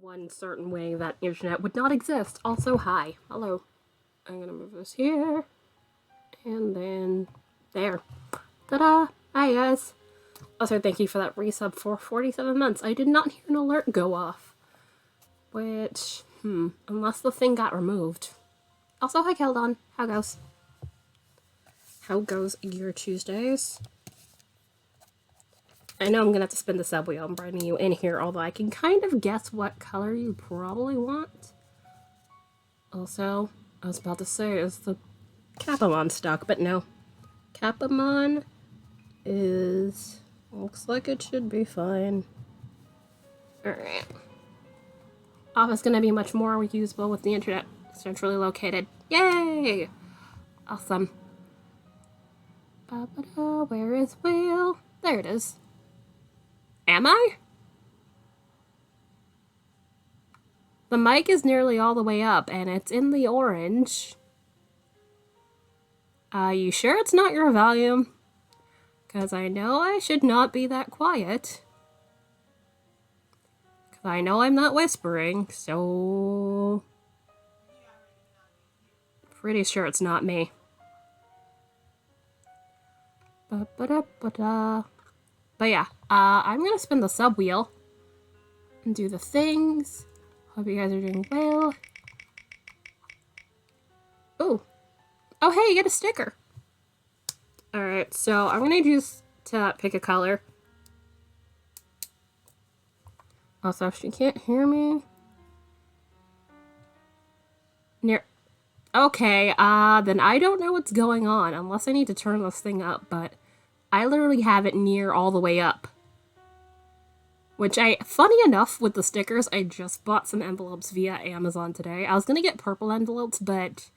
one certain way that internet would not exist. Also, hi. Hello. I'm gonna move this here. And then there. Ta-da! Hi, guys. Also, thank you for that resub for 47 months. I did not hear an alert go off. Which, unless the thing got removed. Also, hi, Keldon. How goes? How goes your Tuesdays? I know I'm gonna have to spin the subwheel and bring you in here, although I can kind of guess what color you probably want. Also, I was about to say, is the Capamon stuck, but no. Capamon is... looks like it should be fine. Alright. Office gonna be much more usable with the internet centrally located. Yay! Awesome. Ba-ba-da, where is Will? There it is. Am I? The mic is nearly all the way up, and it's in the orange. You sure it's not your volume? Because I know I should not be that quiet. Because I know I'm not whispering, so... pretty sure it's not me. Ba-ba-da-ba-da. But yeah, I'm gonna spin the sub wheel and do the things. Hope you guys are doing well. Ooh. Oh, hey, you get a sticker. Alright, so I'm gonna use to pick a color. Also, if she can't hear me. Okay, then I don't know what's going on, unless I need to turn this thing up, but I literally have it near all the way up. Which funny enough, with the stickers, I just bought some envelopes via Amazon today. I was gonna get purple envelopes, but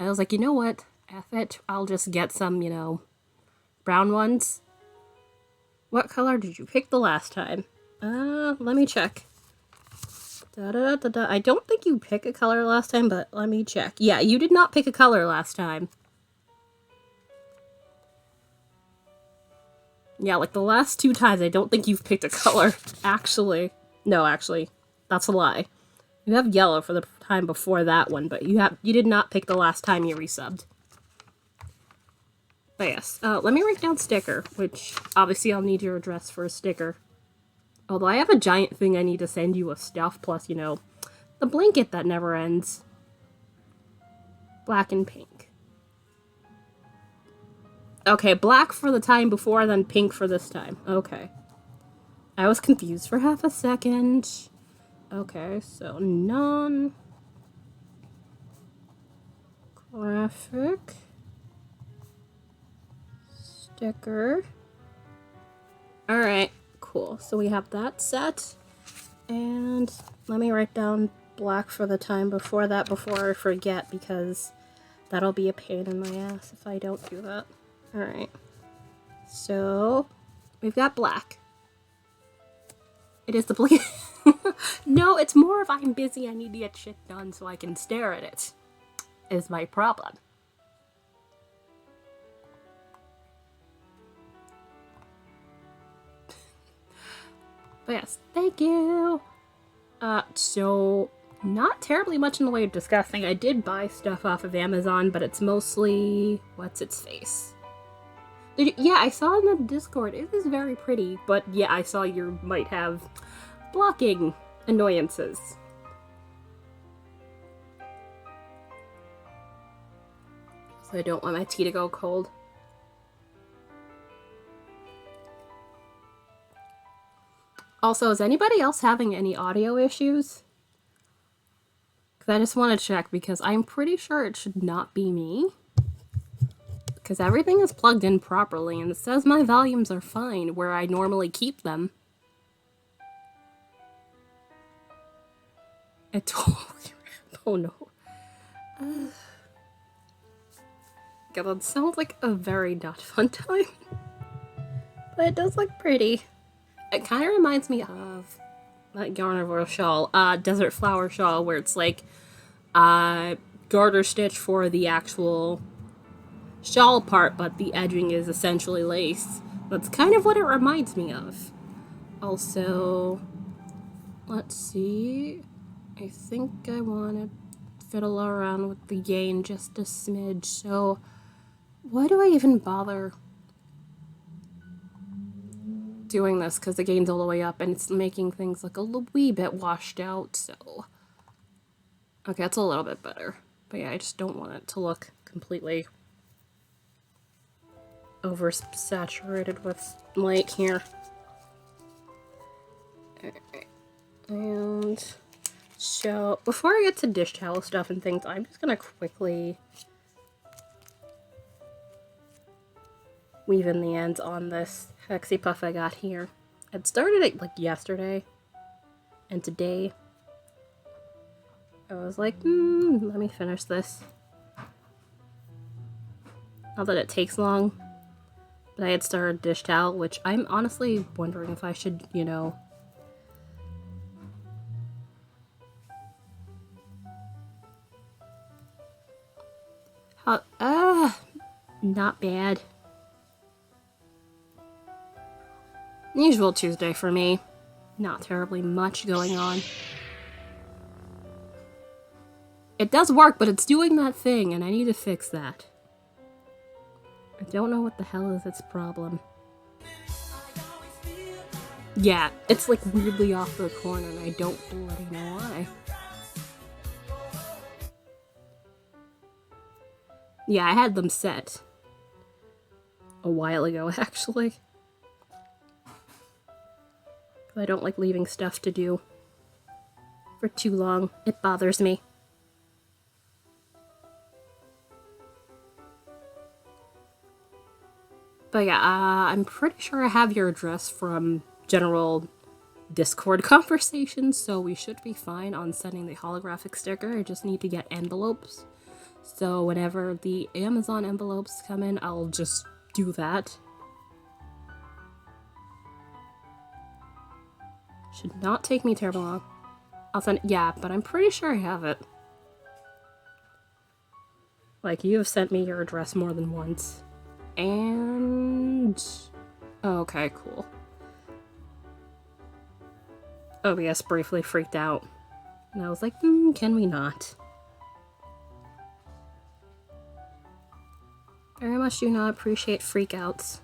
I was like, you know what? F it, I'll just get some, brown ones. What color did you pick the last time? Let me check. Da-da-da-da. I don't think you picked a color last time, but let me check. Yeah, you did not pick a color last time. Yeah, like the last two times, I don't think you've picked a color. Actually. No, actually. That's a lie. You have yellow for the time before that one, but you did not pick the last time you resubbed. But yes, let me write down sticker, which obviously I'll need your address for a sticker. Although I have a giant thing I need to send you with stuff, plus, the blanket that never ends. Black and pink. Okay, black for the time before, then pink for this time. Okay. I was confused for half a second. Okay, so non... graphic... sticker... Alright, cool. So we have that set. And let me write down black for the time before that before I forget, because that'll be a pain in my ass if I don't do that. Alright. So, we've got black. It is the blanket. No, it's more of I'm busy, I need to get shit done so I can stare at it. Is my problem. But yes, thank you. So, not terribly much in the way of discussing. I did buy stuff off of Amazon, but it's mostly... what's its face? Yeah, I saw in the Discord. It is very pretty, but yeah, I saw you might have blocking annoyances. So I don't want my tea to go cold. Also, is anybody else having any audio issues? Because I just want to check, because I'm pretty sure it should not be me. Because everything is plugged in properly, and it says my volumes are fine where I normally keep them. It totally... oh no. God, that sounds like a very not fun time. But it does look pretty. It kind of reminds me of that Garnivoral shawl, Desert Flower shawl, where it's like garter stitch for the actual shawl part, but the edging is essentially lace. That's kind of what it reminds me of. Also, Let's see. I think I want to fiddle around with the gain just a smidge, so why do I even bother doing this? Because the gain's all the way up and it's making things look a wee bit washed out, so... Okay, that's a little bit better. But yeah, I just don't want it to look completely oversaturated with light here. Alright. And so, before I get to dish towel stuff and things, I'm just gonna quickly weave in the ends on this Hexipuff I got here. It started it like yesterday, and today I was like, let me finish this. Not that it takes long, but I had started dish towel, which I'm honestly wondering if I should, you know, not bad. Usual Tuesday for me. Not terribly much going on. It does work, but it's doing that thing, and I need to fix that. I don't know what the hell is its problem. Yeah, it's like weirdly off the corner, and I don't bloody know why. Yeah, I had them set a while ago, actually. I don't like leaving stuff to do for too long. It bothers me. But yeah, I'm pretty sure I have your address from general Discord conversations, so we should be fine on sending the holographic sticker. I just need to get envelopes. So whenever the Amazon envelopes come in, I'll just do that. Should not take me terribly long. I'll send it, yeah, but I'm pretty sure I have it. Like, you have sent me your address more than once. And... okay, cool. OBS briefly freaked out. And I was like, can we not? Very much do not appreciate freakouts.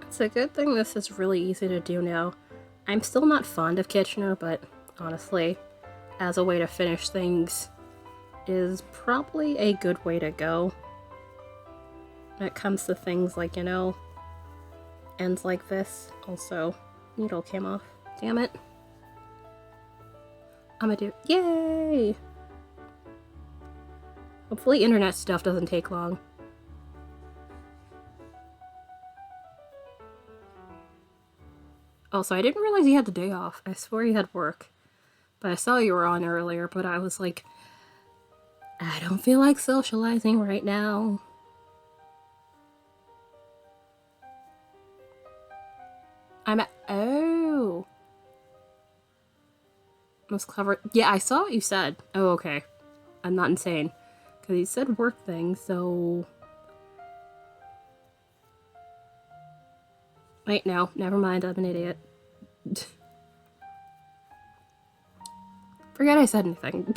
It's a good thing this is really easy to do now. I'm still not fond of Kitchener, but honestly, as a way to finish things, is probably a good way to go. When it comes to things like, you know, ends like this. Also, needle came off. Damn it. I'm gonna do- yay! Hopefully internet stuff doesn't take long. Also, I didn't realize you had the day off. I swore you had work. But I saw you were on earlier, but I was like, I don't feel like socializing right now. I'm at- oh! Most clever- yeah, I saw what you said. Oh, okay. I'm not insane. Because you said work thing, so... wait, no. Never mind, I'm an idiot. Forget I said anything.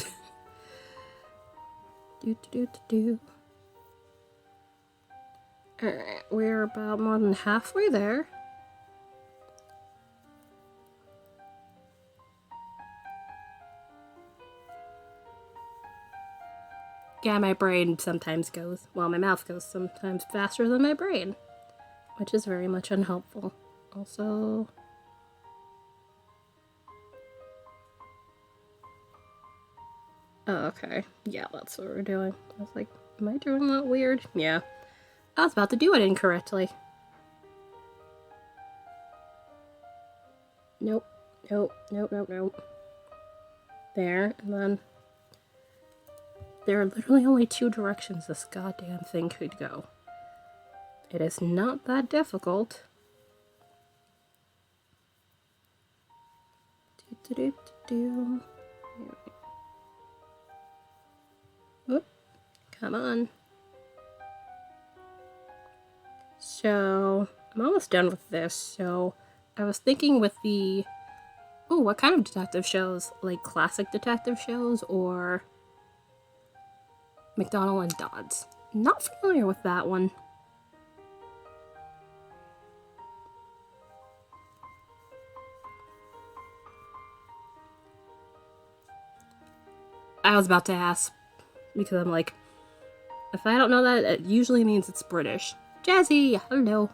Alright, we're about more than halfway there. Yeah, my brain sometimes goes, well, my mouth goes sometimes faster than my brain, which is very much unhelpful. Also... oh, okay. Yeah, that's what we're doing. I was like, am I doing that weird? Yeah. I was about to do it incorrectly. Nope. Nope. Nope, nope, nope. There, and then... there are literally only two directions this goddamn thing could go. It is not that difficult. Do-do-do-do. Whoop. Come on. So, I'm almost done with this. So, I was thinking with the... Oh, what kind of detective shows? Like classic detective shows or McDonald and Dodds? Not familiar with that one. I was about to ask because I'm like, if I don't know that, it usually means it's British. Jazzy, hello.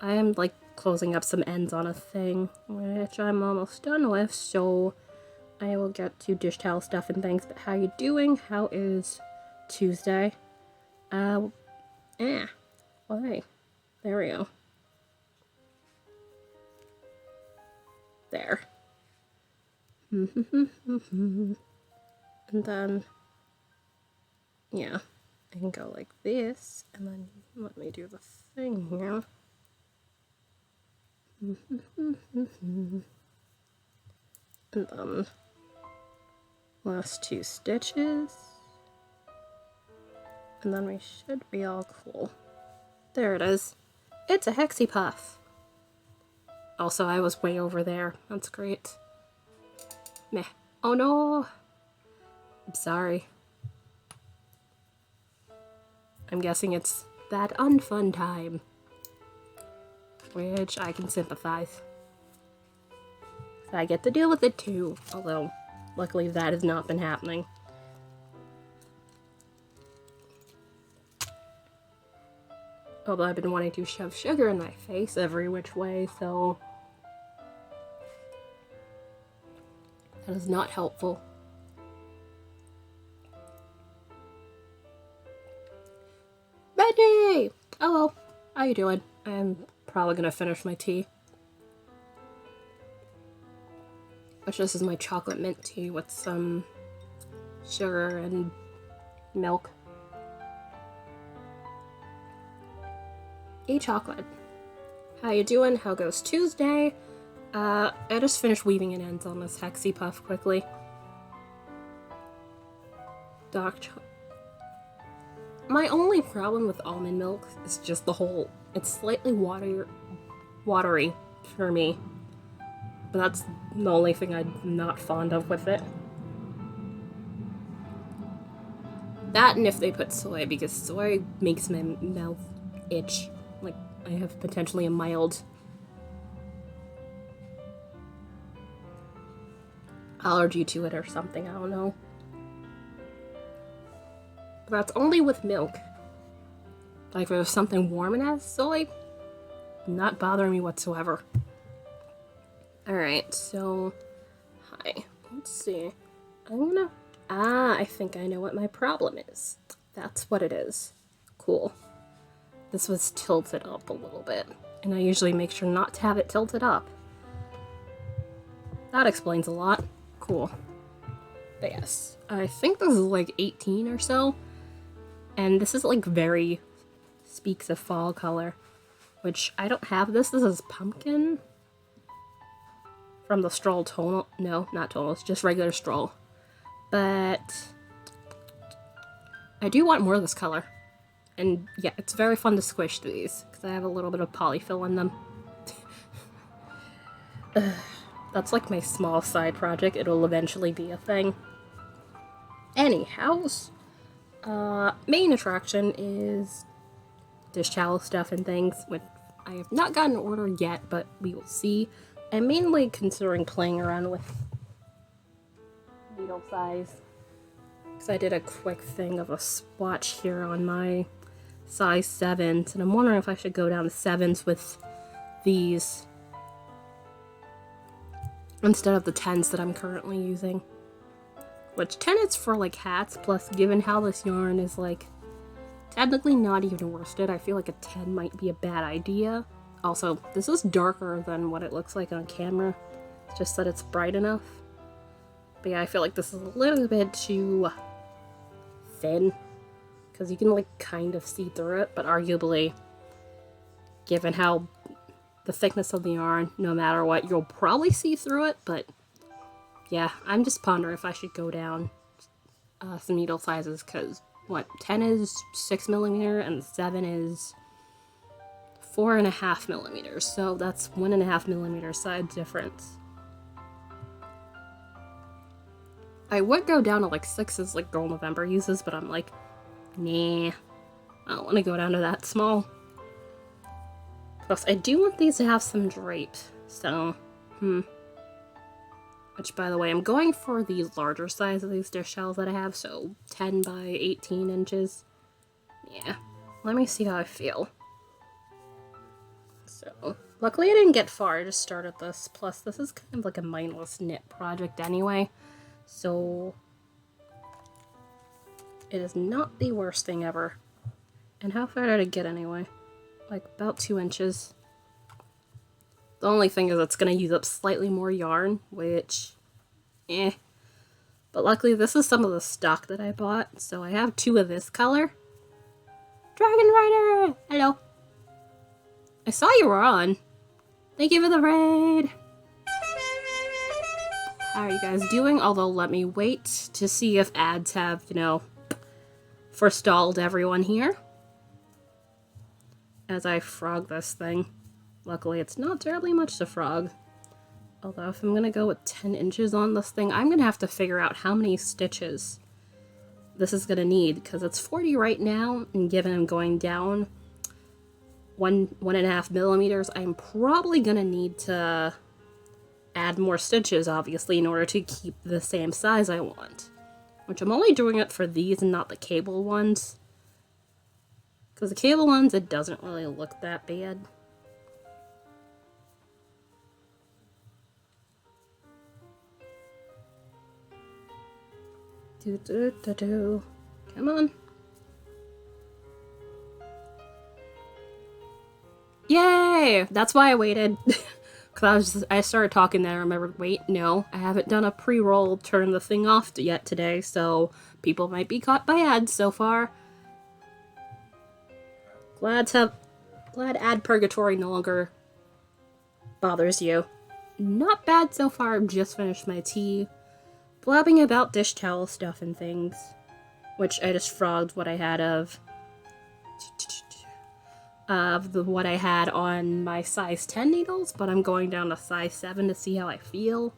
I am like closing up some ends on a thing, which I'm almost done with, so I will get to dish towel stuff and things. But how you doing? How is Tuesday? Well, hey, there we go. There. And then, yeah, I can go like this, and then let me do the thing here. And then last 2 stitches, and then we should be all cool. There it is. It's a Hexipuff. Also, I was way over there. That's great. Meh. Oh no! I'm sorry. I'm guessing it's that unfun time. Which I can sympathize. I get to deal with it too, although luckily that has not been happening. Although I've been wanting to shove sugar in my face every which way, so that is not helpful. Betty! Hello, how you doing? I'm probably gonna finish my tea. Which this is my chocolate mint tea with some sugar and milk. Hey chocolate. How you doing? How goes Tuesday? I just finished weaving in ends on this Hexipuff quickly. Dark chocolate. My only problem with almond milk is just the whole, it's slightly watery for me. But that's the only thing I'm not fond of with it. That and if they put soy, because soy makes my mouth itch. Like, I have potentially a mild allergy to it or something, I don't know. But that's only with milk. Like, if there's something warm and has soy, not bothering me whatsoever. Alright, so, hi. Let's see. I think I know what my problem is. That's what it is. Cool. This was tilted up a little bit, and I usually make sure not to have it tilted up. That explains a lot. Cool. But yes, I think this is like 18 or so, and this is like very speaks of fall color, which I don't have this. This is pumpkin from the Stroll tonal. No, not tonal, it's just regular Stroll. But I do want more of this color. And yeah, it's very fun to squish these, because I have a little bit of polyfill in them. That's like my small side project. It'll eventually be a thing. Anyhow, main attraction is dish towel stuff and things, which I have not gotten an order yet, but we will see. I'm mainly considering playing around with needle size, because I did a quick thing of a swatch here on my size 7s, and I'm wondering if I should go down to 7s with these instead of the 10s that I'm currently using. Which 10 is for like hats, plus given how this yarn is like technically not even worsted, I feel like a 10 might be a bad idea. Also, this is darker than what it looks like on camera. It's just that it's bright enough. But yeah, I feel like this is a little bit too thin, because you can like kind of see through it, but arguably, given how the thickness of the yarn, no matter what, you'll probably see through it, but yeah, I'm just pondering if I should go down some needle sizes, because what, 10 is 6mm and 7 is 4.5mm, so that's 1.5mm size difference. I would go down to like 6s like Girl November uses, but I'm like, nah, I don't want to go down to that small. Plus, I do want these to have some drape, so, Which, by the way, I'm going for the larger size of these dish towels that I have, so 10 by 18 inches. Yeah, let me see how I feel. So, luckily I didn't get far, I just started this, plus this is kind of like a mindless knit project anyway, so it is not the worst thing ever. And how far did I get anyway? Like about 2 inches. The only thing is it's going to use up slightly more yarn, which, But luckily this is some of the stock that I bought, so I have 2 of this color. Dragon Rider! Hello. I saw you were on. Thank you for the raid! How are you guys doing? Although let me wait to see if ads have, forestalled everyone here. As I frog this thing. Luckily, it's not terribly much to frog. Although, if I'm gonna go with 10 inches on this thing, I'm gonna have to figure out how many stitches this is gonna need, because it's 40 right now, and given I'm going down 1.5mm, I'm probably gonna need to add more stitches, obviously, in order to keep the same size I want. Which I'm only doing it for these and not the cable ones. Because the cable ones, it doesn't really look that bad. Come on. Yay! That's why I waited. Because I started talking then I remembered, wait, no, I haven't done a pre-roll turn the thing off yet today, so people might be caught by ads so far. Glad ad purgatory no longer bothers you. Not bad so far, just finished my tea. Blabbing about dish towel stuff and things. Which I just frogged what I had of what I had on my size 10 needles, but I'm going down to size 7 to see how I feel.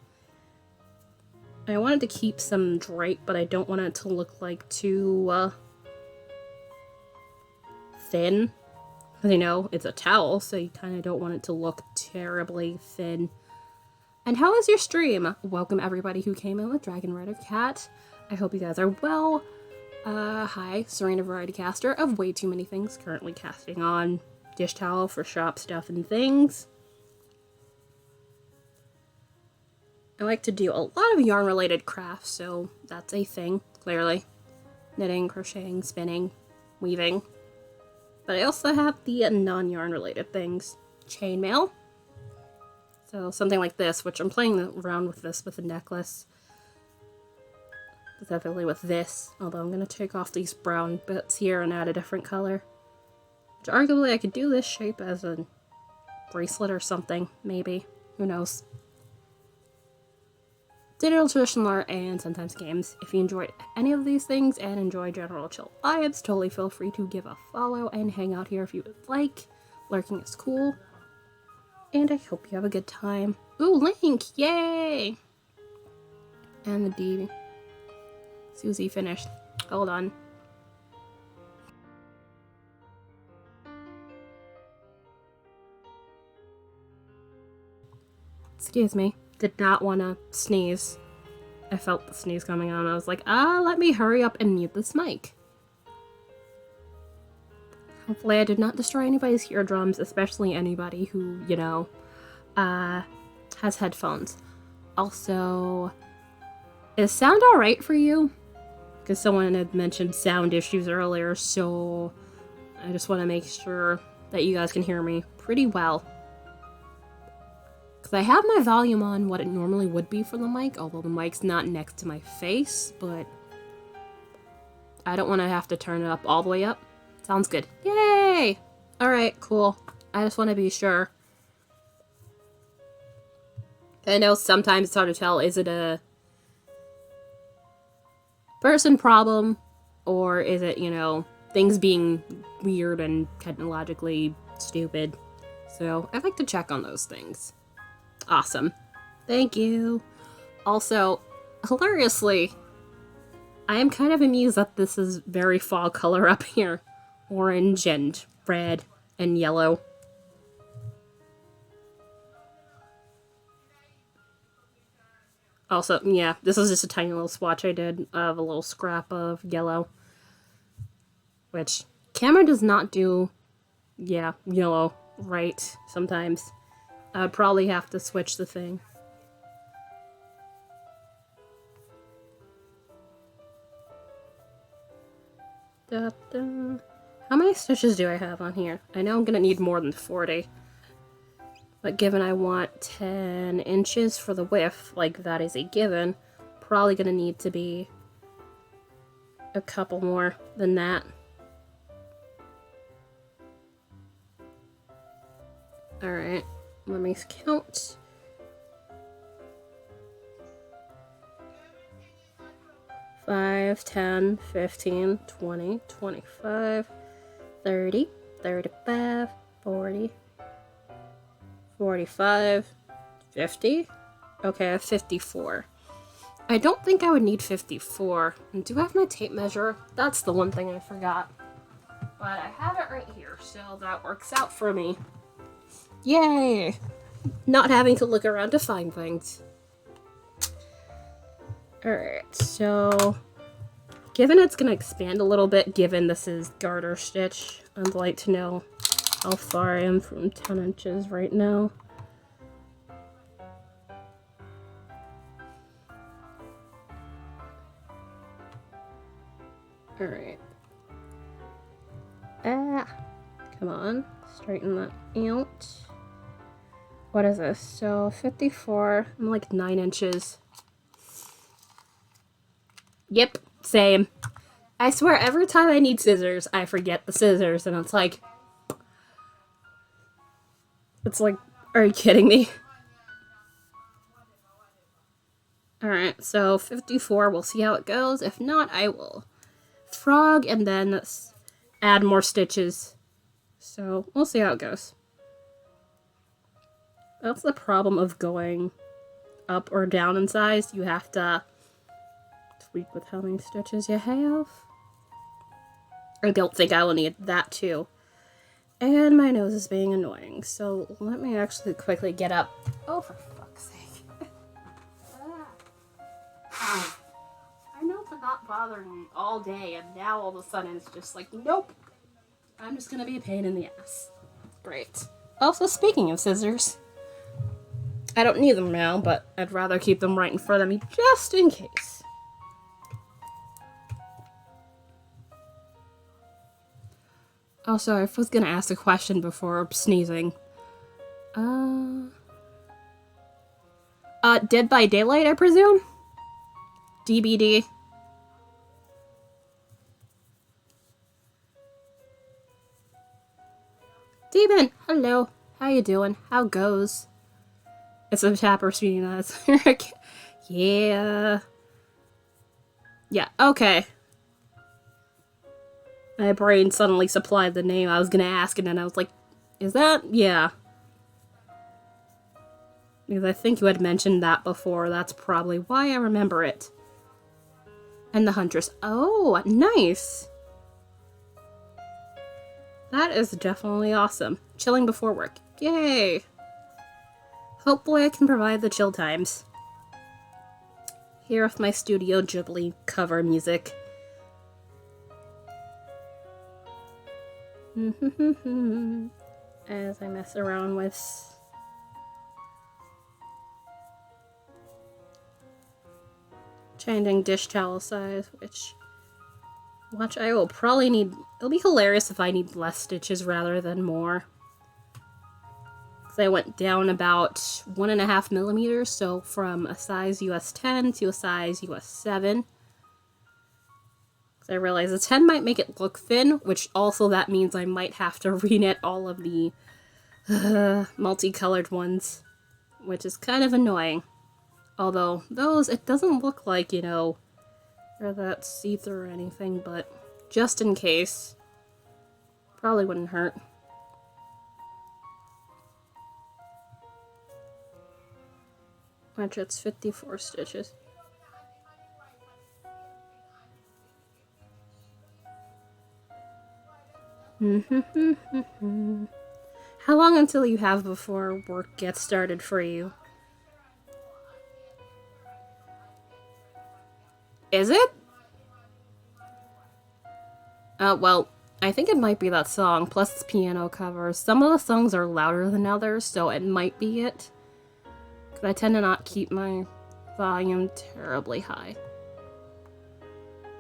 I wanted to keep some drape, but I don't want it to look like too thin. Because, it's a towel, so you kind of don't want it to look terribly thin. And how was your stream? Welcome everybody who came in with Dragon Rider Cat. I hope you guys are well. Hi, Serena Variety Caster of Way Too Many Things, currently casting on dish towel for shop stuff and things. I like to do a lot of yarn related crafts, so that's a thing, clearly. Knitting, crocheting, spinning, weaving. But I also have the non-yarn related things. Chainmail. So something like this, which I'm playing around with this with a necklace. Specifically with this, although I'm going to take off these brown bits here and add a different color. Which arguably I could do this shape as a bracelet or something, maybe. Who knows. Digital traditional art and sometimes games. If you enjoyed any of these things and enjoy general chill vibes, totally feel free to give a follow and hang out here if you would like. Lurking is cool. And I hope you have a good time. Ooh, Link! Yay! And the D. Susie finished. Hold on. Excuse me. Did not want to sneeze. I felt the sneeze coming on. I was like, let me hurry up and mute this mic. Hopefully I did not destroy anybody's eardrums, especially anybody who, has headphones. Also, is sound alright for you? Because someone had mentioned sound issues earlier, so I just want to make sure that you guys can hear me pretty well. Because I have my volume on what it normally would be for the mic, although the mic's not next to my face, but I don't want to have to turn it up all the way up. Sounds good. Yay! Alright, cool. I just want to be sure. I know sometimes it's hard to tell, is it a person problem, or is it, you know, things being weird and technologically stupid? So I like to check on those things. Awesome. Thank you. Also, hilariously, I am kind of amused that this is very fall color up here. Orange and red and yellow. Also, yeah, this is just a tiny little swatch I did of a little scrap of yellow. Which, camera does not do, yeah, yellow right sometimes. I would probably have to switch the thing. Da, da. How many stitches do I have on here? I know I'm gonna need more than 40. But given I want 10 inches for the width, like that is a given, probably gonna need to be a couple more than that. Alright, let me count. Five, 10, 15, 20, 25, 30, 35, 40, 45, 50. Okay, I have 54. I don't think I would need 54. And do I have my tape measure? That's the one thing I forgot. But I have it right here, so that works out for me. Yay! Not having to look around to find things. Alright, so given it's going to expand a little bit, given this is garter stitch, I'd like to know how far I am from 10 inches right now. Alright. Come on, straighten that out. What is this? So 54, I'm like 9 inches. Yep, same. I swear every time I need scissors, I forget the scissors, and it's like, are you kidding me? Alright, so 54, we'll see how it goes. If not, I will frog and then add more stitches. So, we'll see how it goes. That's the problem of going up or down in size. You have to tweak with how many stitches you have. I don't think I will need that too. And my nose is being annoying, so let me actually quickly get up. Oh, for fuck's sake. I know to not bother me all day, and now all of a sudden it's just like, nope. I'm just gonna be a pain in the ass. Great. Also, speaking of scissors, I don't need them now, but I'd rather keep them right in front of me just in case. Also, I was gonna ask a question before sneezing. Dead by Daylight, I presume? DBD. Demon, hello. How you doing? How goes? It's a chapter speaking us. Yeah. Yeah, okay. My brain suddenly supplied the name I was gonna ask, and then I was like, is that? Yeah. Because I think you had mentioned that before. That's probably why I remember it. And the Huntress. Oh, nice. That is definitely awesome. Chilling before work. Yay. Hopefully I can provide the chill times. Here with my Studio Ghibli cover music. As I mess around with changing dish towel size, which I will probably need. It'll be hilarious if I need less stitches rather than more. Because I went down about 1.5 millimeters, so from a size US 10 to a size US 7. I realize a 10 might make it look thin, which also that means I might have to reknit all of the multicolored ones, which is kind of annoying. Although those, it doesn't look like, you know, or that see-through or anything, but just in case. Probably wouldn't hurt. Which it's 54 stitches. How long until you have before work gets started for you? Is it? Well, I think it might be that song, plus it's piano covers. Some of the songs are louder than others, so it might be it. Because I tend to not keep my volume terribly high.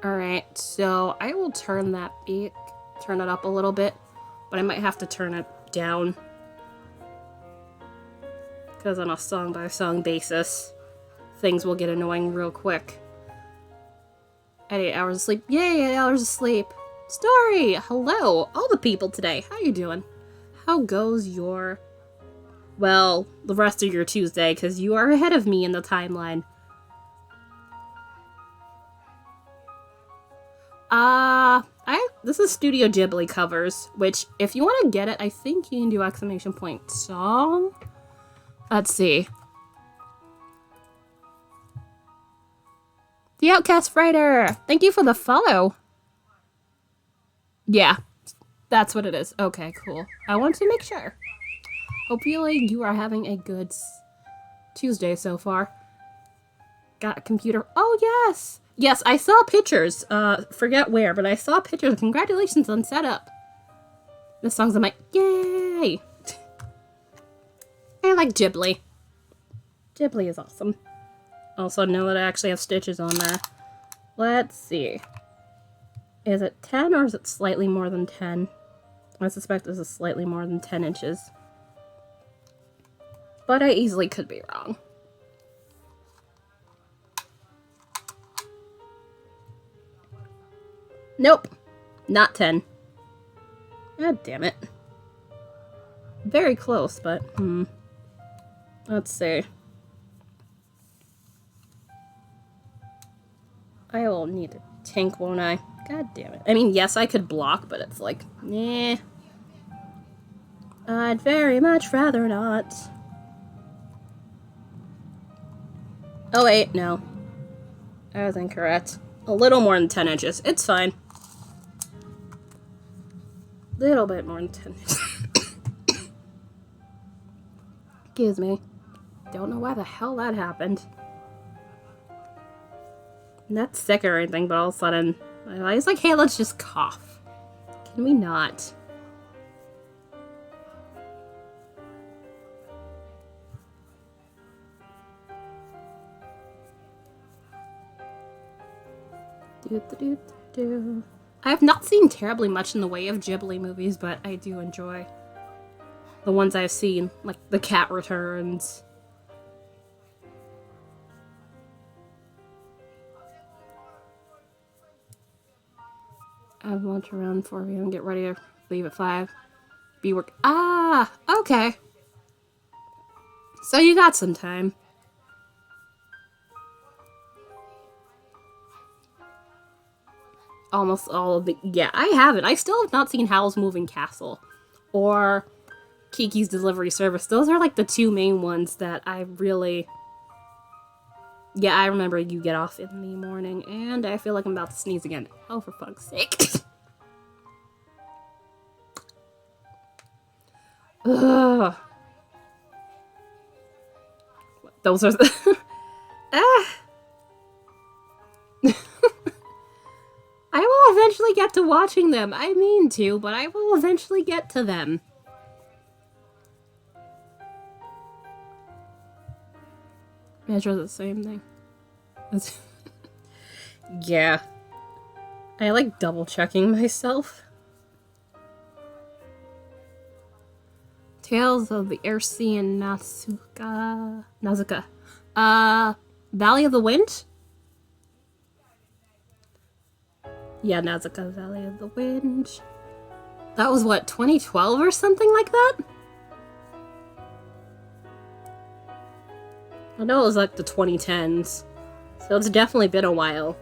Alright, so I will turn that beat, turn it up a little bit, but I might have to turn it down. Because on a song-by-song basis, things will get annoying real quick. At 8 hours of sleep. Yay, 8 hours of sleep. Story! Hello, all the people today. How you doing? How goes your... well, the rest of your Tuesday, because you are ahead of me in the timeline. This is Studio Ghibli covers, which, if you want to get it, I think you can do ! Song? Let's see. The Outcast Writer! Thank you for the follow! Yeah, that's what it is. Okay, cool. I want to make sure. Hopefully you are having a good Tuesday so far. Got a computer. Oh, yes! Yes, I saw pictures. Forget where, but I saw pictures. Congratulations on setup. This song's, I'm like, yay! I like Ghibli. Ghibli is awesome. Also, know that I actually have stitches on there. Let's see. Is it 10 or is it slightly more than 10? I suspect this is slightly more than 10 inches. But I easily could be wrong. Nope. Not 10. God damn it. Very close, but, let's see. I will need to tank, won't I? God damn it. I mean, yes, I could block, but it's like, nah. I'd very much rather not. Oh, wait, no. I was incorrect. A little more than 10 inches. It's fine. Little bit more than 10 inches. Excuse me. Don't know why the hell that happened. Not sick or anything, but all of a sudden, I was like, hey, let's just cough. Can we not? I have not seen terribly much in the way of Ghibli movies, but I do enjoy the ones I've seen, like The Cat Returns. I have lunch around 4 p.m. Get ready to leave at 5. Be work. Ah, okay. So you got some time. Almost all of the... yeah, I haven't. I still have not seen Howl's Moving Castle or Kiki's Delivery Service. Those are like the two main ones that I really... yeah, I remember you get off in the morning, and I feel like I'm about to sneeze again. Oh, for fuck's sake. Ugh. Those are the... ah. I will eventually get to watching them. I mean to, but I will eventually get to them. Measure the same thing. Yeah. I like double checking myself. Tales of the Air Sea and Nazuka. Valley of the Wind? Yeah, Nazuka, Valley of the Wind. That was what, 2012 or something like that? I know it was like the 2010s. So it's definitely been a while.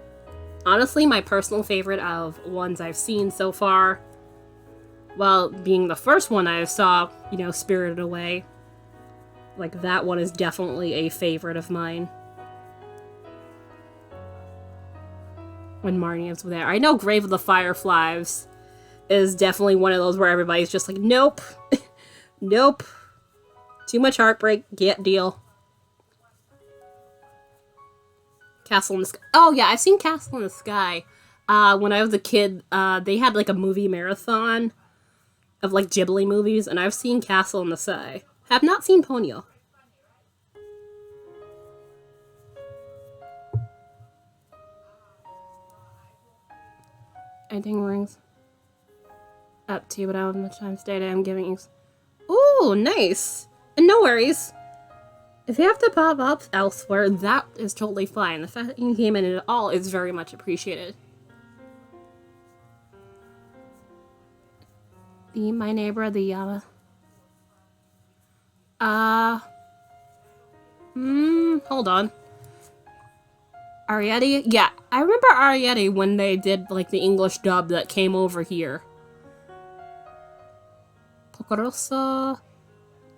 Honestly, my personal favorite of ones I've seen so far, well, being the first one I saw, you know, Spirited Away. Like, that one is definitely a favorite of mine. When Marnie is there. I know Grave of the Fireflies is definitely one of those where everybody's just like, nope. Nope. Too much heartbreak. Get deal. Castle in the Sky. Oh, yeah, I've seen Castle in the Sky. When I was a kid, they had, like, a movie marathon of, like, Ghibli movies, and I've seen Castle in the Sky. Have not seen Ponyo. Anything rings up to you, but how much time data I'm giving you. Ooh, nice. And no worries. If you have to pop up elsewhere, that is totally fine. The fact that you came in at all is very much appreciated. My neighbor, the Yama. Hold on. Arietti? Yeah, I remember Arietti when they did, like, the English dub that came over here. Pocoroso.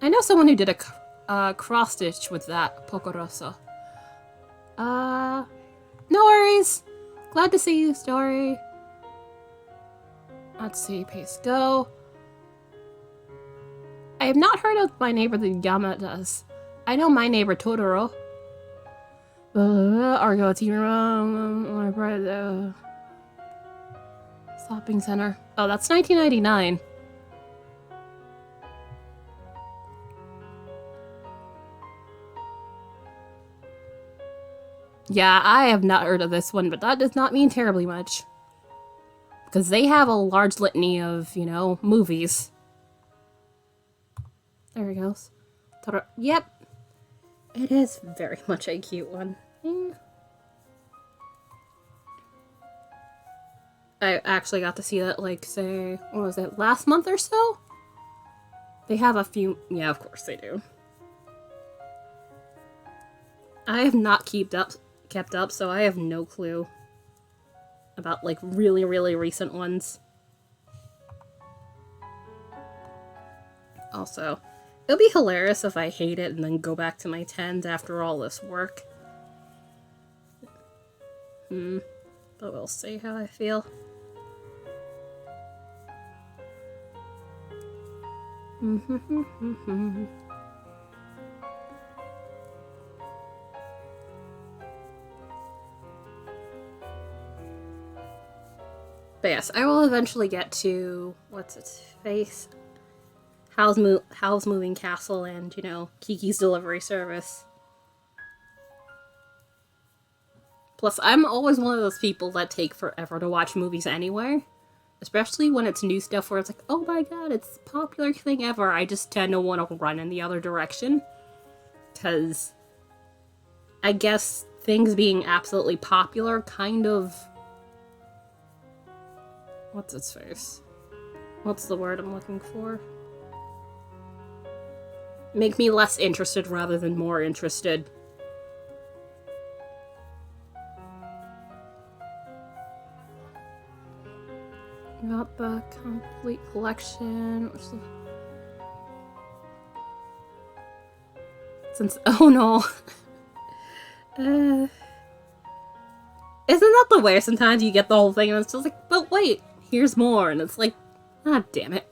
I know someone who did a cross-stitch with that, Pocoroso. No worries. Glad to see you, Story. Let's see, pace go. I have not heard of my neighbor the Yama does. I know my neighbor Totoro. Argo my brother. Shopping center. Oh, that's 1999. Yeah, I have not heard of this one, but that does not mean terribly much. Because they have a large litany of, you know, movies. There he goes. Yep. It is very much a cute one. I actually got to see that, like, say, what was it, last month or so? They have a few... Yeah, of course they do. I have not kept up, so I have no clue about, like, really, really recent ones. Also, it'll be hilarious if I hate it and then go back to my 10s after all this work. But we'll see how I feel. But yes, I will eventually get to, what's its face? Howl's Moving Castle and, you know, Kiki's Delivery Service. Plus, I'm always one of those people that take forever to watch movies anyway. Especially when it's new stuff where it's like, oh my god, it's the popular thing ever. I just tend to want to run in the other direction. Because I guess things being absolutely popular kind of... What's its face? What's the word I'm looking for? Make me less interested rather than more interested. Got the complete collection. Since, oh no. Isn't that the way sometimes you get the whole thing and it's just like, but wait, here's more, and it's like, ah, damn it.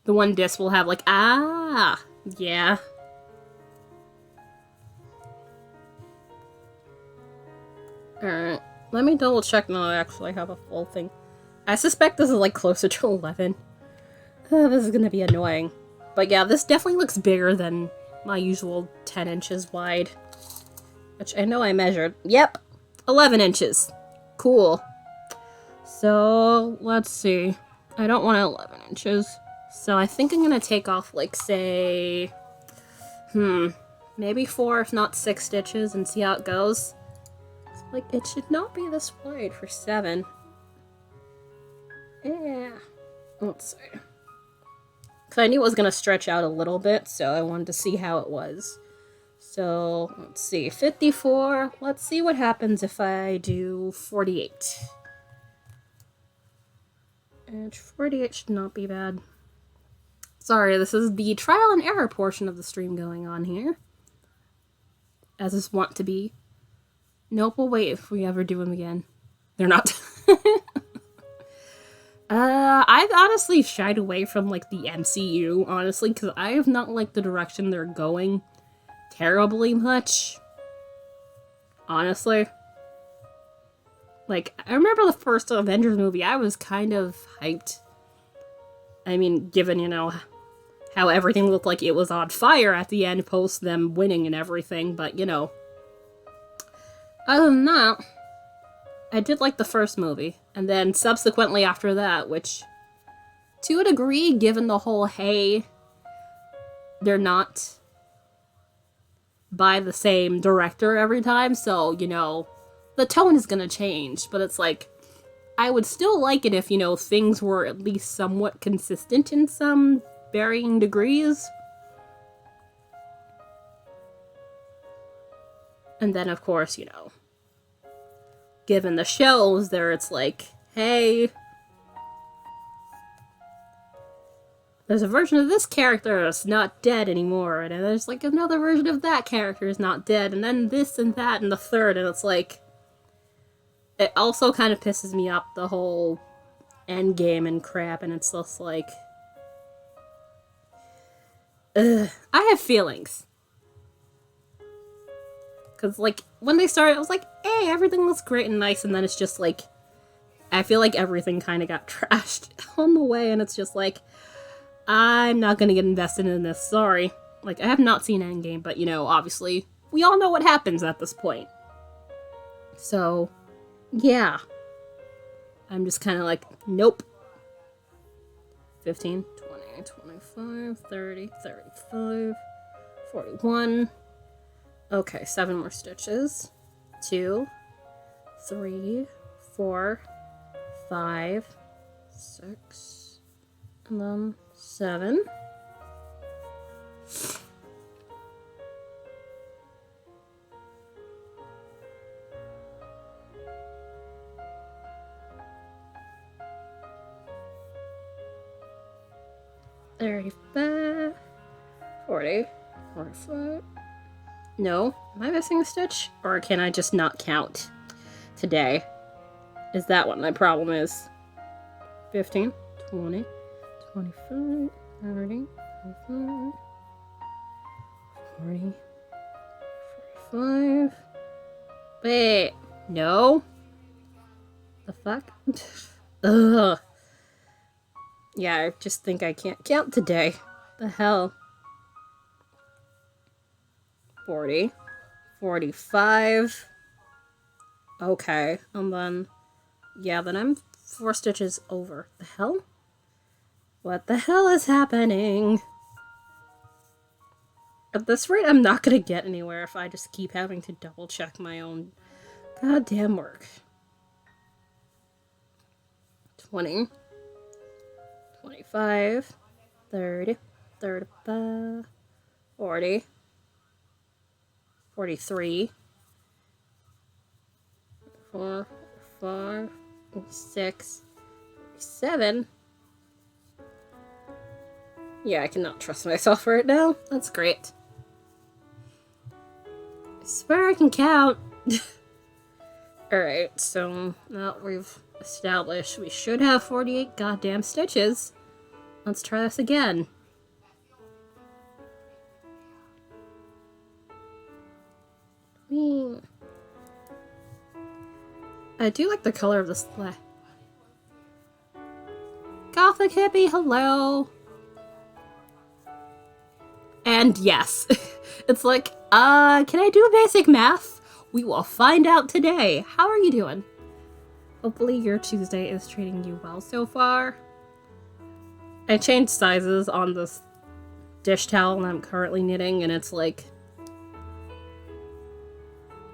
The one disc will have like, ah, yeah. Alright, let me double check now I actually have a full thing. I suspect this is like closer to 11. This is gonna be annoying. But yeah, this definitely looks bigger than my usual 10 inches wide. Which I know I measured. Yep, 11 inches. Cool. So, let's see. I don't want 11 inches. So I think I'm gonna take off, like, say... maybe 4, if not 6 stitches and see how it goes. Like, it should not be this wide for 7. Yeah. Let's see. Because I knew it was gonna stretch out a little bit, so I wanted to see how it was. So, let's see, 54. Let's see what happens if I do 48. And 48 should not be bad. Sorry, this is the trial and error portion of the stream going on here. As is wont to be. Nope, we'll wait if we ever do them again. They're not. I've honestly shied away from, like, the MCU, honestly, because I have not liked the direction they're going terribly much. Honestly. Like, I remember the first Avengers movie, I was kind of hyped. I mean, given, you know, how everything looked like it was on fire at the end, post them winning and everything, but, you know. Other than that, I did like the first movie, and then subsequently after that, which, to a degree, given the whole, hey, they're not by the same director every time, so, you know, the tone is gonna change, but it's like, I would still like it if, you know, things were at least somewhat consistent in some varying degrees. And then, of course, you know, given the shows there, it's like, hey, there's a version of this character that's not dead anymore, and then there's, like, another version of that character is not dead, and then this and that and the third, and it's like, it also kind of pisses me off, the whole endgame and crap, and it's just like, ugh. I have feelings. Because, like, when they started, I was like, hey, everything looks great and nice, and then it's just like, I feel like everything kind of got trashed on the way, and it's just like, I'm not gonna get invested in this, sorry. Like, I have not seen Endgame, but, you know, obviously, we all know what happens at this point. So, yeah. I'm just kind of like, nope. 15, 20, 25, 30, 35, 41. Okay, 7 more stitches. 2, 3, 4, 5, 6, and then 7. $35, $40, $45. No, am I missing a stitch? Or can I just not count today? Is that what my problem is? 15, 20, 25, 30, 35, 40, 45. Wait, no? The fuck? Ugh. Yeah, I just think I can't count today. The hell? 40, 45. Okay, and then, yeah, then I'm 4 stitches over. The hell? What the hell is happening? At this rate, I'm not gonna get anywhere if I just keep having to double check my own goddamn work. 20, 25, 30, 35, 40, 43, 4, 5, 6, 7. Yeah, I cannot trust myself right now. That's great. I swear I can count. Alright, so now we've established we should have 48 goddamn stitches. Let's try this again. I do like the color of this flag. Gothic hippie, hello! And yes, it's like, can I do a basic math? We will find out today. How are you doing? Hopefully your Tuesday is treating you well so far. I changed sizes on this dish towel I'm currently knitting, and it's like,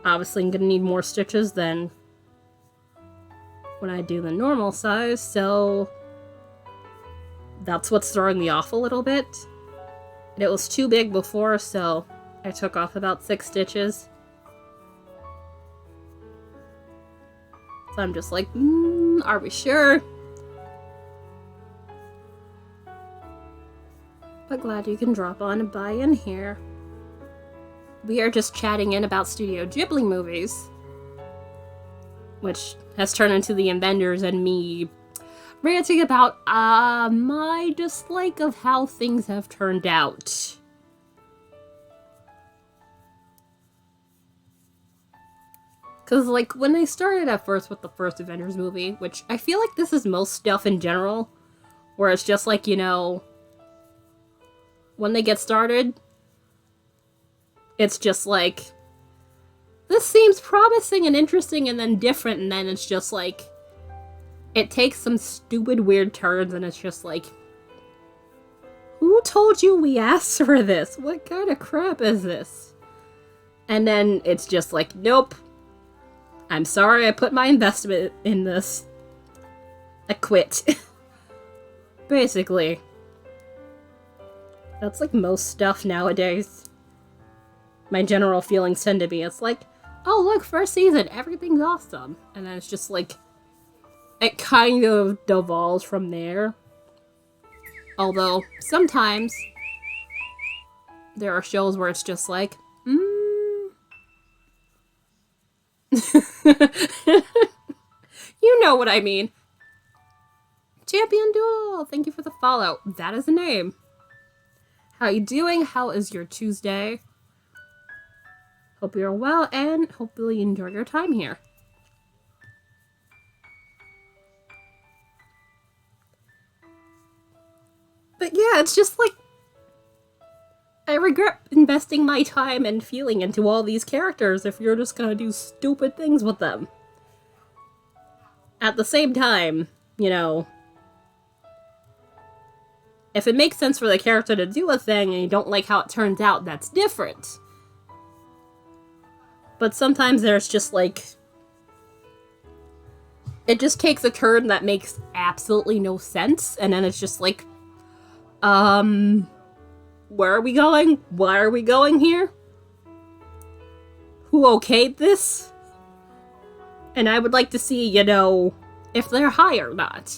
obviously I'm gonna need more stitches than when I do the normal size, so that's what's throwing me off a little bit. And it was too big before, so I took off about 6 stitches. So I'm just like, are we sure? But glad you can drop on by in here. We are just chatting in about Studio Ghibli movies, which has turned into the Avengers and me ranting about my dislike of how things have turned out. Because, like, when they started at first with the first Avengers movie, which I feel like this is most stuff in general, where it's just like, you know, when they get started, it's just like, this seems promising and interesting and then different, and then it's just like, it takes some stupid weird turns and it's just like, who told you we asked for this? What kind of crap is this? And then it's just like, nope. I'm sorry I put my investment in this. I quit. Basically. That's like most stuff nowadays. My general feelings tend to be, it's like, oh look, first season, everything's awesome. And then it's just like, it kind of devolves from there. Although, sometimes, there are shows where it's just like, you know what I mean. Champion Duel, thank you for the follow. That is a name. How you doing? How is your Tuesday? Hope you're well and hopefully you enjoy your time here. But yeah, it's just like, I regret investing my time and feeling into all these characters if you're just gonna do stupid things with them. At the same time, you know, if it makes sense for the character to do a thing and you don't like how it turns out, that's different. But sometimes there's just like, it just takes a turn that makes absolutely no sense, and then it's just like, where are we going? Why are we going here? Who okayed this? And I would like to see, you know, if they're high or not.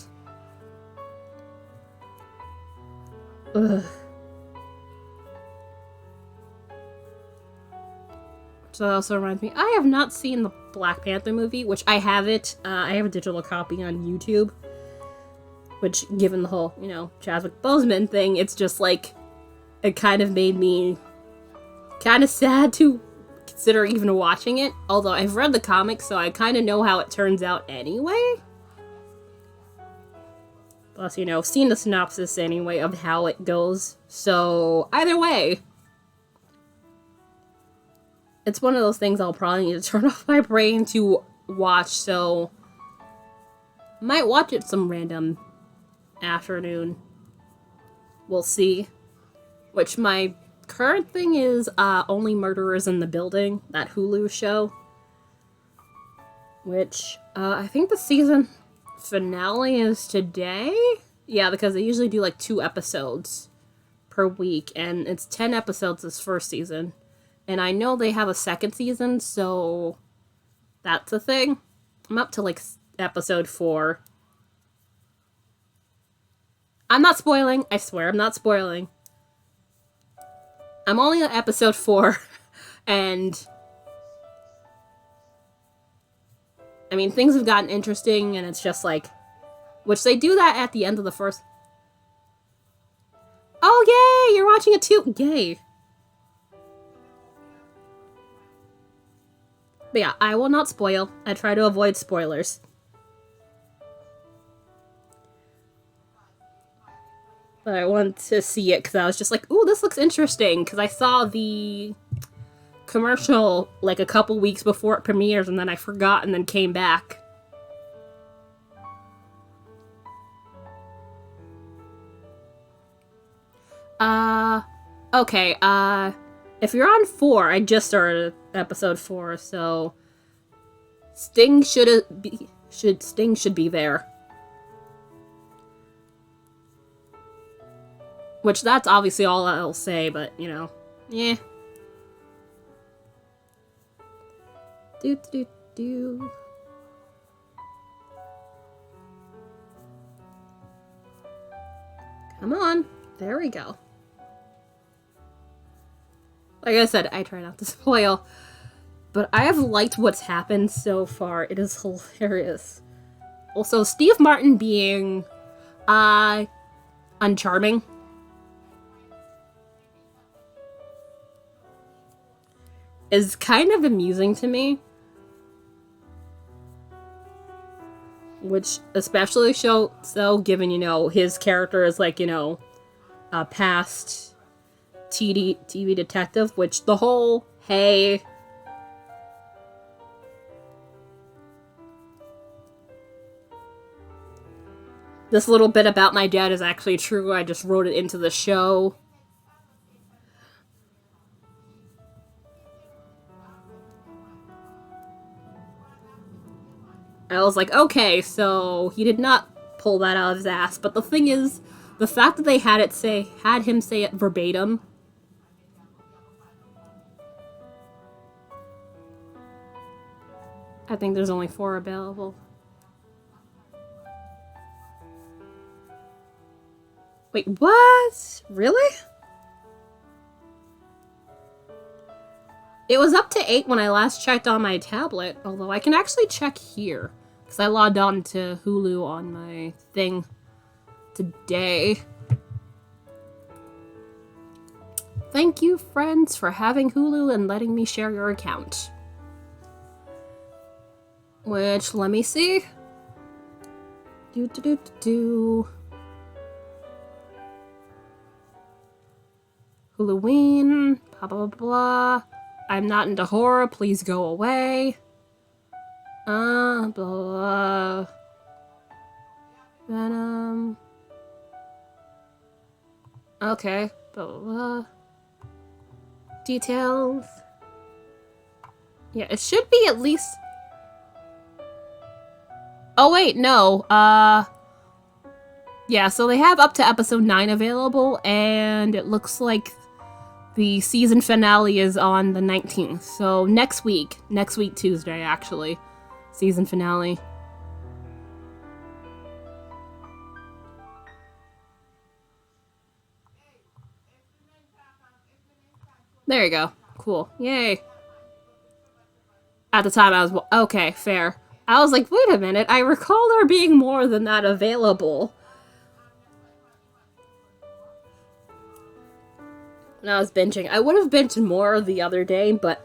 Ugh. So that also reminds me, I have not seen the Black Panther movie, which I have it. I have a digital copy on YouTube. Which, given the whole, you know, Chadwick Boseman thing, it's just like, it kind of made me kind of sad to consider even watching it. Although I've read the comics, so I kind of know how it turns out anyway. Plus, you know, seen the synopsis anyway of how it goes. So, either way, it's one of those things I'll probably need to turn off my brain to watch, so might watch it some random afternoon. We'll see. Which my current thing is Only Murderers in the Building, that Hulu show. Which, I think the season finale is today? Yeah, because they usually do like 2 episodes per week, and it's 10 episodes this first season. And I know they have a second season, so that's a thing. I'm up to like episode 4. I'm not spoiling, I swear I'm not spoiling. I'm only at episode 4, and I mean, things have gotten interesting, and it's just like, which they do that at the end of the first. Oh, yay! You're watching it too! Yay! But yeah, I will not spoil. I try to avoid spoilers. But I wanted to see it because I was just like, ooh, this looks interesting. Because I saw the commercial like a couple weeks before it premieres, and then I forgot and then came back. Okay, if you're on 4, I just started episode 4, so Sting should be there. Which that's obviously all I'll say, but you know, yeah. Do do do do. Come on. There we go. Like I said, I try not to spoil, but I have liked what's happened so far. It is hilarious. Also, Steve Martin being uncharming. Is kind of amusing to me. Which especially so given, you know, his character is like, you know, a past TV detective, which the whole, hey, this little bit about my dad is actually true, I just wrote it into the show. I was like, okay, so he did not pull that out of his ass. But the thing is, the fact that they had him say it verbatim. I think there's only 4 available. Wait, what? Really? It was up to 8 when I last checked on my tablet, although I can actually check here. Because I logged on to Hulu on my thing today. Thank you, friends, for having Hulu and letting me share your account. Which, let me see. Halloween, blah blah blah. I'm not into horror, please go away. Blah blah. Venom. Okay, blah blah blah. Details. Yeah, it should be at least... Oh wait, no, yeah, so they have up to episode 9 available, and it looks like the season finale is on the 19th, so next week Tuesday, actually, season finale. There you go. Cool. Yay. At the time I was... Okay, fair. I was like, wait a minute, I recall there being more than that available. When I was binging. I would have binged more the other day, but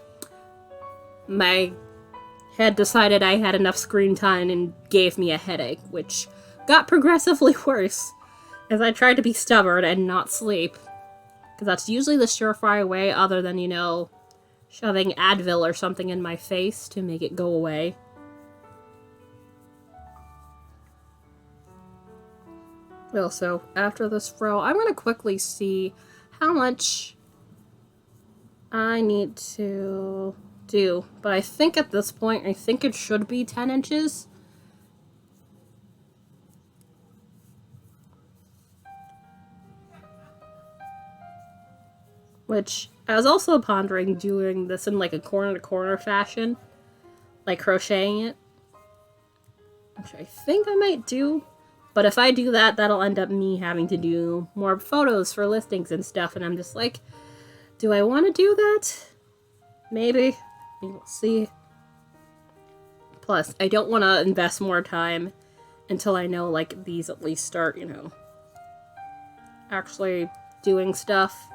my head decided I had enough screen time and gave me a headache, which got progressively worse as I tried to be stubborn and not sleep. Because that's usually the surefire way, other than, you know, shoving Advil or something in my face to make it go away. Also, after this row, I'm going to quickly see how much I need to do. But I think at this point, I think it should be 10 inches. Which, I was also pondering doing this in like a corner-to-corner fashion. Like crocheting it. Which I think I might do. But if I do that, that'll end up me having to do more photos for listings and stuff, and I'm just like, do I want to do that? Maybe. We will see. Plus, I don't want to invest more time until I know, like, these at least start, you know, actually doing stuff.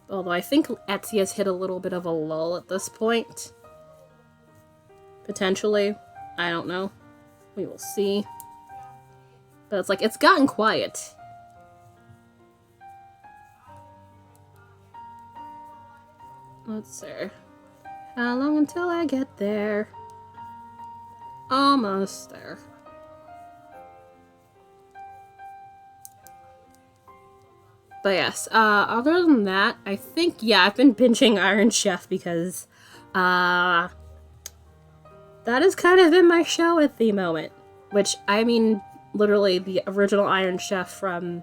Although I think Etsy has hit a little bit of a lull at this point. Potentially. I don't know. We will see. But it's like, it's gotten quiet. Let's see. How long until I get there? Almost there. But yes, other than that, I think, yeah, I've been binging Iron Chef because, that is kind of in my show at the moment. Which, I mean, literally the original Iron Chef from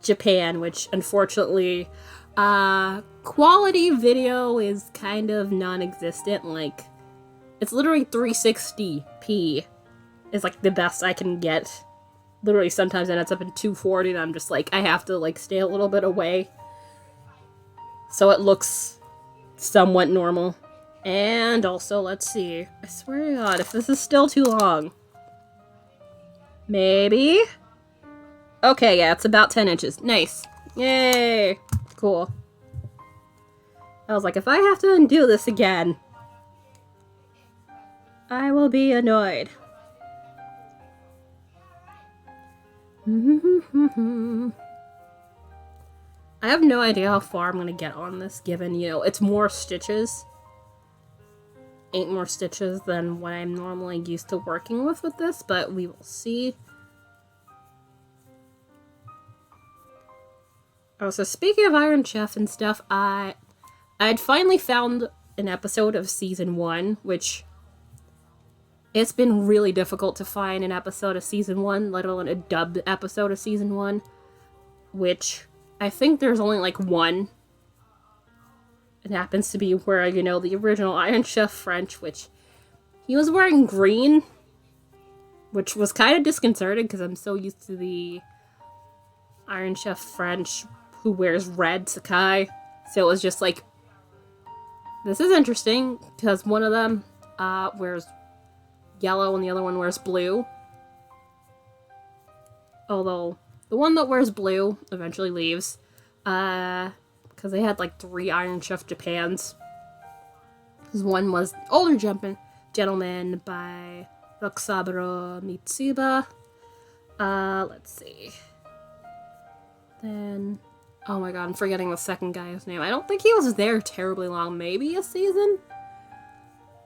Japan, which unfortunately, quality video is kind of non-existent. Like, It's literally 360p is like the best I can get. Literally sometimes it ends up in 240 and I'm just like, I have to like stay a little bit away so it looks somewhat normal. And also, let's see. I swear to God, if this is still too long. Maybe? Okay, yeah, it's about 10 inches. Nice. Yay. Cool. I was like, if I have to undo this again, I will be annoyed. I have no idea how far I'm gonna get on this, given, you know, it's more stitches. 8 more stitches than what I'm normally used to working with this, but we will see. Oh, so speaking of Iron Chef and stuff, I'd finally found an episode of season 1, which it's been really difficult to find an episode of season 1, let alone a dubbed episode of season 1, which I think there's only like one. It happens to be where, you know, the original Iron Chef French, which he was wearing green, which was kind of disconcerting because I'm so used to the Iron Chef French who wears red Sakai. So it was just like, this is interesting because one of them wears yellow and the other one wears blue. Although the one that wears blue eventually leaves. Because they had like 3 Iron Chef Japans. Because one was Older Gentleman by Rokusaburo Mitsuba. Let's see. Then, oh my god, I'm forgetting the second guy's name. I don't think he was there terribly long. Maybe a season?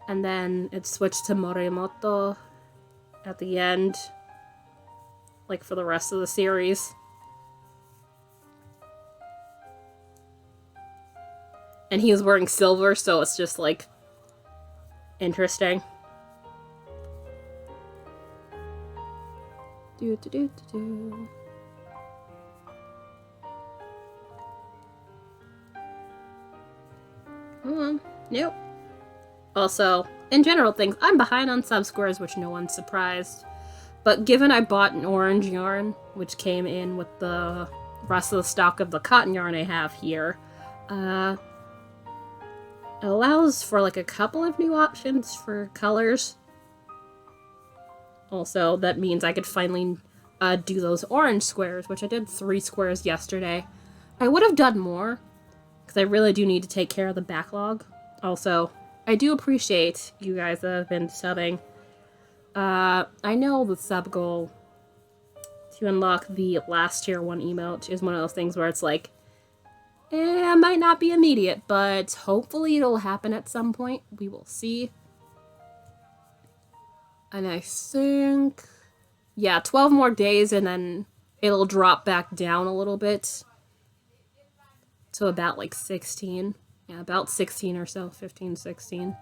And then it switched to Morimoto at the end. Like for the rest of the series. And he was wearing silver, so it's just, like, interesting. Do-do-do-do-do. Come on. Nope. Also, in general things, I'm behind on sub squares, which no one's surprised. But given I bought an orange yarn, which came in with the rest of the stock of the cotton yarn I have here, it allows for like a couple of new options for colors. Also, that means I could finally do those orange squares, which I did 3 squares yesterday. I would have done more, because I really do need to take care of the backlog. Also, I do appreciate you guys that have been subbing. I know the sub goal to unlock the last tier 1 emote is one of those things where it's like, it might not be immediate, but hopefully it'll happen at some point. We will see. And I think, yeah, 12 more days and then it'll drop back down a little bit to about like 16. Yeah, about 16 or so, 15, 16.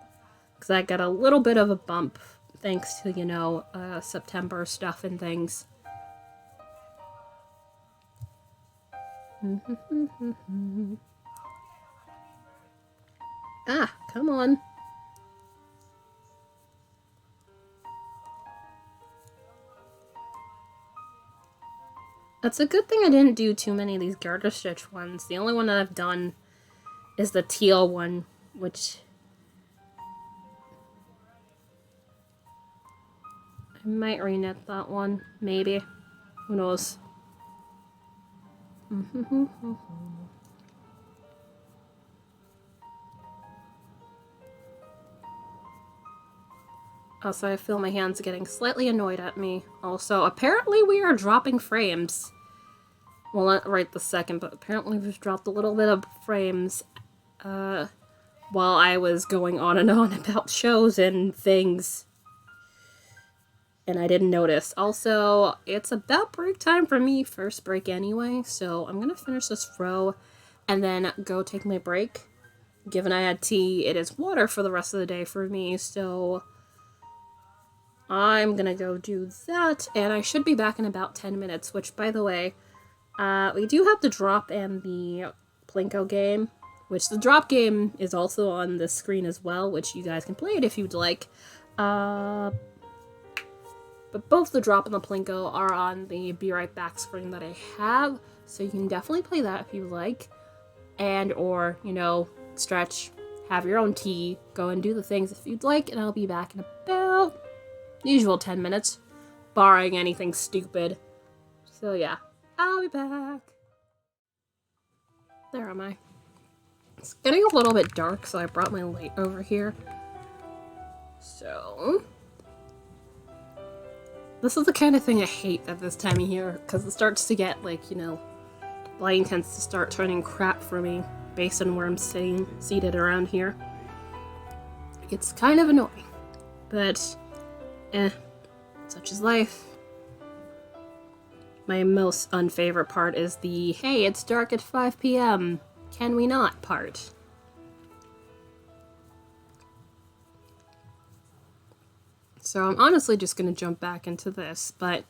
Because I got a little bit of a bump thanks to, you know, September stuff and things. Ah, come on. That's a good thing I didn't do too many of these garter stitch ones. The only one that I've done is the teal one, which I might reknit that one, maybe. Who knows? Also, I feel my hands getting slightly annoyed at me. Also, apparently we are dropping frames. Well, not right this second, but apparently we've dropped a little bit of frames while I was going on and on about shows and things. And I didn't notice. Also, it's about break time for me, first break anyway, so I'm gonna finish this row and then go take my break. Given I had tea, it is water for the rest of the day for me, so I'm gonna go do that, and I should be back in about 10 minutes, which, by the way, we do have the drop and the Plinko game, which the drop game is also on the screen as well, which you guys can play it if you'd like. But both the drop and the Plinko are on the Be Right Back screen that I have, so you can definitely play that if you like. And or, you know, stretch, have your own tea, go and do the things if you'd like, and I'll be back in about usual 10 minutes, barring anything stupid. So yeah, I'll be back. There am I. It's getting a little bit dark, so I brought my light over here. So this is the kind of thing I hate at this time of year, because it starts to get, like, you know, lighting tends to start turning crap for me based on where I'm seated around here. It's kind of annoying, but such is life. My most unfavorite part is the, hey, it's dark at 5 p.m. Can we not part. So I'm honestly just gonna jump back into this, but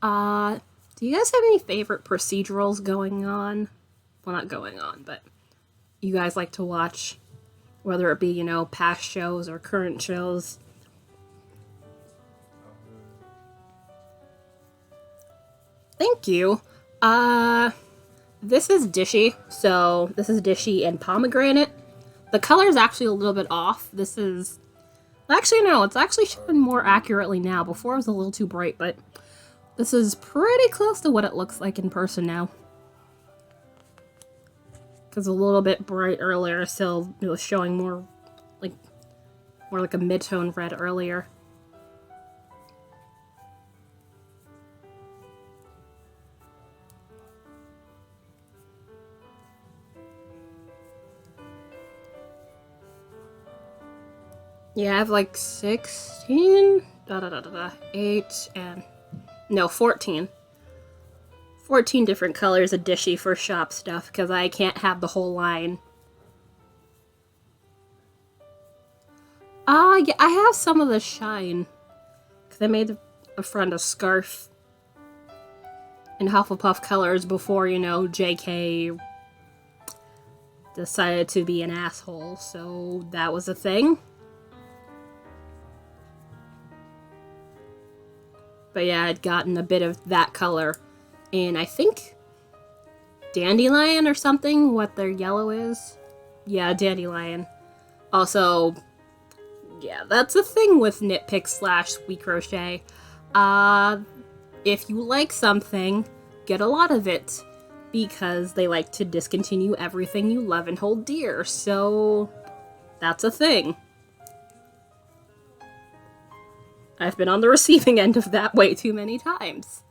do you guys have any favorite procedurals going on? Well, not going on, but you guys like to watch, whether it be, you know, past shows or current shows? Thank you. This is Dishy. So this is Dishy and Pomegranate. The color is actually a little bit off. This is, actually no, it's actually showing more accurately now. Before it was a little too bright, but this is pretty close to what it looks like in person now. Because a little bit bright earlier, so it was showing more like a mid-tone red earlier. Yeah, I have like 16, 8, and no, 14. 14 different colors of Dishy for shop stuff, because I can't have the whole line. Yeah, I have some of the shine, because I made a friend a scarf in Hufflepuff colors before, you know, JK decided to be an asshole, so that was a thing. But yeah, I'd gotten a bit of that color in, I think, Dandelion or something, what their yellow is. Yeah, Dandelion. Also, yeah, that's a thing with nitpick / sweet crochet. If you like something, get a lot of it, because they like to discontinue everything you love and hold dear, so that's a thing. I've been on the receiving end of that way too many times.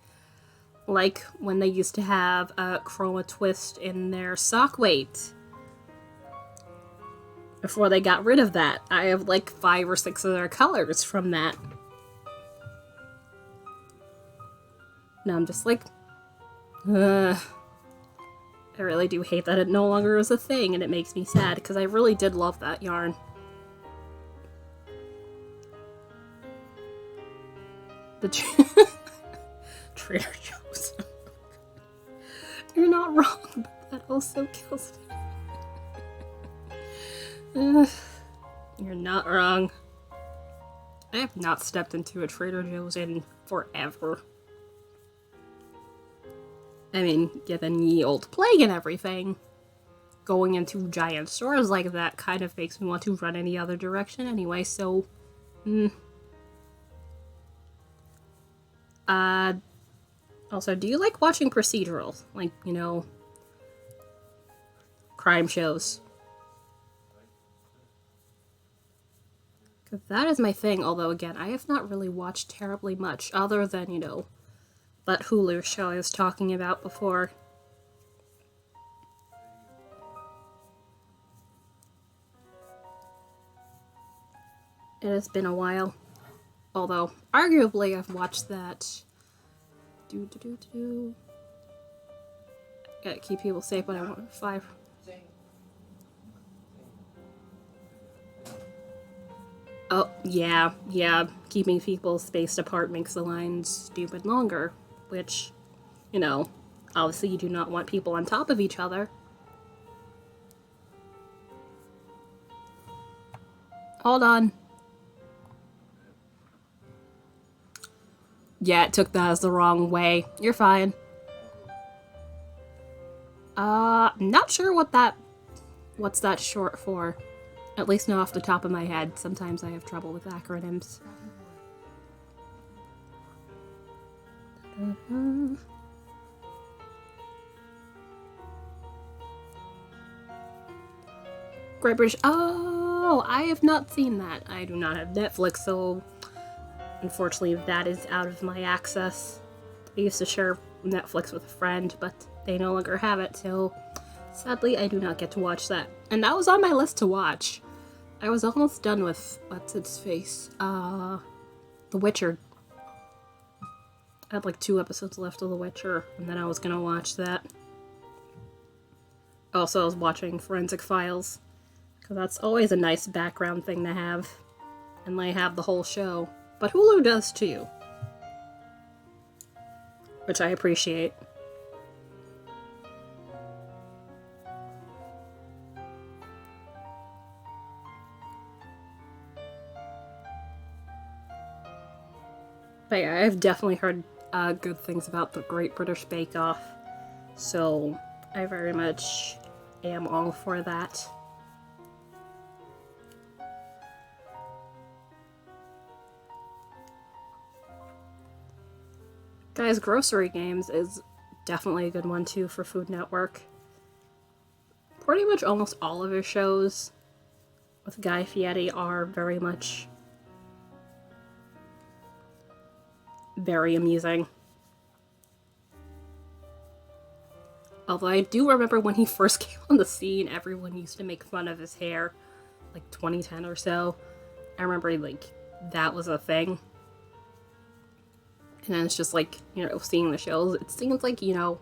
Like when they used to have a chroma twist in their sock weight. Before they got rid of that, I have like 5 or 6 of their colors from that. Now I'm just like, I really do hate that it no longer is a thing, and it makes me sad, because I really did love that yarn. The Trader Joe's. You're not wrong, but that also kills me. You're not wrong. I have not stepped into a Trader Joe's in forever. I mean, given ye old plague and everything, going into giant stores like that kind of makes me want to run any other direction anyway, so... Also, do you like watching procedurals? Like, you know, crime shows? Because that is my thing, although, again, I have not really watched terribly much, other than, you know, that Hulu show I was talking about before. It has been a while. Although, arguably, I've watched that. Gotta keep people safe, but I want 5. Oh, yeah. Keeping people spaced apart makes the lines stupid longer. Which, you know, obviously you do not want people on top of each other. Hold on. Yeah, it took that as the wrong way. You're fine. Not sure what's that short for. At least not off the top of my head. Sometimes I have trouble with acronyms. Great British. Oh, I have not seen that. I do not have Netflix, so unfortunately that is out of my access. I used to share Netflix with a friend, but they no longer have it, so sadly I do not get to watch that. And that was on my list to watch. I was almost done with what's its face? The Witcher. I had like 2 episodes left of The Witcher, and then I was gonna watch that. Also, I was watching Forensic Files, because that's always a nice background thing to have. And they have the whole show. But Hulu does too. Which I appreciate. But yeah, I've definitely heard good things about the Great British Bake Off. So I very much am all for that. Guys, Grocery Games is definitely a good one too for Food Network. Pretty much almost all of his shows with Guy Fieri are very much very amusing. Although I do remember when he first came on the scene, everyone used to make fun of his hair, like 2010 or so. I remember like that was a thing. And then it's just like, you know, seeing the shows, it seems like, you know,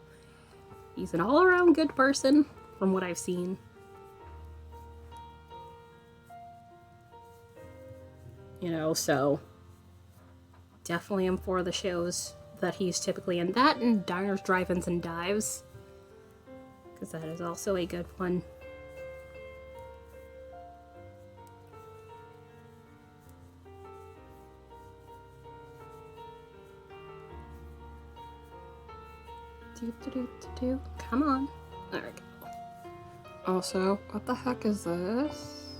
he's an all-around good person from what I've seen. You know, so definitely am for the shows that he's typically in. That and Diners, Drive-Ins, and Dives. Because that is also a good one. Come on. There we go. Also, what the heck is this?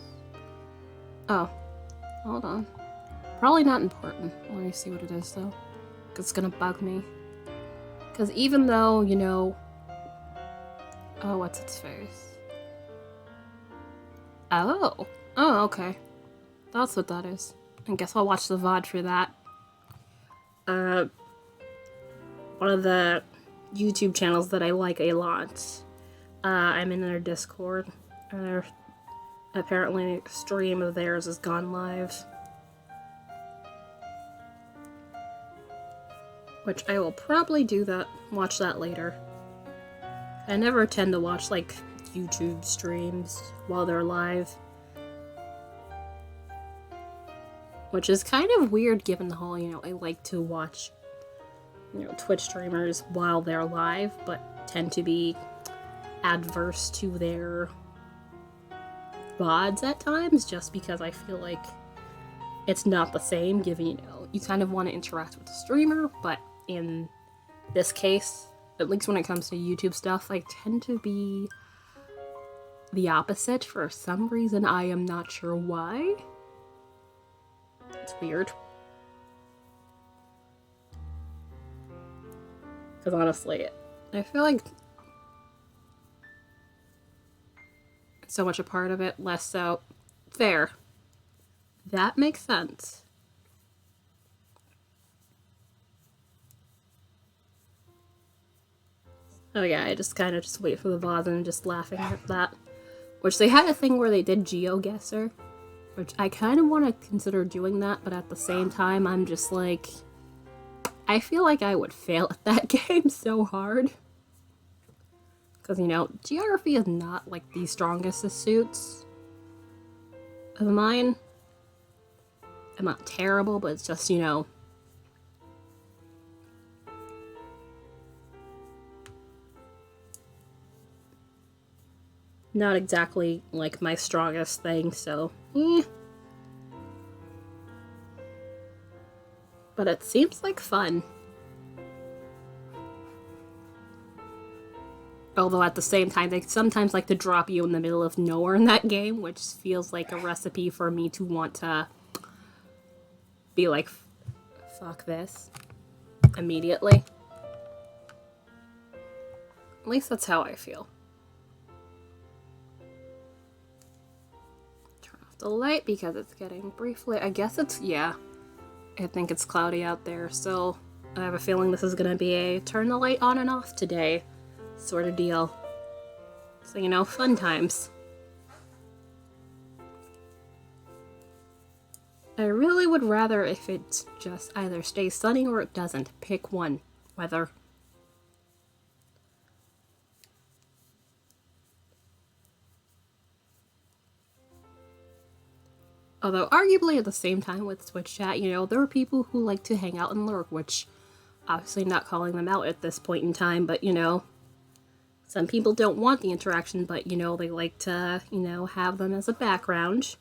Oh, hold on. Probably not important. Let me see what it is, though. Because it's gonna bug me. Because even though, you know... Oh, what's its face? Oh. Oh, okay. That's what that is. I guess I'll watch the VOD for that. One of the YouTube channels that I like a lot. I'm in their Discord. Apparently a stream of theirs has gone live. Which I will probably watch that later. I never tend to watch, like, YouTube streams while they're live. Which is kind of weird given the whole, you know, I like to watch, you know, Twitch streamers while they're live, but tend to be adverse to their VODs at times, just because I feel like it's not the same, given, you know, you kind of want to interact with the streamer, but in this case, at least when it comes to YouTube stuff, I tend to be the opposite for some reason. I am not sure why. It's weird. Because honestly, I feel like so much a part of it, less so. Fair. That makes sense. Oh yeah, I just kind of just wait for the VOD and just laughing at that. Which they had a thing where they did GeoGuessr, which I kind of want to consider doing that, but at the same time, I'm just like, I feel like I would fail at that game so hard. Because, you know, geography is not, like, the strongest of suits of mine. I'm not terrible, but it's just, you know, not exactly, like, my strongest thing, so, But it seems like fun. Although at the same time, they sometimes like to drop you in the middle of nowhere in that game, which feels like a recipe for me to want to be like, fuck this, immediately. At least that's how I feel. Turn off the light because it's getting briefly, I guess it's, yeah. I think it's cloudy out there, so I have a feeling this is gonna be a turn the light on and off today sort of deal. So, you know, fun times. I really would rather if it just either stays sunny or it doesn't. Pick one. Weather. Although, arguably at the same time with Twitch chat, you know, there are people who like to hang out and lurk, which, obviously not calling them out at this point in time, but, you know, some people don't want the interaction, but, you know, they like to, you know, have them as a background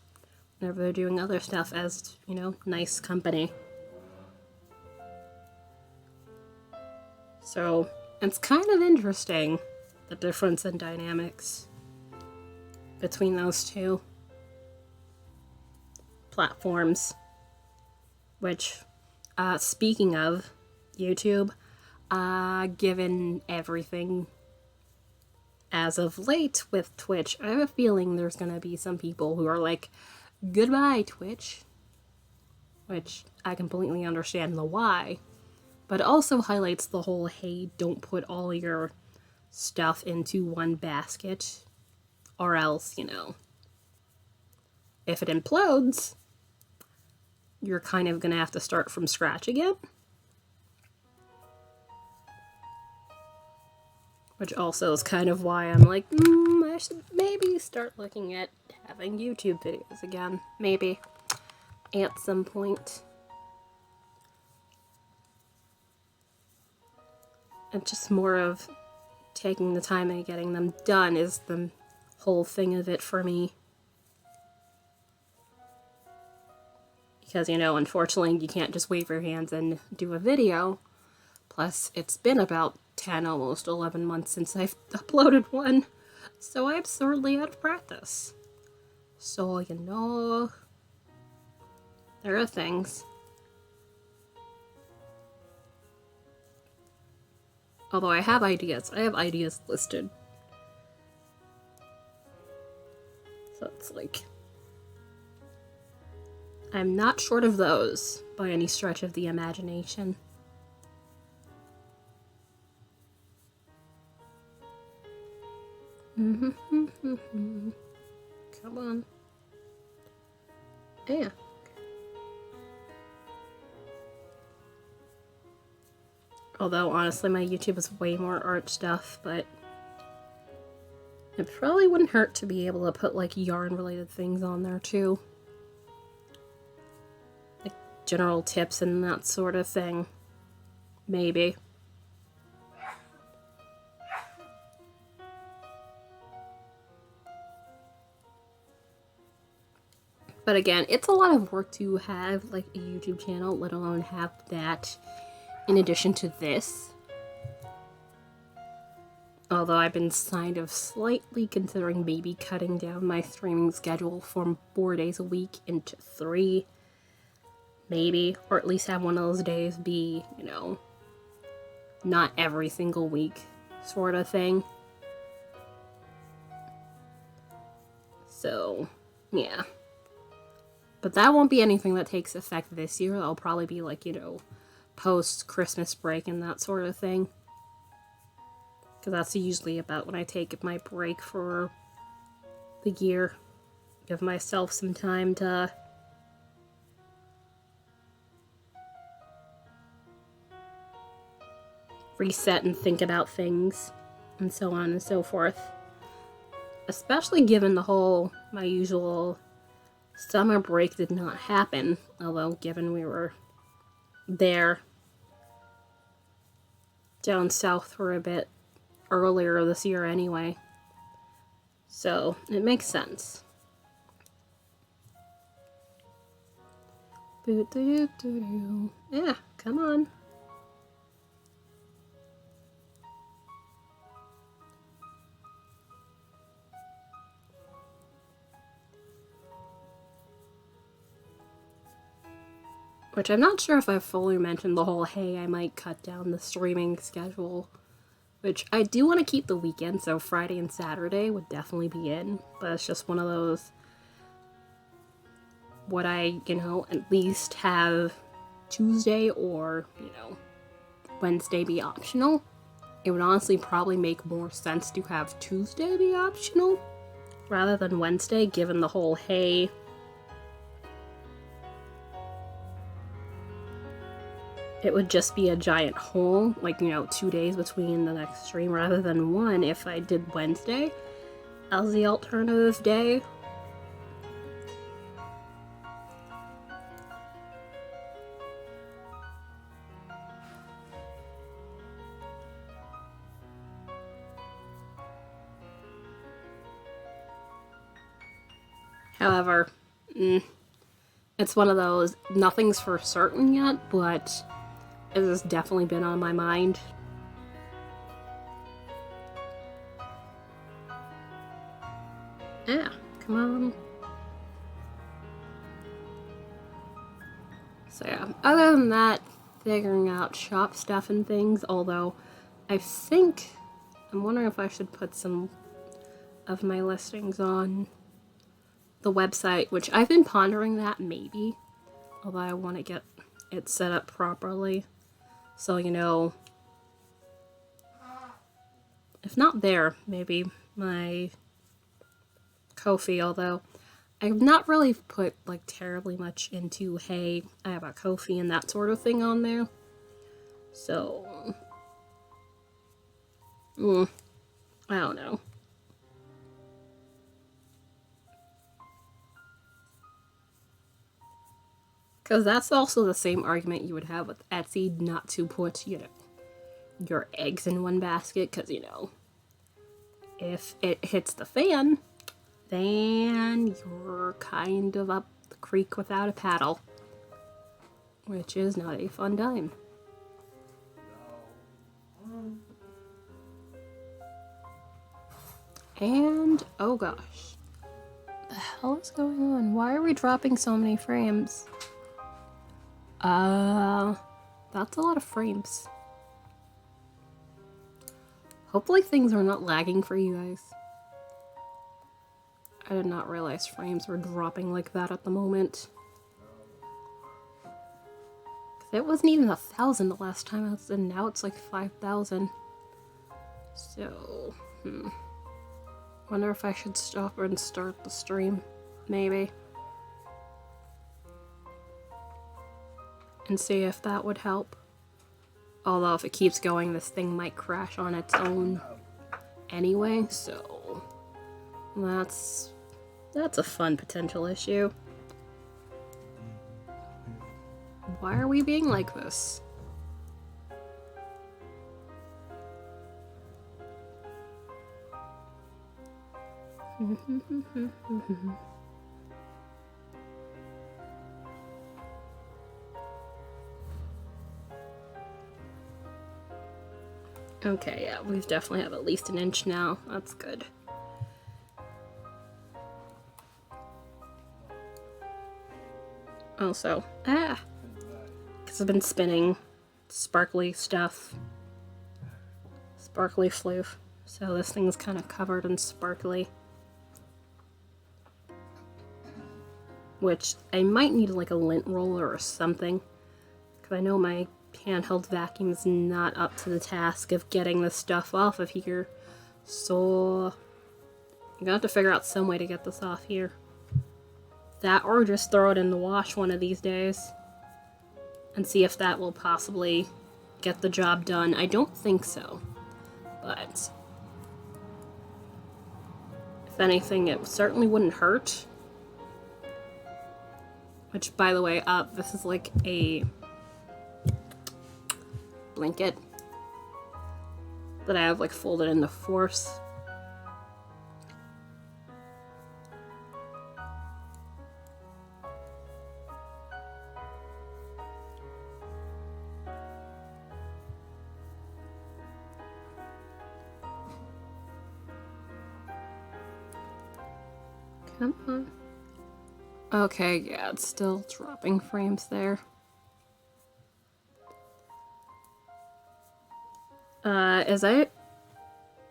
whenever they're doing other stuff as, you know, nice company. So, it's kind of interesting, the difference in dynamics between those two platforms. Which, speaking of YouTube, given everything as of late with Twitch, I have a feeling there's gonna be some people who are like, goodbye, Twitch. Which I completely understand the why. But it also highlights the whole, hey, don't put all your stuff into one basket. Or else, you know, if it implodes, you're kind of gonna have to start from scratch again. Which also is kind of why I'm like, I should maybe start looking at having YouTube videos again. Maybe. At some point. And just more of taking the time and getting them done is the whole thing of it for me. Because, you know, unfortunately, you can't just wave your hands and do a video. Plus, it's been about 10, almost 11 months since I've uploaded one. So I'm sorely out of practice. So, you know, there are things. Although I have ideas. I have ideas listed. So it's like, I'm not short of those by any stretch of the imagination. Come on. Yeah. Although, honestly, my YouTube is way more art stuff, but it probably wouldn't hurt to be able to put, like, yarn-related things on there, too. Like, general tips and that sort of thing. Maybe. But again, it's a lot of work to have, like, a YouTube channel, let alone have that in addition to this. Although I've been kind of slightly considering maybe cutting down my streaming schedule from 4 days a week into 3. Maybe. Or at least have one of those days be, you know, not every single week sort of thing. So, yeah. But that won't be anything that takes effect this year. That'll probably be like, you know, post-Christmas break and that sort of thing. Because that's usually about when I take my break for the year. Give myself some time to reset and think about things and so on and so forth. Especially given the whole, my usual summer break did not happen, although given we were there down south for a bit earlier this year anyway. So, it makes sense. Yeah, come on. Which I'm not sure if I've fully mentioned the whole, hey, I might cut down the streaming schedule. Which I do want to keep the weekend, so Friday and Saturday would definitely be in. But it's just one of those, would I, at least have Tuesday or, Wednesday be optional? It would honestly probably make more sense to have Tuesday be optional rather than Wednesday, given the whole, hey, it would just be a giant hole, 2 days between the next stream rather than one if I did Wednesday as the alternative day. However, it's one of those, nothing's for certain yet, but it has definitely been on my mind. Yeah, come on. So yeah, other than that, figuring out shop stuff and things, although I'm wondering if I should put some of my listings on the website, which I've been pondering that maybe, although I want to get it set up properly. So, if not there, maybe my Ko-fi, although I've not really put terribly much into, hey, I have a Ko-fi and that sort of thing on there. So, I don't know. Because that's also the same argument you would have with Etsy, not to put, your eggs in one basket, because, if it hits the fan, then you're kind of up the creek without a paddle, which is not a fun time. And, oh gosh. The hell is going on? Why are we dropping so many frames? That's a lot of frames. Hopefully things are not lagging for you guys. I did not realize frames were dropping like that at the moment. It wasn't even 1,000 the last time I was in, now it's 5,000. So, wonder if I should stop and start the stream, maybe. And see if that would help. Although if it keeps going, this thing might crash on its own anyway, so that's a fun potential issue. Why are we being like this? Okay, yeah, we've definitely have at least an inch now. That's good. Also, because I've been spinning sparkly stuff. Sparkly floof. So this thing's kind of covered in sparkly. Which I might need a lint roller or something. Because I know my handheld vacuum is not up to the task of getting this stuff off of here. So I'm gonna have to figure out some way to get this off here. That or just throw it in the wash one of these days. And see if that will possibly get the job done. I don't think so. But if anything, it certainly wouldn't hurt. Which, by the way, this is a blanket that I have folded into force. Come on. Okay, yeah, it's still dropping frames there.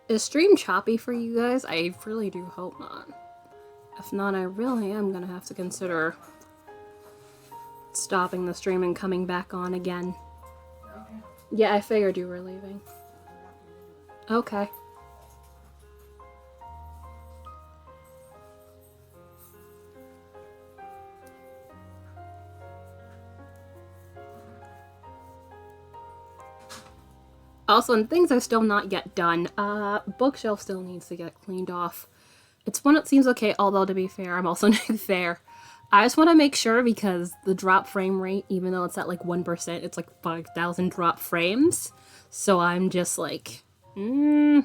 Is stream choppy for you guys? I really do hope not. If not, I really am gonna have to consider stopping the stream and coming back on again. Yeah, I figured you were leaving. Okay. Also, and things are still not yet done. Bookshelf still needs to get cleaned off. It's one that seems okay, although to be fair, I'm also not fair. I just want to make sure because the drop frame rate, even though it's at like 1%, it's like 5,000 drop frames. So I'm just like, I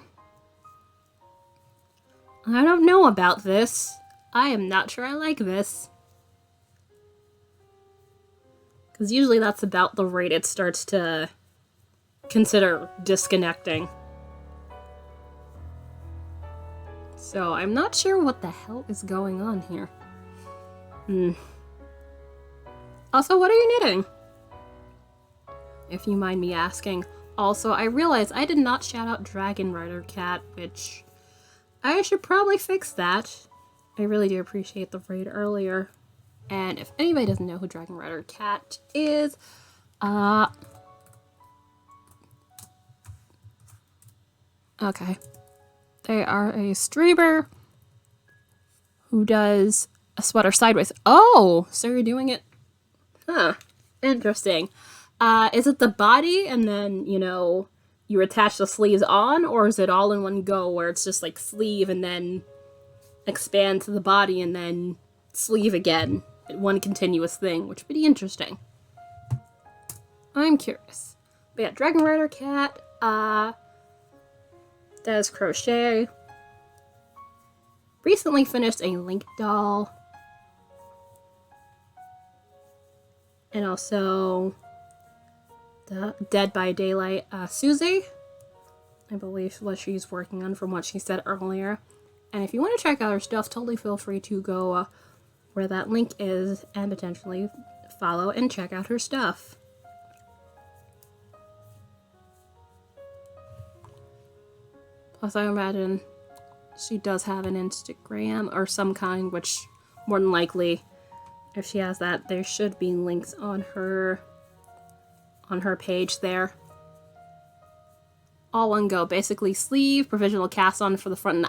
don't know about this. I am not sure I like this. Because usually that's about the rate it starts to consider disconnecting. So I'm not sure what the hell is going on here. Also, what are you knitting? If you mind me asking. Also, I realized I did not shout out Dragon Rider Cat, which I should probably fix that. I really do appreciate the raid earlier. And if anybody doesn't know who Dragon Rider Cat is, okay. They are a streamer who does a sweater sideways. Oh, so you're doing it. Huh. Interesting. Is it the body and then, you know, you attach the sleeves on, or is it all in one go where it's just like sleeve and then expand to the body and then sleeve again? One continuous thing, which would be interesting. I'm curious. But yeah, Dragon Rider Cat, does crochet. Recently finished a Link doll. And also the Dead by Daylight Susie. I believe what she's working on from what she said earlier. And if you want to check out her stuff, totally feel free to go where that link is and potentially follow and check out her stuff. Plus, I imagine she does have an Instagram or some kind, which more than likely, if she has that, there should be links on her page there. All one go. Basically, sleeve, provisional cast on for the front.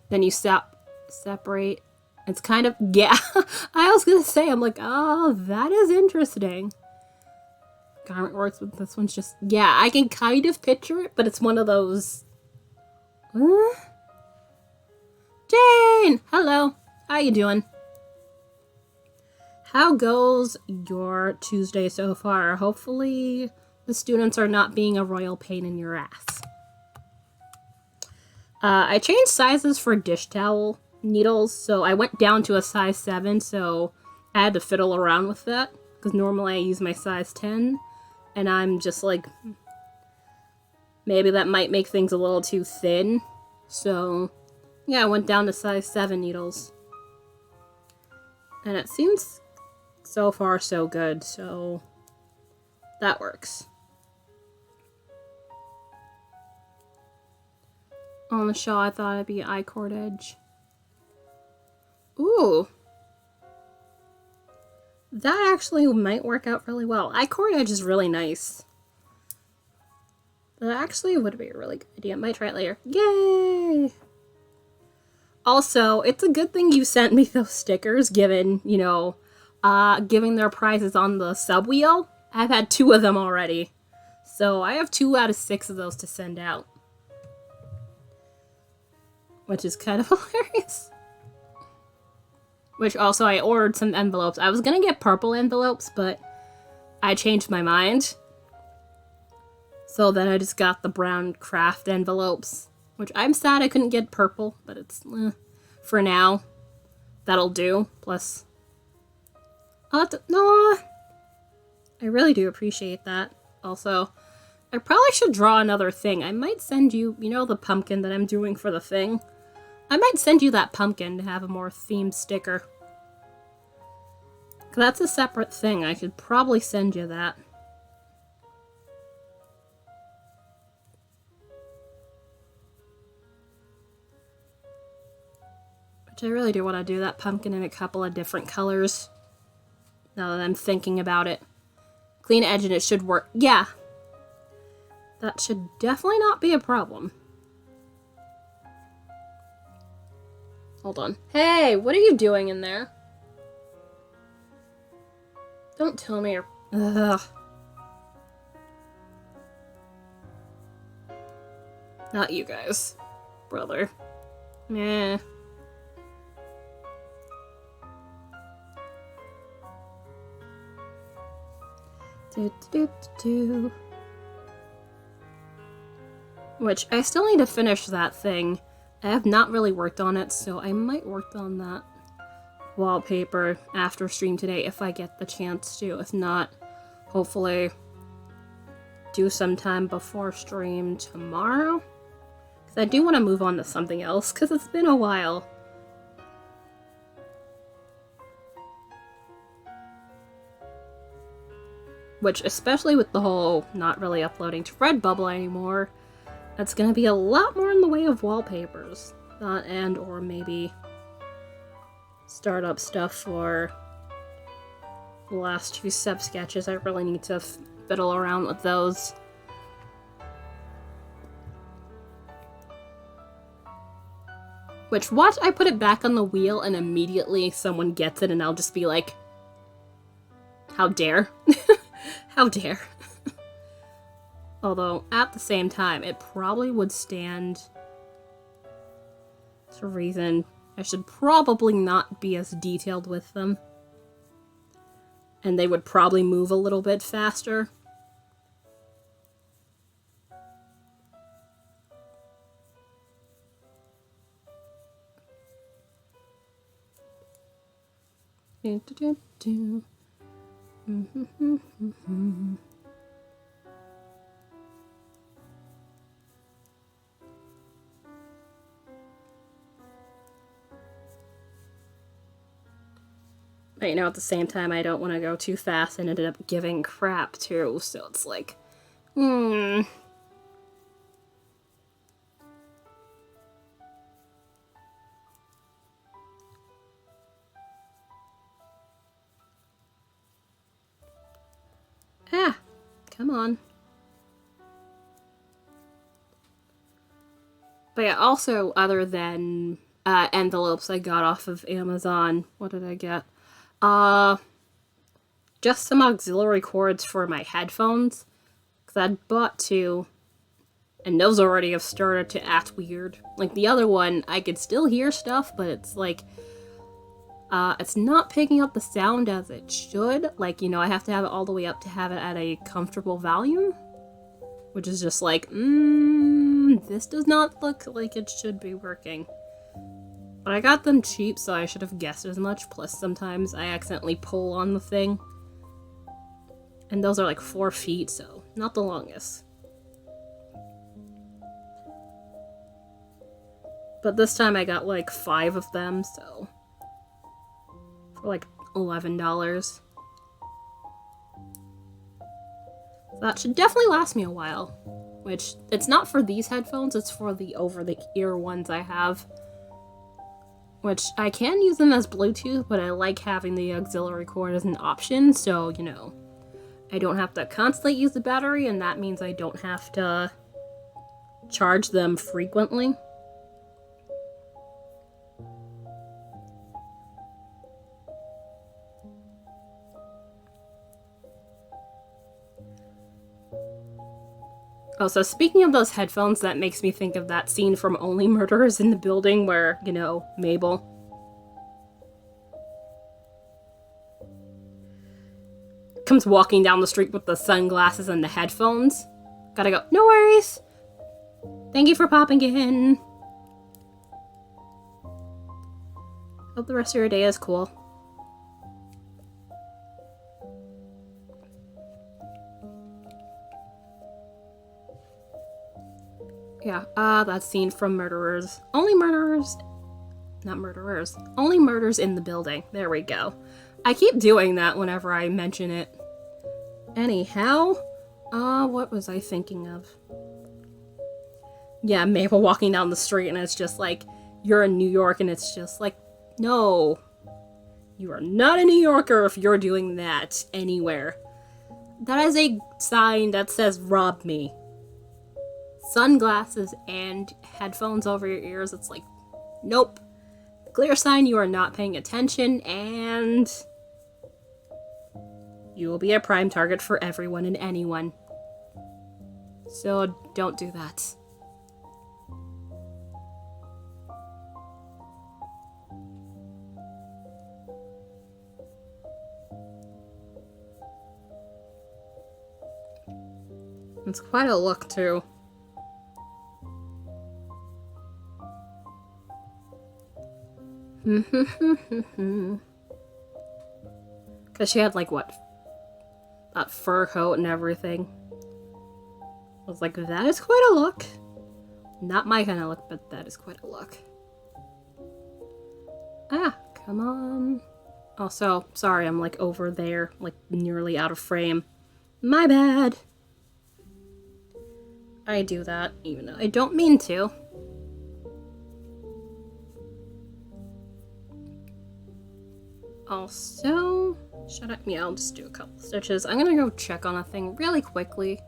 Then you separate. It's kind of, yeah. I was gonna say, I'm like, oh, that is interesting. Garment works, but this one's just, yeah, I can kind of picture it, but it's one of those. Jane, hello. How you doing? How goes your Tuesday so far? Hopefully the students are not being a royal pain in your ass. I changed sizes for dish towel needles, so I went down to a size 7, so I had to fiddle around with that, because normally I use my size 10, and I'm just like, maybe that might make things a little too thin, so yeah, I went down to size 7 needles. And it seems so far so good, so that works. On the shawl, I thought it'd be I-cord edge. Ooh. That actually might work out really well. I-cord edge is really nice. That actually would be a really good idea. I might try it later. Yay! Also, it's a good thing you sent me those stickers, given, you know, giving their prizes on the sub wheel. I've had 2 of them already. So I have 2 out of 6 of those to send out. Which is kind of hilarious. Which also, I ordered some envelopes. I was gonna get purple envelopes, but I changed my mind. So then I just got the brown craft envelopes. Which I'm sad I couldn't get purple, but it's, for now, that'll do. Plus, no, I really do appreciate that. Also, I probably should draw another thing. I might send you, you know, the pumpkin that I'm doing for the thing? I might send you that pumpkin to have a more themed sticker. 'Cause that's a separate thing. I could probably send you that. Which I really do want to do that pumpkin in a couple of different colors. Now that I'm thinking about it. Clean edge and it should work. Yeah. That should definitely not be a problem. Hold on. Hey, what are you doing in there? Don't tell me you're... Ugh. Not you guys. Brother. Meh. Which, I still need to finish that thing. I have not really worked on it, so I might work on that wallpaper after stream today if I get the chance to. If not, hopefully do sometime before stream tomorrow. Because I do want to move on to something else, because it's been a while. Which, especially with the whole not really uploading to Redbubble anymore, that's gonna be a lot more in the way of wallpapers. And or maybe startup stuff for the last few step sketches. I really need to fiddle around with those. Which, watch I put it back on the wheel and immediately someone gets it and I'll just be like, how dare? How dare. Although, at the same time, it probably would stand to reason I should probably not be as detailed with them. And they would probably move a little bit faster. But, you know, at the same time, I don't want to go too fast and ended up giving crap, too. So it's like, Ah, come on. But yeah, also, other than envelopes I got off of Amazon, what did I get? Just some auxiliary cords for my headphones. Because I'd bought two, and those already have started to act weird. Like, the other one, I could still hear stuff, but it's like, it's not picking up the sound as it should. Like, you know, I have to have it all the way up to have it at a comfortable volume. Which is just like, this does not look like it should be working. But I got them cheap, so I should have guessed as much. Plus, sometimes I accidentally pull on the thing. And those are like 4 feet, so not the longest. But this time I got like 5 of them, so for like $11. That should definitely last me a while. Which, it's not for these headphones, it's for the over-the-ear ones I have. Which, I can use them as Bluetooth, but I like having the auxiliary cord as an option, so, you know, I don't have to constantly use the battery, and that means I don't have to charge them frequently. Oh, so speaking of those headphones, that makes me think of that scene from Only Murderers in the Building where, you know, Mabel comes walking down the street with the sunglasses and the headphones. Gotta go, no worries. Thank you for popping in. Hope the rest of your day is cool. Yeah, that scene from Murderers. Only Murderers not murderers. Only murders in the building. There we go. I keep doing that whenever I mention it. Anyhow, what was I thinking of? Yeah, Mabel walking down the street and it's just like, you're in New York, and it's just like, no. You are not a New Yorker if you're doing that anywhere. That is a sign that says, rob me. Sunglasses and headphones over your ears, it's like, nope. Clear sign you are not paying attention, and you will be a prime target for everyone and anyone. So don't do that. It's quite a look, too. Because she had, like, what? That fur coat and everything. I was like, that is quite a look. Not my kind of look, but that is quite a look. Ah, come on. Also, sorry, I'm, like, over there, like, nearly out of frame. My bad. I do that, even though I don't mean to. Also, shut up. Yeah, I'll just do a couple stitches. I'm gonna go check on a thing really quickly.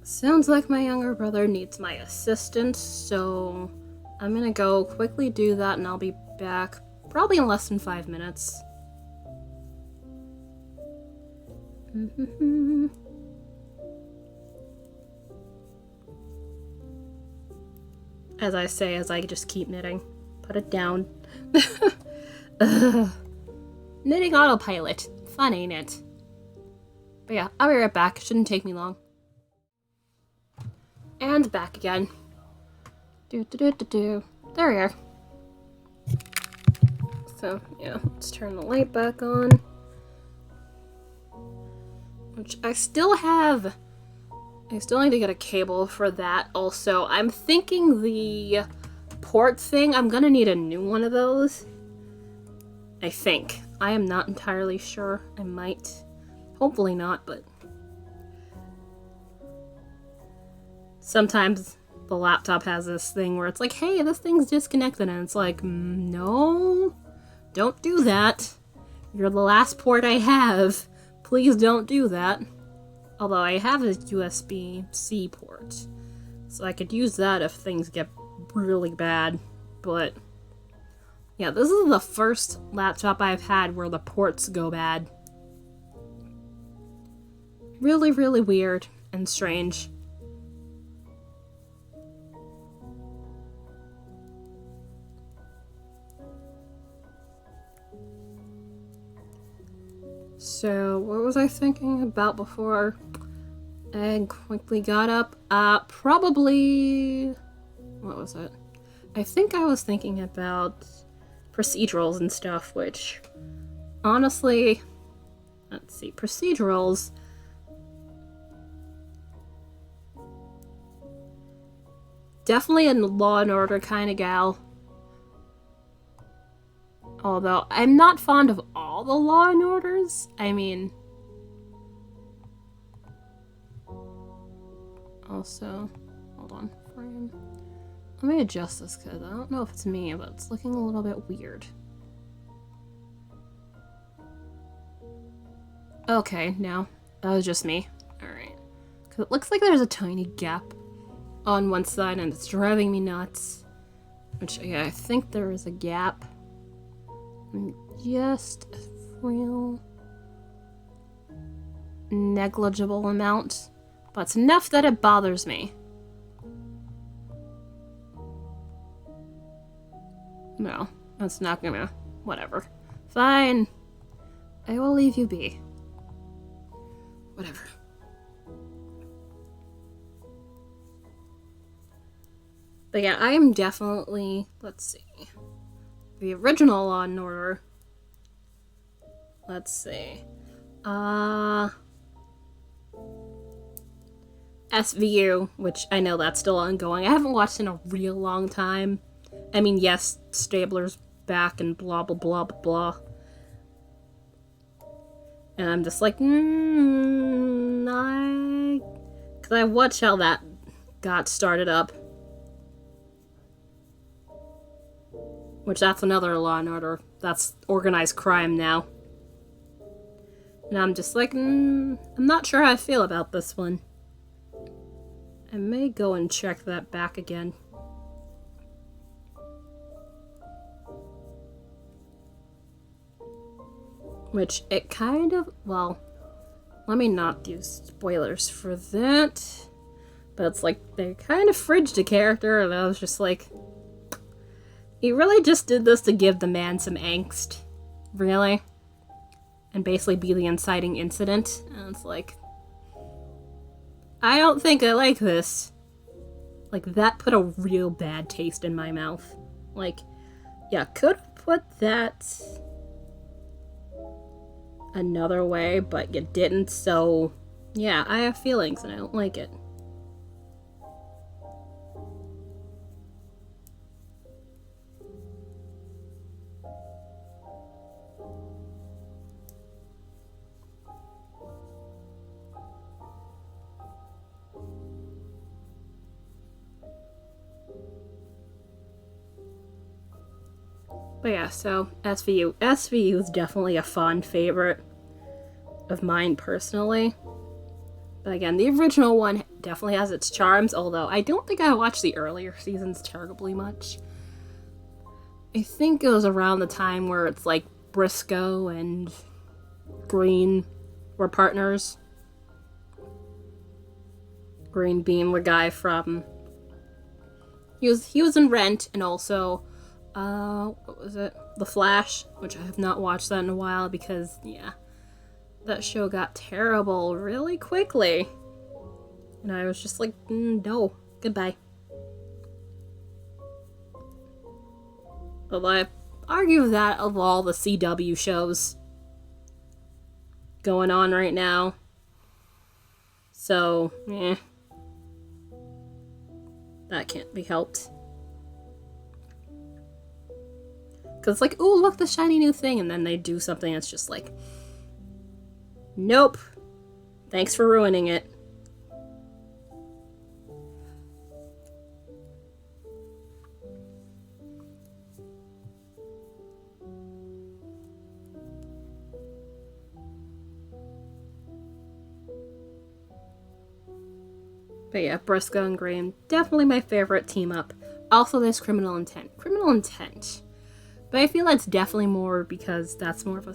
Sounds like my younger brother needs my assistance, so I'm gonna go quickly do that and I'll be back probably in less than 5 minutes. As I say, as I just keep knitting. Put it down. Knitting autopilot. Fun, ain't it? But yeah, I'll be right back. Shouldn't take me long. And back again. There we are. So, yeah, let's turn the light back on. Which I still have. I still need to get a cable for that. Also, I'm thinking the port thing, I'm gonna need a new one of those. I think. I am not entirely sure. I might. Hopefully not, but sometimes the laptop has this thing where it's like, hey, this thing's disconnected, and it's like, no, don't do that. You're the last port I have. Please don't do that. Although I have a USB-C port, so I could use that if things get really bad, but yeah, this is the first laptop I've had where the ports go bad. Really, really weird and strange. So, what was I thinking about before I quickly got up? Probably... what was it? I think I was thinking about procedurals and stuff, which, honestly, let's see, procedurals... definitely a Law and Order kind of gal. Although, I'm not fond of all the Law and Orders. I mean... also... hold on. Frame. Let me adjust this, because I don't know if it's me, but it's looking a little bit weird. Okay, no. That was just me. Alright. Because it looks like there's a tiny gap on one side, and it's driving me nuts. Which, yeah, I think there is a gap. Just a real negligible amount, but it's enough that it bothers me. No, that's not gonna... whatever. Fine. I will leave you be. Whatever. But yeah, I am definitely... let's see. The original Law and Order. Let's see. SVU, which I know that's still ongoing. I haven't watched in a real long time. I mean, yes, Stabler's back and blah, blah, blah, blah, blah. And I'm just like, Because I watched how that got started up. Which, that's another Law and Order. That's organized crime now. And I'm just like, I'm not sure how I feel about this one. I may go and check that back again. Which, it kind of, well, let me not do spoilers for that. But it's like, they kind of fridged a character, and I was just like, you really just did this to give the man some angst? Really? And basically be the inciting incident? And it's like, I don't think I like this. Like, that put a real bad taste in my mouth. Like, yeah, could have put that another way, but you didn't, so yeah, I have feelings and I don't like it. But yeah, so SVU. SVU is definitely a fond favorite of mine personally. But again, the original one definitely has its charms, although I don't think I watched the earlier seasons terribly much. I think it was around the time where it's like Briscoe and Green were partners. Green being the guy from... He was in Rent, and also... what was it? The Flash, which I have not watched that in a while because, yeah, that show got terrible really quickly. And I was just like, no, goodbye. Although I argue that of all the CW shows going on right now. So, that can't be helped. Because it's like, ooh, look, the shiny new thing. And then they do something that's just like, nope. Thanks for ruining it. But yeah, Briscoe and Graham, definitely my favorite team up. Also, there's Criminal Intent. Criminal Intent. But I feel that's definitely more because that's more of a...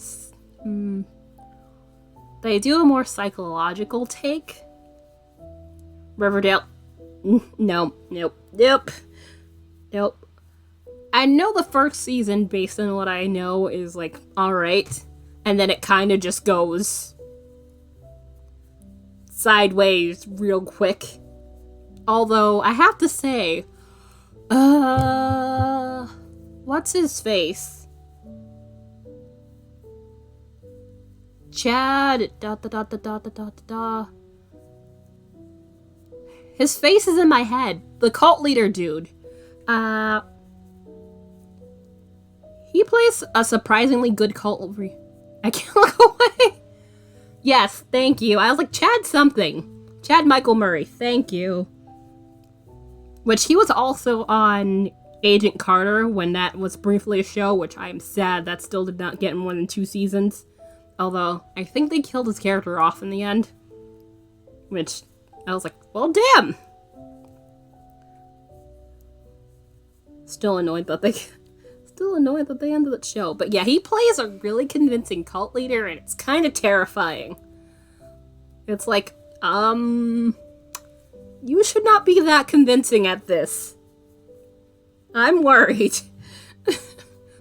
They do a more psychological take. Riverdale. No. Nope. I know the first season, based on what I know, is like, alright. And then it kind of just goes sideways real quick. Although, I have to say, what's his face? Chad, His face is in my head. The cult leader dude. He plays a surprisingly good cult. I can't look away. Yes, thank you. I was like, Chad something. Chad Michael Murray, thank you. Which he was also on Agent Carter when that was briefly a show, which I am sad that still did not get more than 2 seasons. Although, I think they killed his character off in the end. Which, I was like, well, damn! Still annoyed that they ended that show. But yeah, he plays a really convincing cult leader, and it's kind of terrifying. It's like, you should not be that convincing at this. I'm worried.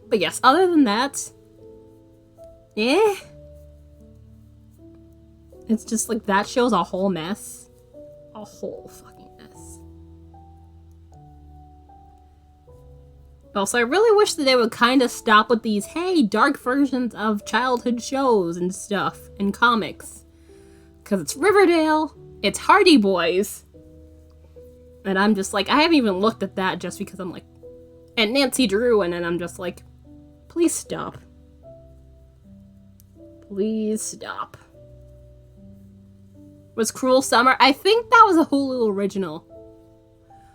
But yes, other than that, it's just like that show's a whole mess. A whole fucking mess. Also, I really wish that they would kind of stop with these, hey, dark versions of childhood shows and stuff in comics. Because it's Riverdale, it's Hardy Boys. And I'm just like, I haven't even looked at that just because I'm like, And Nancy Drew, and then I'm just like, please stop. Please stop. Was Cruel Summer? I think that was a Hulu original.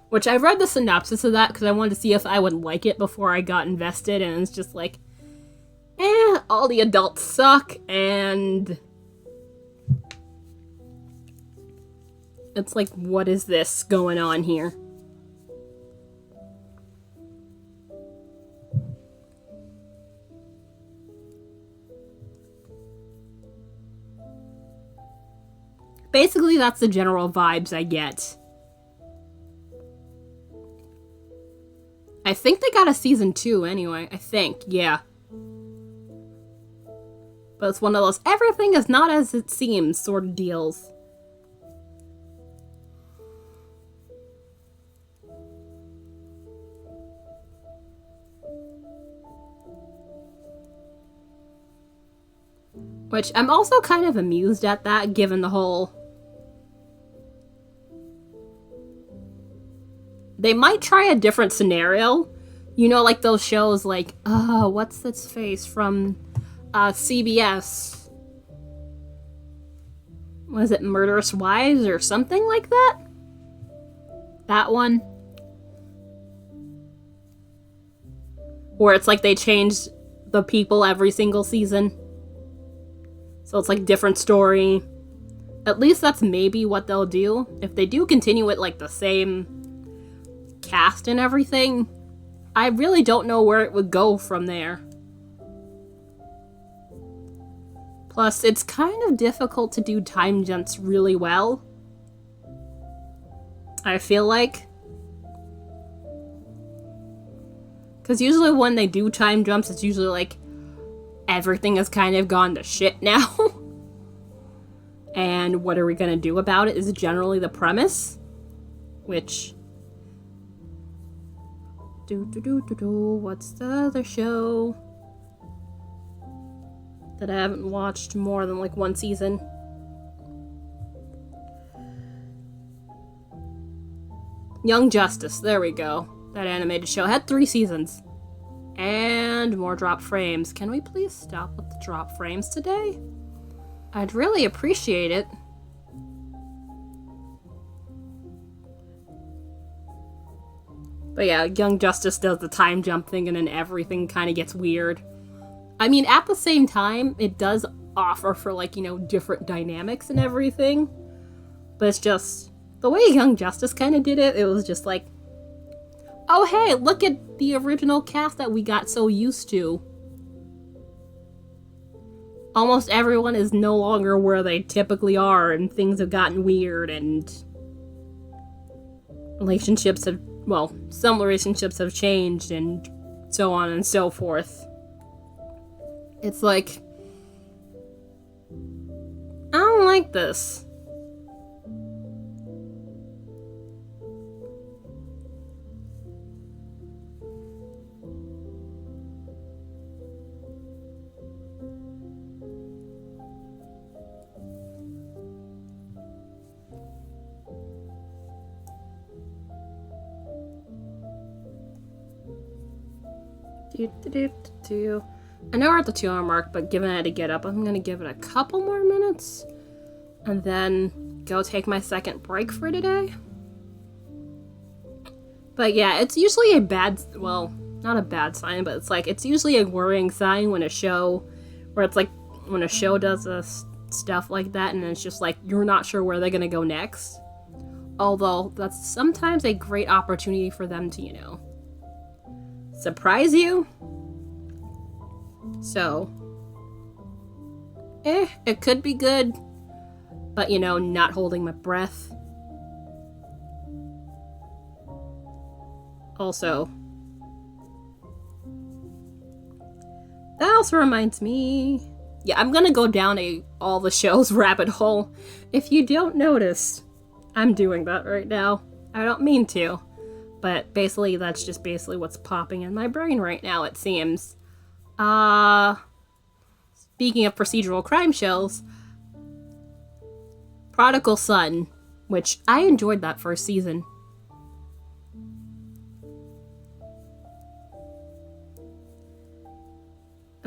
Which I read the synopsis of that because I wanted to see if I would like it before I got invested, and it's just like, all the adults suck, and it's like, what is this going on here? Basically, that's the general vibes I get. I think they got a season 2 anyway. I think, yeah. But it's one of those everything is not as it seems sort of deals. Which I'm also kind of amused at that, given the whole... They might try a different scenario. You know, like those shows like, what's this face from CBS? Was it Murderous Wives or something like that? That one? Where it's like they change the people every single season. So it's like different story. At least that's maybe what they'll do. If they do continue it like the same cast and everything, I really don't know where it would go from there. Plus, it's kind of difficult to do time jumps really well, I feel like. Because usually when they do time jumps, it's usually like everything has kind of gone to shit now. And what are we gonna do about it is generally the premise. Which... What's the other show that I haven't watched more than like one season? Young Justice, there we go. That animated show had 3 seasons. And more drop frames. Can we please stop with the drop frames today? I'd really appreciate it. But yeah, Young Justice does the time jump thing and then everything kind of gets weird. I mean, at the same time, it does offer for, like, you know, different dynamics and everything. But it's just, the way Young Justice kind of did it, it was just like, oh hey, look at the original cast that we got so used to. Almost everyone is no longer where they typically are, and things have gotten weird, and relationships have, well, some relationships have changed, and so on and so forth. It's like, I don't like this. I know we're at the 2 hour mark, but given I had to get up, I'm gonna give it a couple more minutes and then go take my second break for today. But yeah, it's usually a bad, well, not a bad sign, but it's like, it's usually a worrying sign when a show, where it's like, when a show does stuff like that and it's just like, you're not sure where they're gonna go next. Although, that's sometimes a great opportunity for them to, you know, surprise you. So, it could be good, but, you know, not holding my breath. Also, that also reminds me, yeah, I'm gonna go down all the shows rabbit hole. If you don't notice, I'm doing that right now. I don't mean to, but basically that's just basically what's popping in my brain right now, it seems. Speaking of procedural crime shows, Prodigal Son, which I enjoyed that first season.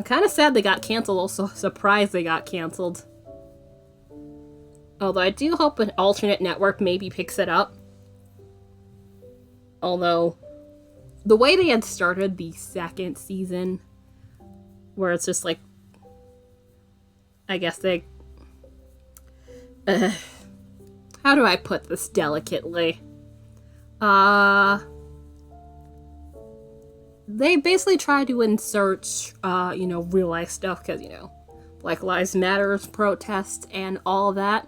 kind of sad they got canceled, also surprised they got canceled. Although I do hope an alternate network maybe picks it up. Although, the way they had started the second season, where it's just like, I guess they... how do I put this delicately? They basically try to insert, real life stuff, because, Black Lives Matter's protests and all of that.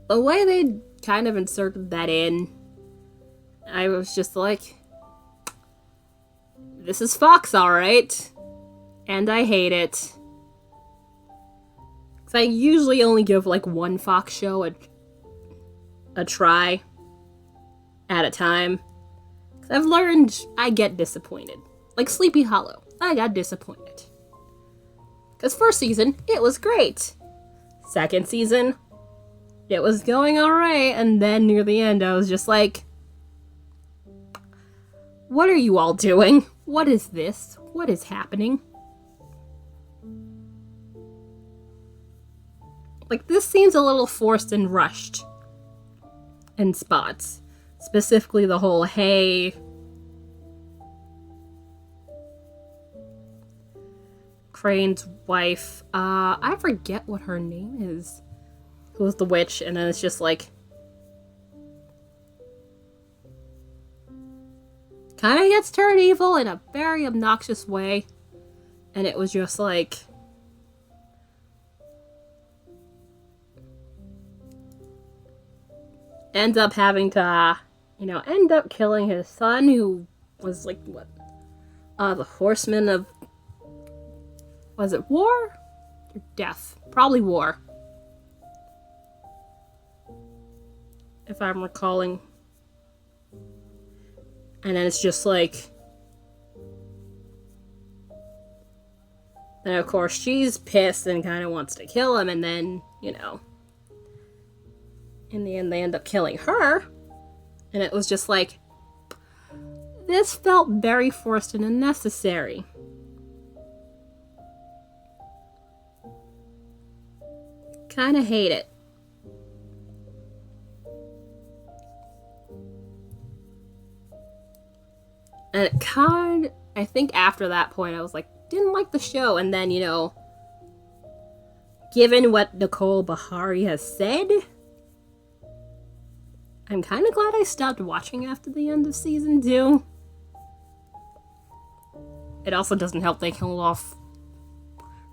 The way they kind of inserted that in, I was just like, this is Fox, alright. And I hate it. Because I usually only give, like, one Fox show a try at a time. Because I've learned I get disappointed. Like Sleepy Hollow, I got disappointed. Because first season, it was great. Second season, it was going alright, and then near the end, I was just like, what are you all doing? What is this? What is happening? Like, this seems a little forced and rushed in spots. Specifically the whole, hey, Crane's wife, I forget what her name is. Who's the witch, and then it's just like, kind of gets turned evil in a very obnoxious way, and it was just like, ends up having to, end up killing his son, who was like, what, the horseman of, was it war? Or death? Probably war. If I'm recalling. And then it's just like... Then of course she's pissed and kind of wants to kill him, and then, in the end they end up killing her. And it was just like... This felt very forced and unnecessary. Kinda hate it. And it I think after that point, I was like, didn't like the show. And then, given what Nicole Bahari has said, I'm kind of glad I stopped watching after the end of season 2. It also doesn't help they killed off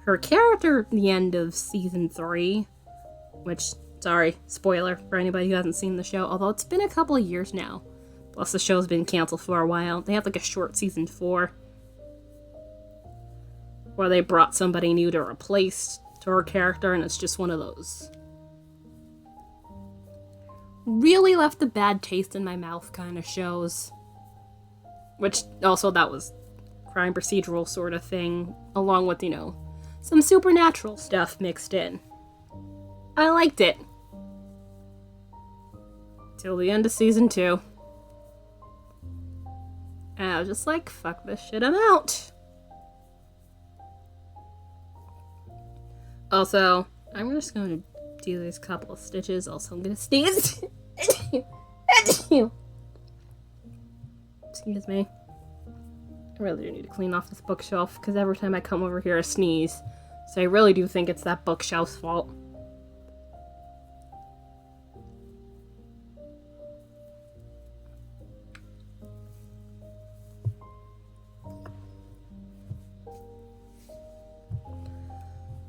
her character at the end of season 3. Which, sorry, spoiler for anybody who hasn't seen the show. Although it's been a couple of years now. Plus the show's been canceled for a while. They have like a short season 4. Where they brought somebody new to replace her character, and it's just one of those really left a bad taste in my mouth kind of shows. Which, also, that was crime procedural sort of thing, along with, some supernatural stuff mixed in. I liked it. Till the end of season 2. And I was just like, fuck this shit, I'm out. Also, I'm just going to do these couple of stitches. Also, I'm going to sneeze. Excuse me. I really do need to clean off this bookshelf, because every time I come over here I sneeze. So I really do think it's that bookshelf's fault.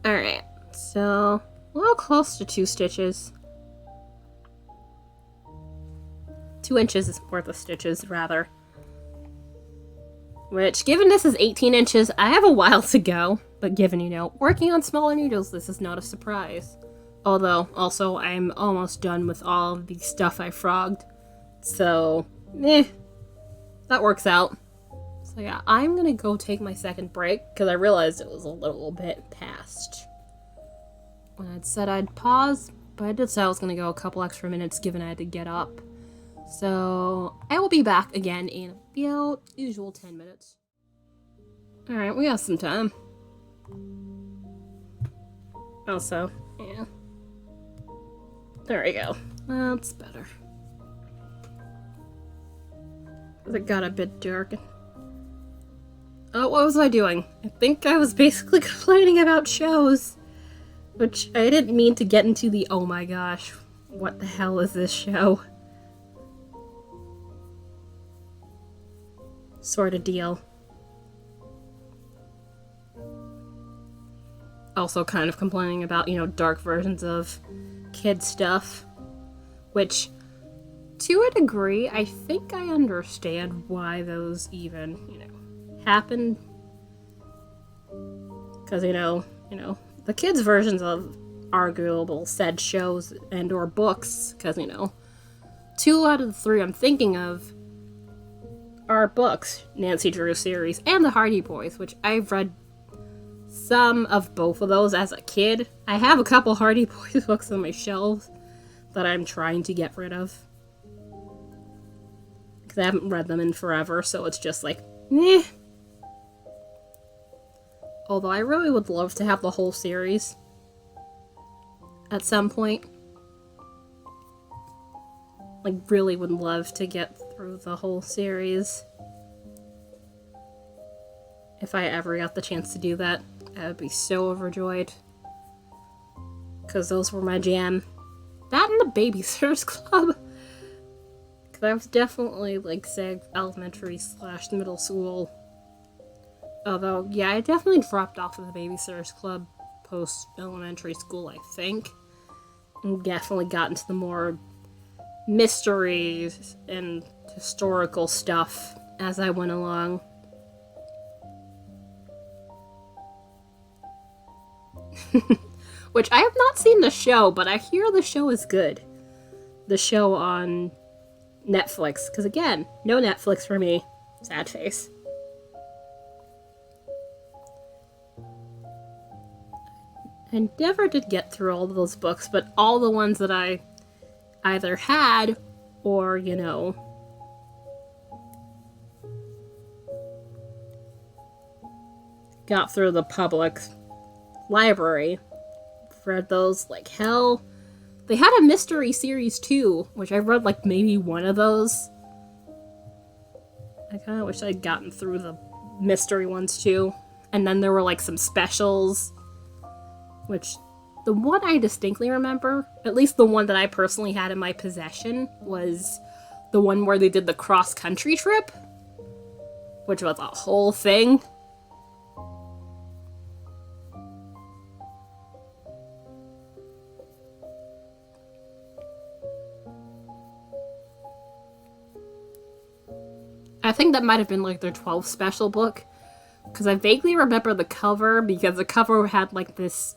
Alright, so a little close to 2 stitches. 2 inches is worth of stitches, rather. Which, given this is 18 inches, I have a while to go. But given, working on smaller needles, this is not a surprise. Although, also, I'm almost done with all of the stuff I frogged. So, that works out. So yeah, I'm gonna go take my second break, because I realized it was a little bit past when I'd said I'd pause, But I did say I was going to go a couple extra minutes given I had to get up. So I will be back again in about usual 10 minutes. Alright, we got some time. Also, yeah. There we go. That's better. It got a bit dark. Oh, what was I doing? I think I was basically complaining about shows. Which I didn't mean to get into the oh my gosh, what the hell is this show? Sort of deal. Also kind of complaining about, dark versions of kid stuff. Which, to a degree, I think I understand why those even, happened. Because, the kids' versions of arguable said shows and or books, because, 2 out of the 3 I'm thinking of are books, Nancy Drew series, and the Hardy Boys, which I've read some of both of those as a kid. I have a couple Hardy Boys books on my shelves that I'm trying to get rid of. Because I haven't read them in forever, so it's just like, meh. Although I really would love to have the whole series at some point. Like, really would love to get through the whole series. If I ever got the chance to do that, I would be so overjoyed. Because those were my jam. That and the Babysitters Club. Because I was definitely, say, elementary / middle school. Although, yeah, I definitely dropped off of the Babysitters Club post-elementary school, I think. And definitely got into the more mysteries and historical stuff as I went along. Which I have not seen the show, but I hear the show is good. The show on Netflix. Because again, no Netflix for me. Sad face. I never did get through all of those books, but all the ones that I either had or, got through the public library. Read those like hell. They had a mystery series too, which I read maybe one of those. I kind of wish I'd gotten through the mystery ones too. And then there were some specials, which the one I distinctly remember, at least the one that I personally had in my possession, was the one where they did the cross-country trip, which was a whole thing. I think that might have been their 12th special book, because I vaguely remember the cover, because the cover had this,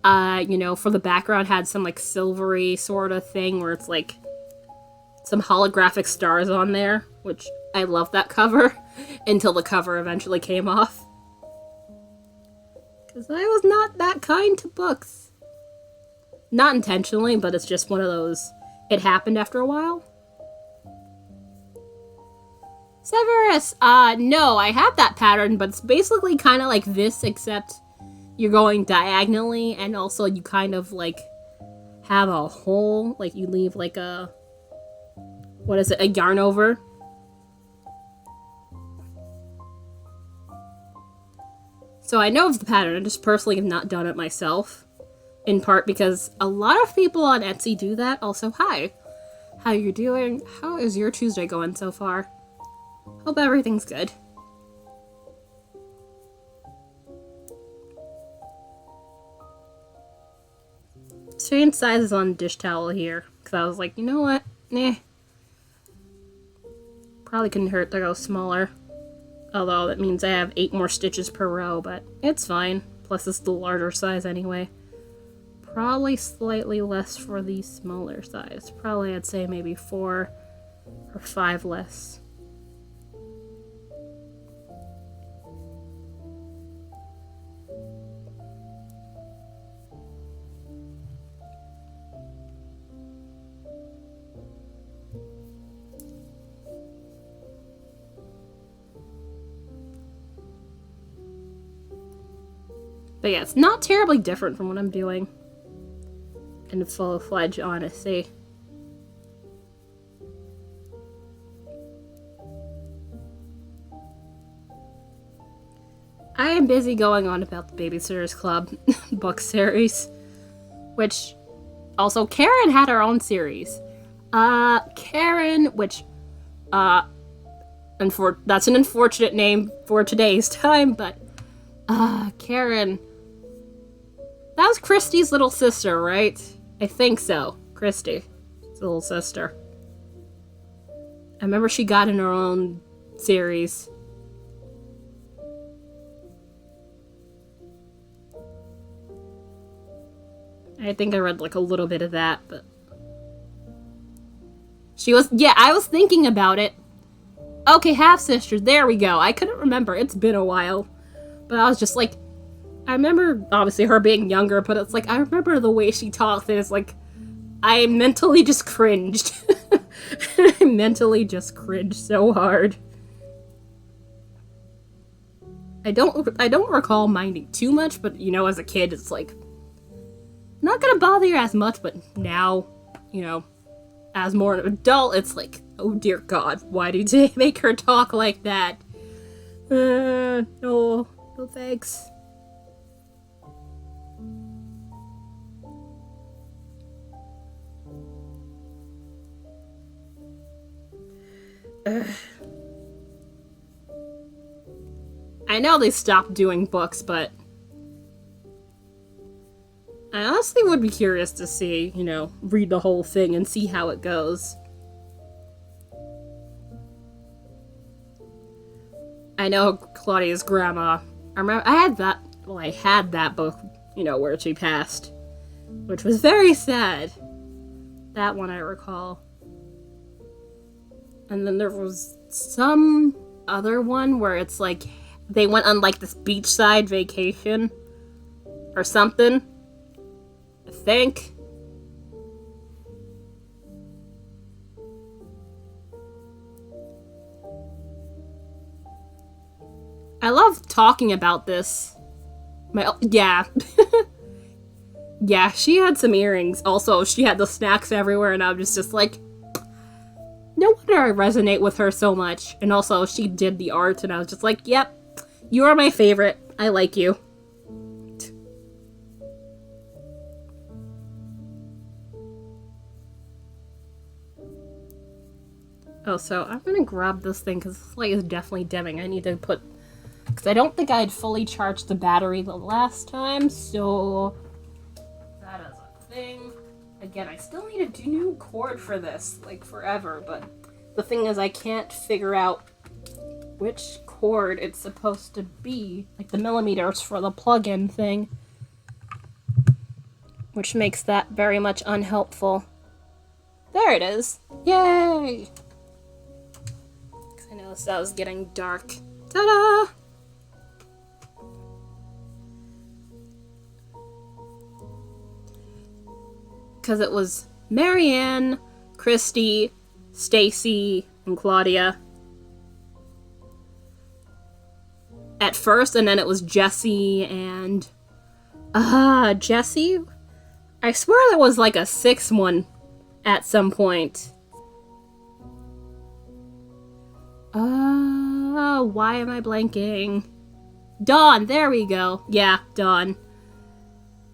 for the background had some silvery sort of thing where it's some holographic stars on there, which I love that cover, until the cover eventually came off. Because I was not that kind to books. Not intentionally, but it's just one of those, it happened after a while. Severus! No, I have that pattern, but it's basically kind of like this, except you're going diagonally, and also you kind of, have a hole, you leave, a yarn over. So I know of the pattern, I just personally have not done it myself. In part because a lot of people on Etsy do that. Also, hi! How you doing? How is your Tuesday going so far? Hope everything's good. Change sizes on dish towel here, because I was like, you know what? Nah. Probably couldn't hurt to go smaller. Although that means I have 8 more stitches per row, but it's fine. Plus it's the larger size anyway. Probably slightly less for the smaller size. Probably I'd say maybe 4 or 5 less. But yeah, it's not terribly different from what I'm doing in full-fledged honesty. I am busy going on about the Babysitters Club book series, which also Karen had her own series. Karen, which that's an unfortunate name for today's time, but Karen, that was Christy's little sister, right? I think so. Christy's little sister. I remember she got in her own series. I think I read like a little bit of that, but I was thinking about it. Okay, half-sisters, there we go. I couldn't remember, it's been a while. But I was just like, I remember, obviously, her being younger, but it's like, I remember the way she talks, and it's like, I mentally just cringed. I mentally just cringed so hard. I don't recall minding too much, but, you know, as a kid, it's like, not gonna bother you as much, but now, you know, as more of an adult, it's like, oh dear God, why did they make her talk like that? No thanks. I know they stopped doing books, but I honestly would be curious to see, you know, read the whole thing and see how it goes. I know Claudia's grandma. I had that book, you know, where she passed, which was very sad. That one I recall. And then there was some other one where it's like they went on like this beachside vacation or something. I think. I love talking about this. Yeah. Yeah, she had some earrings. Also, she had the snacks everywhere, and I was just like, no wonder I resonate with her so much. And also, she did the art, and I was just like, yep, you are my favorite. I like you. Oh, so I'm gonna grab this thing, because this light is definitely dimming. I need to put... Because I don't think I had fully charged the battery the last time, so... That is a thing. Again, I still need a new cord for this, like, forever, but... The thing is, I can't figure out which cord it's supposed to be. Like, the millimeters for the plug-in thing. Which makes that very much unhelpful. There it is! Yay! Because I noticed that was getting dark. Ta-da! Because it was Marianne, Christy, Stacy, and Claudia at first, and then it was Jessie and... Jessie? I swear there was like a sixth one at some point. Why am I blanking? Dawn, there we go. Yeah, Dawn.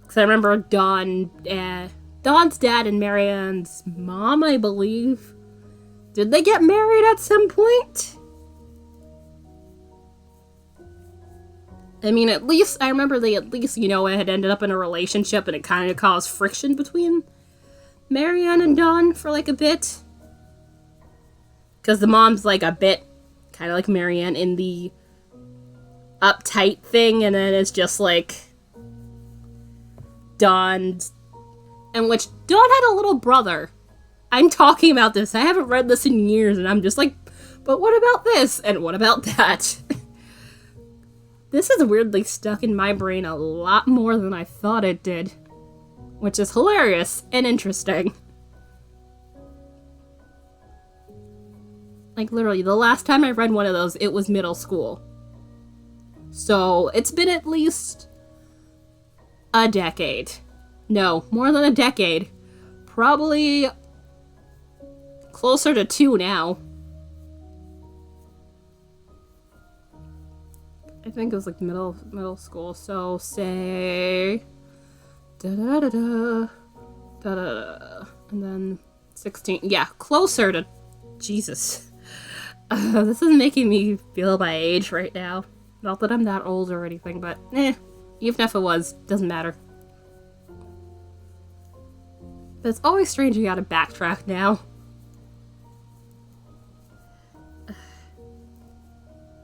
Because I remember Dawn's dad and Marianne's mom, I believe. Did they get married at some point? I mean, at least, I remember they at least, you know, had ended up in a relationship and it kind of caused friction between Marianne and Dawn for like a bit. Because the mom's like a bit kind of like Marianne in the uptight thing, and then it's just like Dawn's... In which Dawn had a little brother. I'm talking about this. I haven't read this in years, and I'm just like, but what about this? And what about that? This is weirdly stuck in my brain a lot more than I thought it did. Which is hilarious and interesting. Like, literally, the last time I read one of those, it was middle school. So, it's been at least a decade. No, more than a decade. Probably closer to 2 now. I think it was like middle school, so say da-da-da-da, da-da-da, and then 16, yeah, closer to, Jesus. This is making me feel my age right now. Not that I'm that old or anything, but even if it was, doesn't matter. But it's always strange you gotta backtrack now.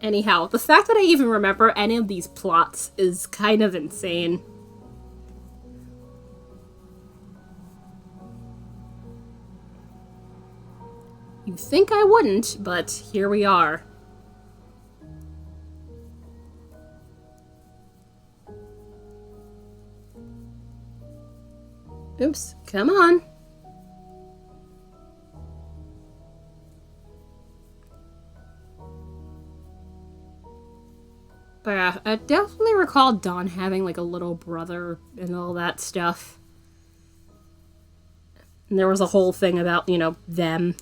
Anyhow, the fact that I even remember any of these plots is kind of insane. You'd think I wouldn't, but here we are. Oops, come on. But yeah, I definitely recall Dawn having like a little brother and all that stuff. And there was a whole thing about, you know, them.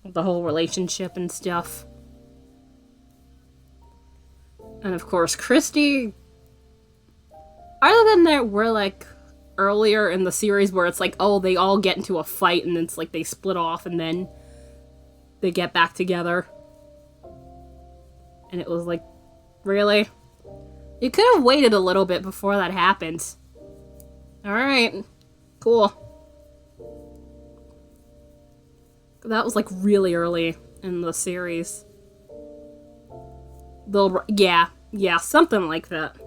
The whole relationship and stuff. And of course, Christy. Other than that, we're like earlier in the series where it's like, oh, they all get into a fight and it's like they split off and then they get back together. And it was like, really? You could have waited a little bit before that happened. Alright. Cool. That was like really early in the series. Yeah, something like that.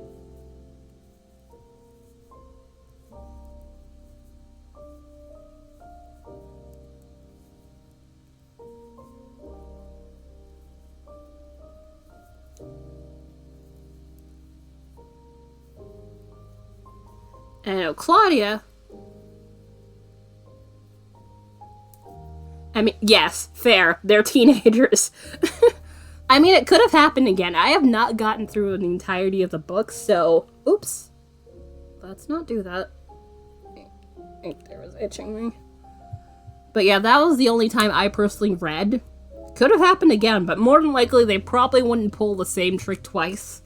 And Claudia. I mean, yes, fair. They're teenagers. I mean, it could have happened again. I have not gotten through the entirety of the book, so... Oops. Let's not do that. There was itching me. But yeah, that was the only time I personally read. Could have happened again, but more than likely they probably wouldn't pull the same trick twice.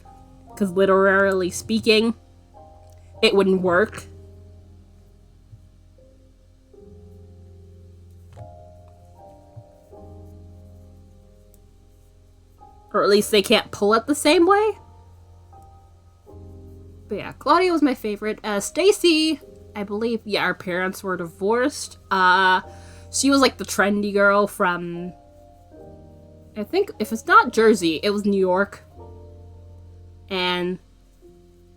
Because literally speaking, it wouldn't work. Or at least they can't pull it the same way. But yeah, Claudia was my favorite. Stacy, I believe, yeah, our parents were divorced. She was like the trendy girl from, I think, if it's not Jersey, it was New York. And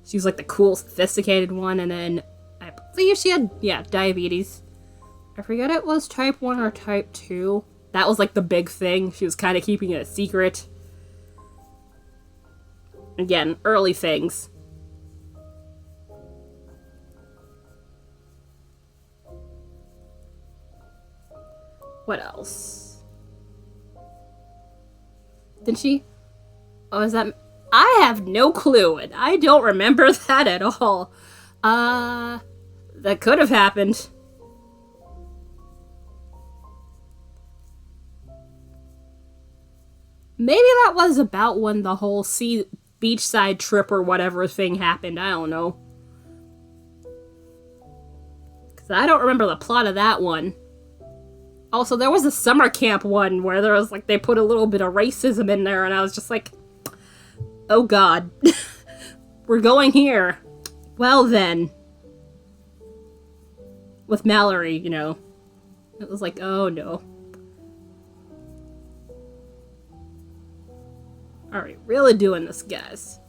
she was like the cool, sophisticated one. And then I believe she had, yeah, diabetes. I forget it was type 1 or type 2. That was like the big thing. She was kind of keeping it a secret. Again, early things. What else? Did she? Oh, is that... I have no clue, and I don't remember that at all. That could have happened. Maybe that was about when the whole beachside trip or whatever thing happened. I don't know. Because I don't remember the plot of that one. Also, there was a summer camp one where there was like, they put a little bit of racism in there and I was just like, oh god. We're going here. Well then. With Mallory, you know. It was like, oh no. Alright, really doing this, guys.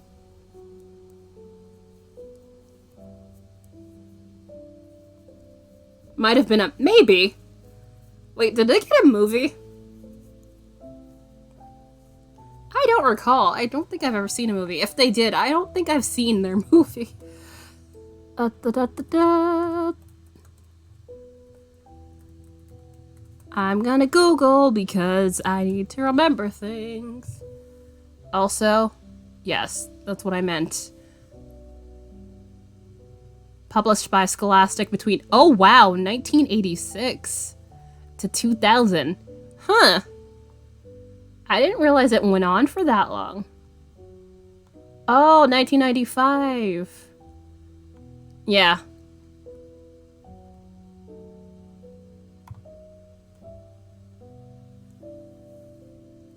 Might have been a... Maybe. Wait, did they get a movie? I don't recall. I don't think I've ever seen a movie. If they did, I don't think I've seen their movie. I'm gonna Google because I need to remember things. Also, yes, that's what I meant. Published by Scholastic between, oh wow, 1986 to 2000. Huh. I didn't realize it went on for that long. Oh, 1995. Yeah.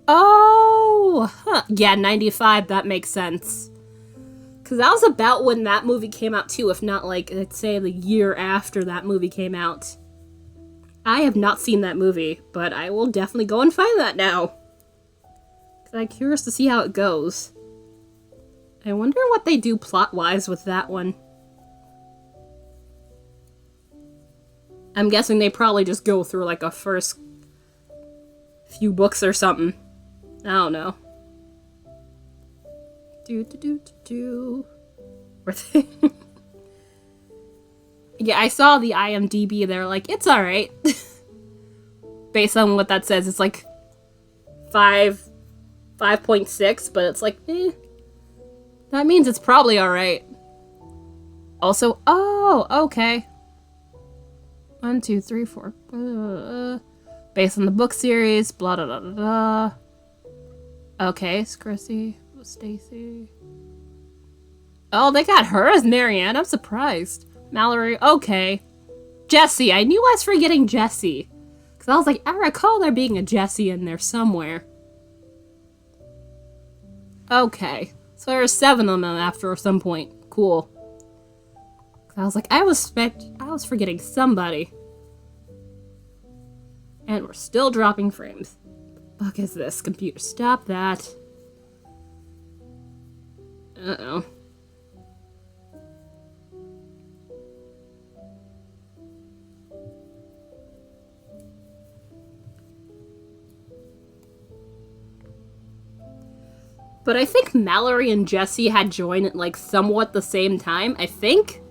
Oh, huh. Yeah, 95, that makes sense. Because that was about when that movie came out too, if not like, let's say the year after that movie came out. I have not seen that movie, but I will definitely go and find that now. Because I'm curious to see how it goes. I wonder what they do plot-wise with that one. I'm guessing they probably just go through like a first few books or something. I don't know. Yeah, I saw the IMDb. They're like, it's alright. Based on what that says, it's like 5.6, but it's like, that means it's probably alright. Also, oh, okay. 1, 2, 3, 4. Based on the book series, blah, blah, blah, blah. Okay, it's Chrissy, Stacy. Oh, they got her as Marianne. I'm surprised. Mallory, okay. Jessie, I knew I was forgetting Jessie. Because I was like, I recall there being a Jessie in there somewhere. Okay. So there's 7 of them after some point. Cool. I was like, I was forgetting somebody. And we're still dropping frames. What the fuck is this? Computer, stop that. Uh-oh. But I think Mallory and Jessie had joined at like somewhat the same time, I think.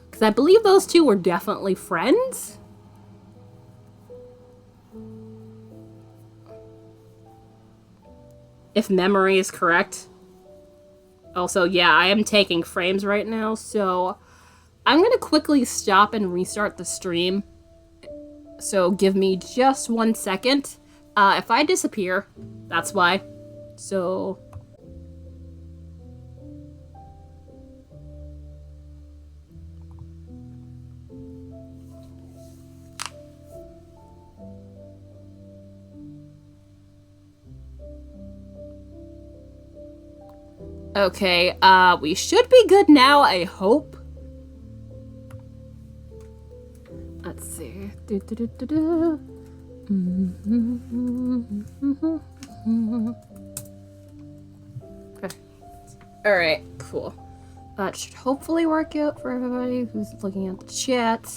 Because I believe those two were definitely friends. If memory is correct. Also, yeah, I am taking frames right now, so I'm going to quickly stop and restart the stream. So give me just 1 second. If I disappear, that's why. So... Okay, we should be good now, I hope. Let's see. Okay. Alright, cool. That should hopefully work out for everybody who's looking at the chat.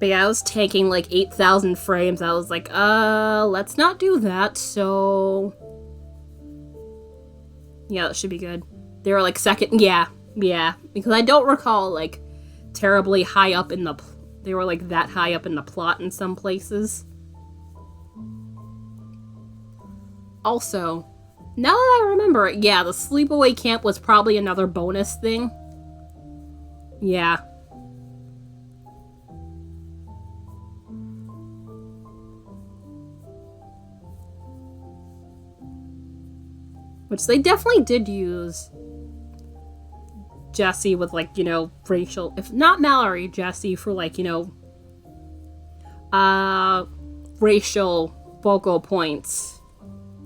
But yeah, I was taking like 8,000 frames. I was like, let's not do that, so... Yeah, that should be good. They were like second, yeah, because I don't recall like terribly high up in the, they were like that high up in the plot in some places. Also, now that I remember it, yeah, the sleepaway camp was probably another bonus thing. Yeah. Which they definitely did use Jessie with, like, you know, racial... If not Mallory, Jessie for, like, you know... racial focal points.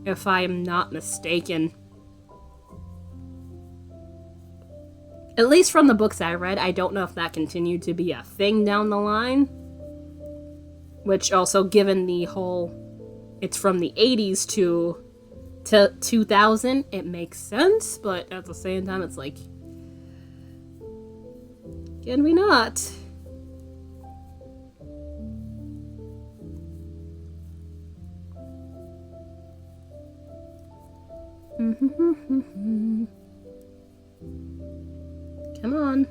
If I am not mistaken. At least from the books I read, I don't know if that continued to be a thing down the line. Which also, given the whole... It's from the 80s to 2000, it makes sense, but at the same time, it's like, can we not? Come on.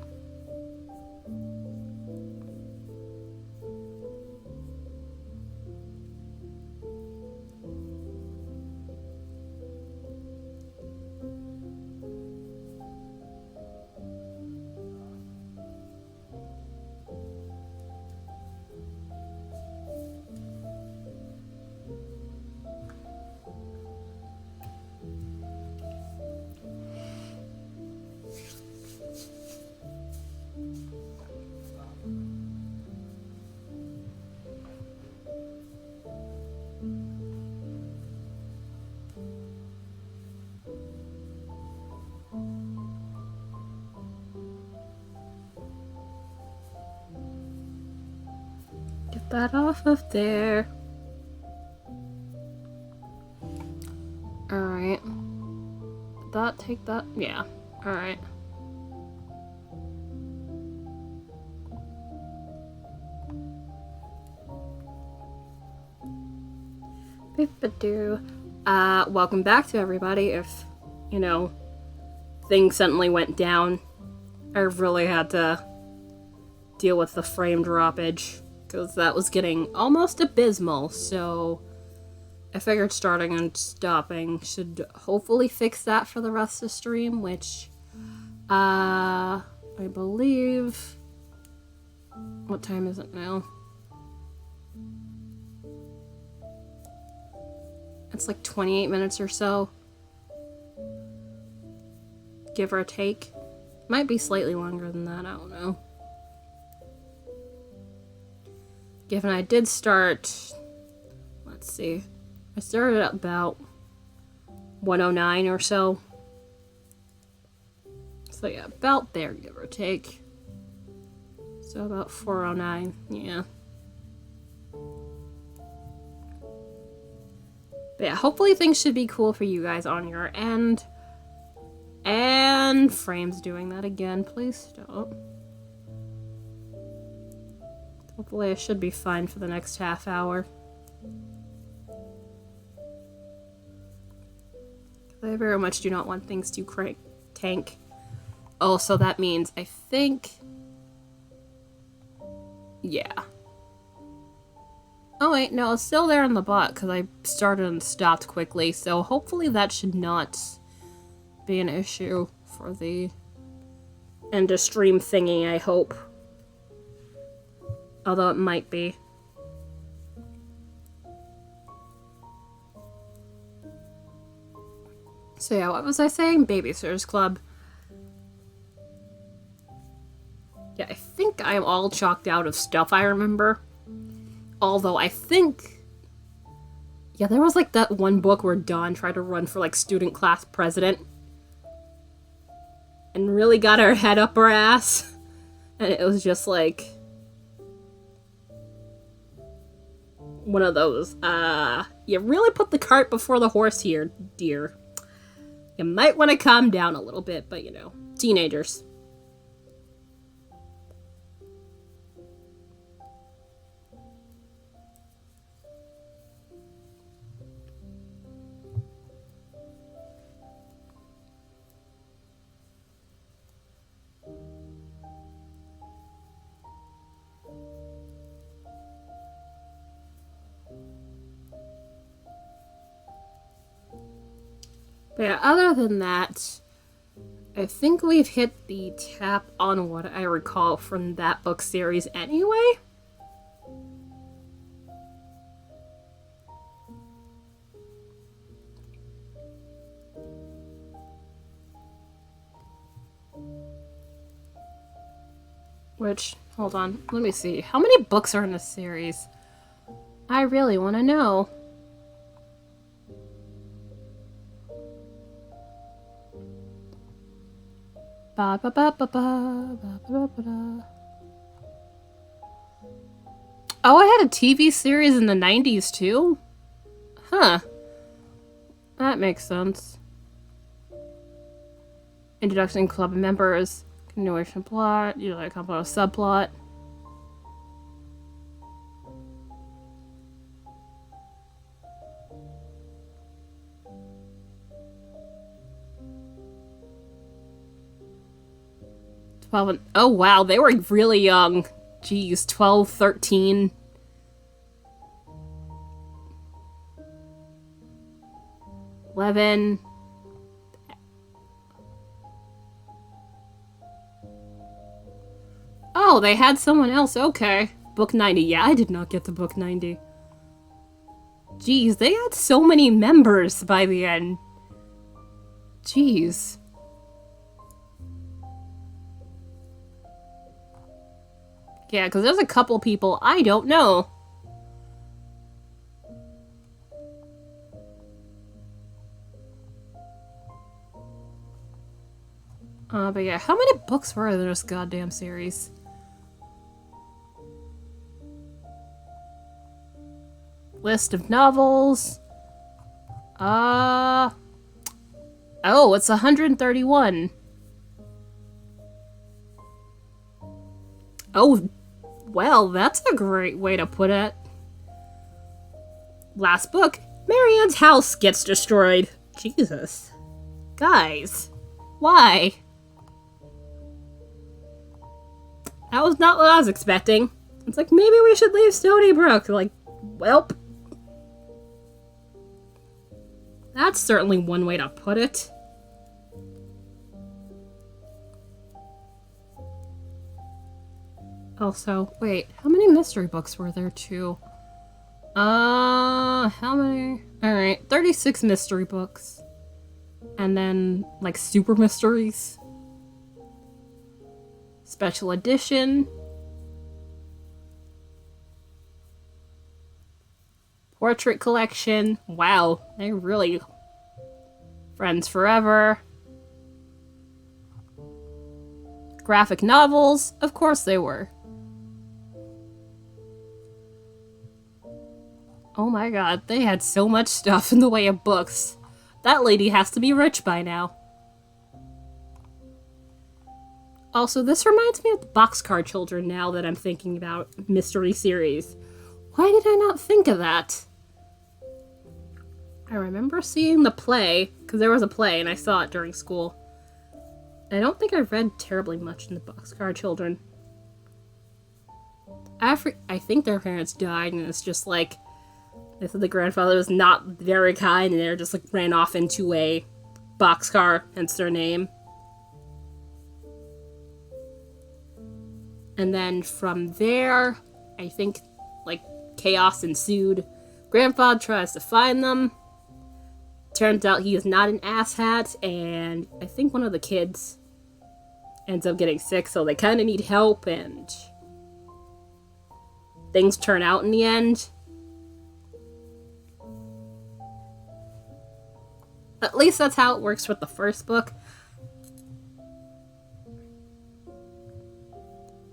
that off of there. Alright. That, take that? Yeah. Alright. Beep-a-doo. Welcome back to everybody. If, you know, things suddenly went down, I really had to deal with the frame droppage, because that was getting almost abysmal, so I figured starting and stopping should hopefully fix that for the rest of the stream, which, I believe... What time is it now? It's like 28 minutes or so. Give or take. Might be slightly longer than that, I don't know. Given I did start... Let's see. I started at about 109 or so. So yeah, about there, give or take. So about 409, yeah. But yeah, hopefully things should be cool for you guys on your end. And Frame's doing that again, please stop. Hopefully I should be fine for the next half hour. I very much do not want things to tank. Oh, so that means I think... Yeah. Oh wait, no, it's still there in the bot because I started and stopped quickly, so hopefully that should not be an issue for the end of stream thingy, I hope. Although it might be. So yeah, what was I saying? Babysitters Club. Yeah, I think I'm all chalked out of stuff I remember. Although I think... Yeah, there was like that one book where Dawn tried to run for like student class president. And really got her head up her ass. And it was just like... one of those, you really put the cart before the horse here, dear. You might want to calm down a little bit, but you know, teenagers. But yeah, other than that, I think we've hit the tap on what I recall from that book series anyway. Which, hold on, let me see. How many books are in this series? I really want to know. Ba ba ba ba ba ba ba ba ba. Oh, I had a TV series in the 90s too? Huh. That makes sense. Introduction club members, continuation plot, usually a couple of subplot. Oh wow, they were really young. Jeez, 12, 13. $11. Oh, they had someone else, okay. Book 90, yeah, I did not get the book 90. Jeez, they had so many members by the end. Jeez. Yeah, because there's a couple people I don't know. But yeah, how many books were there in this goddamn series? List of novels. Oh, it's 131. Oh, well, that's a great way to put it. Last book, Marianne's house gets destroyed. Jesus. Guys, why? That was not what I was expecting. It's like, maybe we should leave Stony Brook. Like, welp. That's certainly one way to put it. Also, wait, how many mystery books were there too? How many? Alright, 36 mystery books. And then, like, super mysteries. Special edition. Portrait collection. Wow, they really... Friends Forever. Graphic novels. Of course they were. Oh my god, they had so much stuff in the way of books. That lady has to be rich by now. Also, this reminds me of the Boxcar Children now that I'm thinking about mystery series. Why did I not think of that? I remember seeing the play, because there was a play and I saw it during school. I don't think I read terribly much in the Boxcar Children. I think their parents died and it's just like, they said the grandfather was not very kind and they just like ran off into a boxcar, hence their name. And then from there, I think like chaos ensued. Grandfather tries to find them. Turns out he is not an asshat, and I think one of the kids ends up getting sick, so they kind of need help, and things turn out in the end. At least that's how it works with the first book.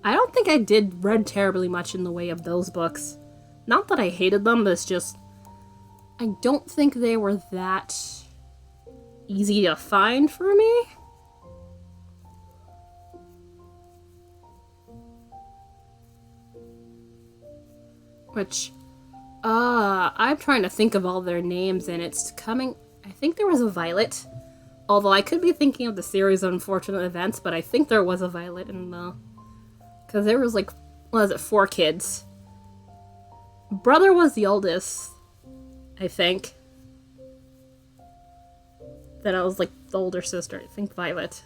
I don't think I read terribly much in the way of those books. Not that I hated them, but it's just... I don't think they were that easy to find for me. Which, I'm trying to think of all their names, and it's coming... I think there was a Violet. Although I could be thinking of the series of unfortunate events, but I think there was a Violet in the... Because there was like, what was it, 4 kids. Brother was the oldest, I think. Then I was like the older sister, I think Violet.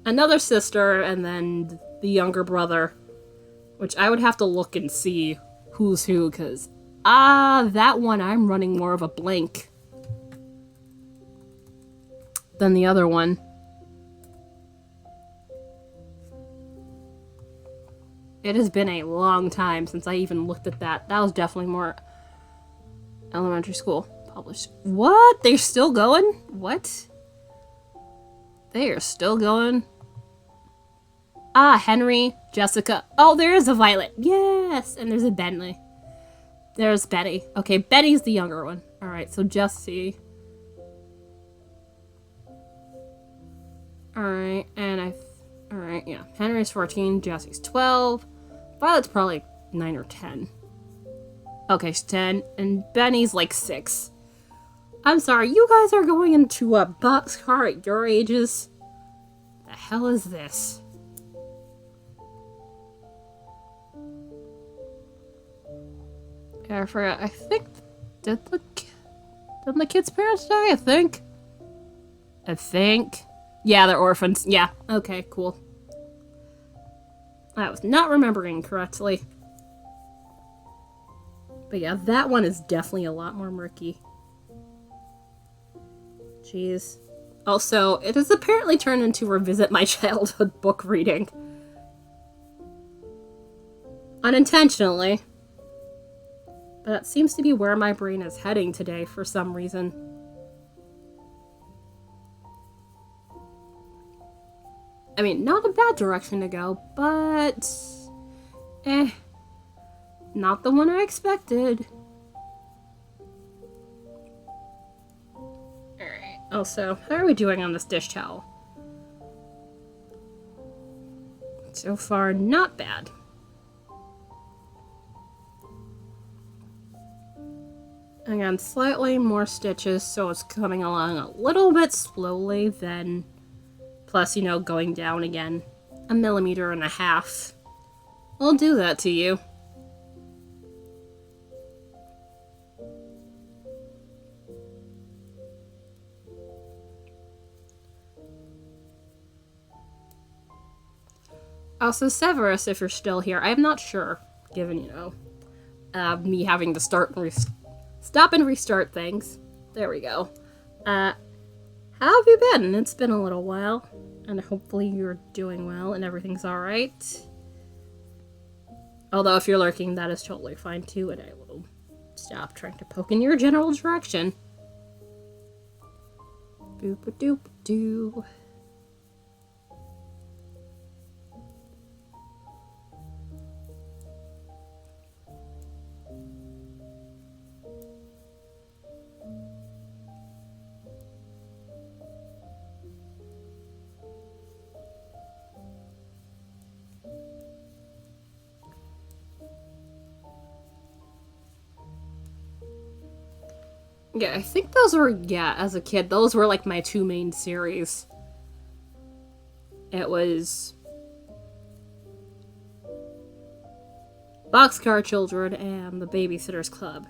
Another sister, and then the younger brother. Which I would have to look and see who's who, because... that one I'm running more of a blank than the other one. It has been a long time since I even looked at that. That was definitely more elementary school published. What? They're still going? What? They are still going? Henry, Jessica. Oh, there is a Violet. Yes! And there's a Bentley. There's Betty. Okay, Betty's the younger one. Alright, so Jessie. Alright, and alright, yeah. Henry's 14, Jessie's 12. Violet's probably 9 or 10. Okay, she's 10. And Benny's like 6. I'm sorry, you guys are going into a boxcar at your ages? The hell is this? Yeah, I forgot. I think... Didn't the kid's parents die? I think. Yeah, they're orphans. Yeah. Okay, cool. I was not remembering correctly. But yeah, that one is definitely a lot more murky. Jeez. Also, it has apparently turned into Revisit My Childhood book reading. Unintentionally. But that seems to be where my brain is heading today for some reason. I mean, not a bad direction to go, but... Not the one I expected. Alright, also, how are we doing on this dish towel? So far, not bad. Again, slightly more stitches, so it's coming along a little bit slowly then. Plus, you know, going down again 1.5 millimeters. I'll do that to you. Also, Severus, if you're still here, I'm not sure, given, you know, me having to stop and restart things. There we go. How have you been? It's been a little while, and hopefully you're doing well and everything's alright. Although if you're lurking, that is totally fine too, and I will stop trying to poke in your general direction. Boop-a-doop-doo. Yeah, I think those were, as a kid, those were like my 2 main series. It was Boxcar Children and the Babysitters Club.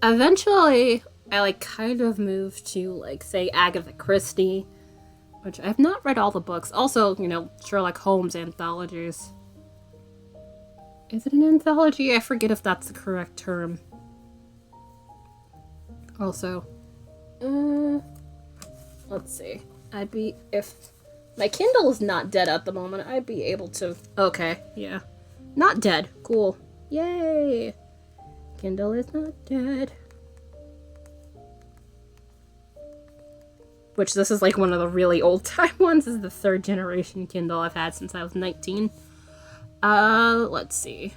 Eventually, I like kind of moved to like, say, Agatha Christie, which I've not read all the books. Also, you know, Sherlock Holmes anthologies. Is it an anthology? I forget if that's the correct term. Also, let's see. If my Kindle is not dead at the moment, I'd be able to, okay, yeah. Not dead, cool. Yay! Kindle is not dead. Which, this is like one of the really old time ones. This is the 3rd generation Kindle I've had since I was 19. Let's see.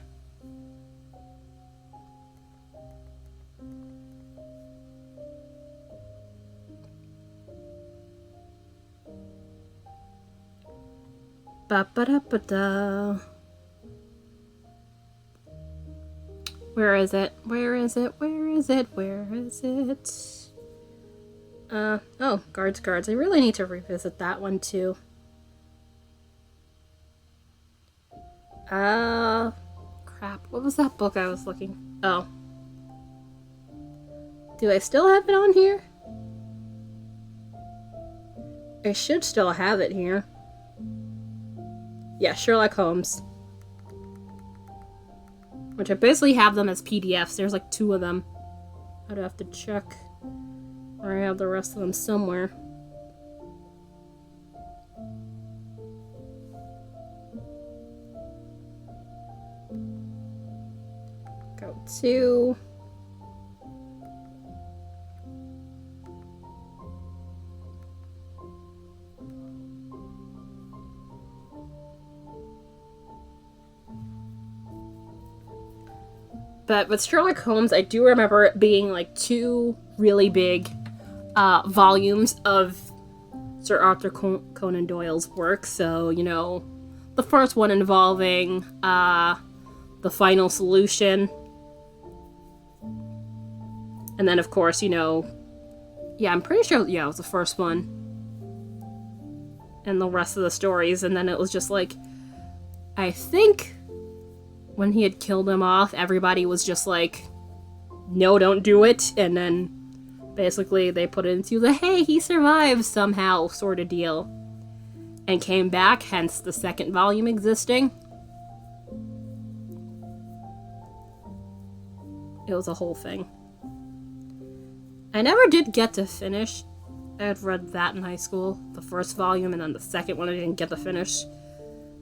Ba-ba-da-ba-da. Where is it? Where is it? Where is it? Where is it? Oh, Guards. I really need to revisit that one too. Crap. What was that book I was looking? Oh. Do I still have it on here? I should still have it here. Yeah, Sherlock Holmes. Which I basically have them as PDFs. There's like 2 of them. I'd have to check where I have the rest of them somewhere. Go to... But with Sherlock Holmes, I do remember it being like 2 really big volumes of Sir Arthur Conan Doyle's work. So, you know, the first one involving the final solution. And then, of course, you know, yeah, I'm pretty sure, yeah, it was the first one. And the rest of the stories. And then it was just like, I think... when he had killed him off, everybody was just like, no, don't do it. And then basically they put it into the, hey, he survived somehow sort of deal. And came back, hence the 2nd volume existing. It was a whole thing. I never did get to finish. I had read that in high school, the 1st volume, and then the 2nd one I didn't get to finish.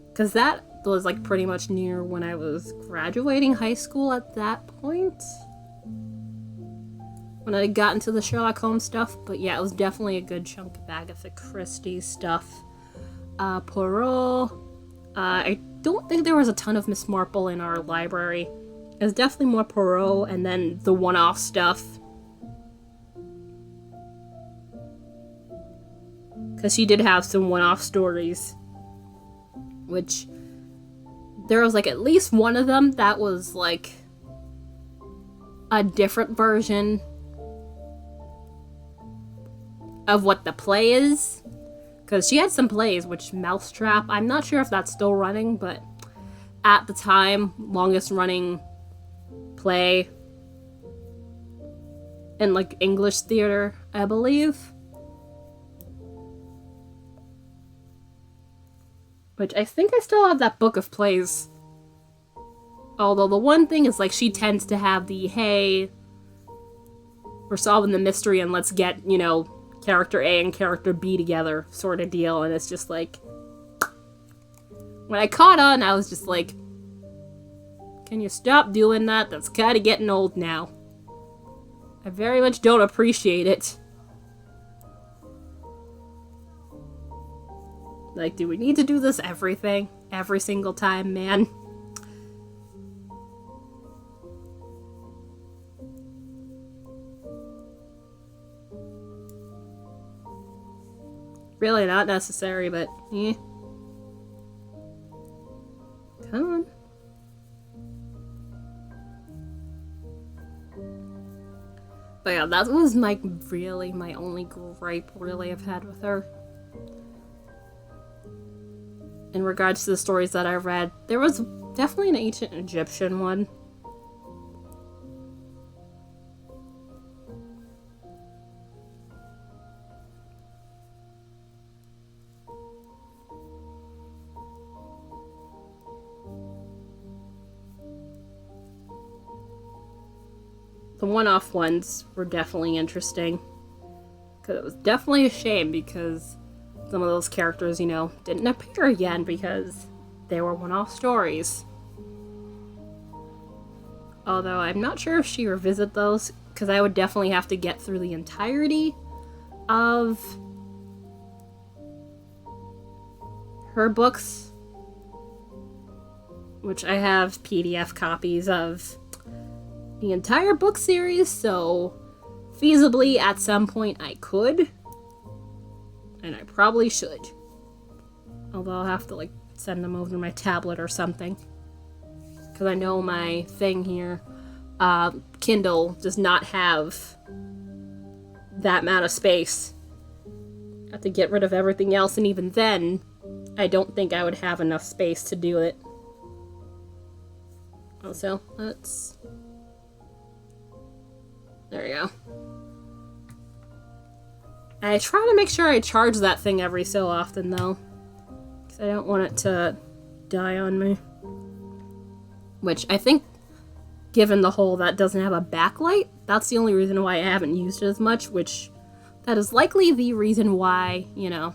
Because that was like pretty much near when I was graduating high school at that point. When I got into the Sherlock Holmes stuff. But yeah, it was definitely a good chunk of Agatha Christie stuff. Poirot. I don't think there was a ton of Miss Marple in our library It's definitely more Poirot and then the one-off stuff. Because she did have some one-off stories. Which, there was like at least one of them that was like a different version of what the play is. Because she had some plays, which Mousetrap, I'm not sure if that's still running, but at the time, longest running play in like English theater, I believe. Which I think I still have that book of plays. Although the one thing is like she tends to have the, hey, we're solving the mystery and let's get, you know, character A and character B together sort of deal. And it's just like, when I caught on, I was just like, can you stop doing that? That's kind of getting old now. I very much don't appreciate it. Like, do we need to do this everything? Every single time, man? Really not necessary, but eh. Come on. But yeah, that was my only gripe really I've had with her. In regards to the stories that I've read, there was definitely an ancient Egyptian one. The one-off ones were definitely interesting. Because it was definitely a shame because some of those characters, you know, didn't appear again because they were one-off stories. Although I'm not sure if she revisit those, because I would definitely have to get through the entirety of her books, which I have PDF copies of the entire book series, so feasibly at some point I could. And I probably should. Although I'll have to, like, send them over to my tablet or something. Because I know my thing here, Kindle, does not have that amount of space. I have to get rid of everything else, and even then, I don't think I would have enough space to do it. Also, let's... There we go. I try to make sure I charge that thing every so often, though. Because I don't want it to die on me. Which I think, given the whole that doesn't have a backlight, that's the only reason why I haven't used it as much, which that is likely the reason why, you know,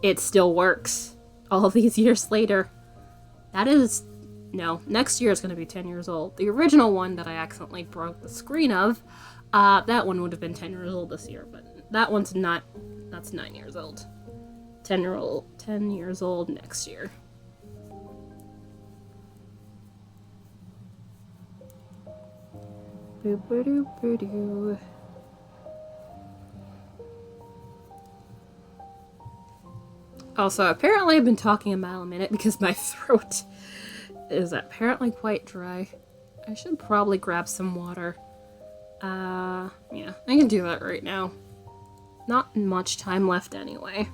it still works all these years later. That is... No, next year is going to be 10 years old. The original one that I accidentally broke the screen of, that one would have been 10 years old this year, but that one's not, that's 9 years old. 10 years old next year. Boop-a-doop-a-doo. Also, apparently I've been talking a mile a minute because my throat is apparently quite dry. I should probably grab some water. Yeah, I can do that right now. Not much time left anyway.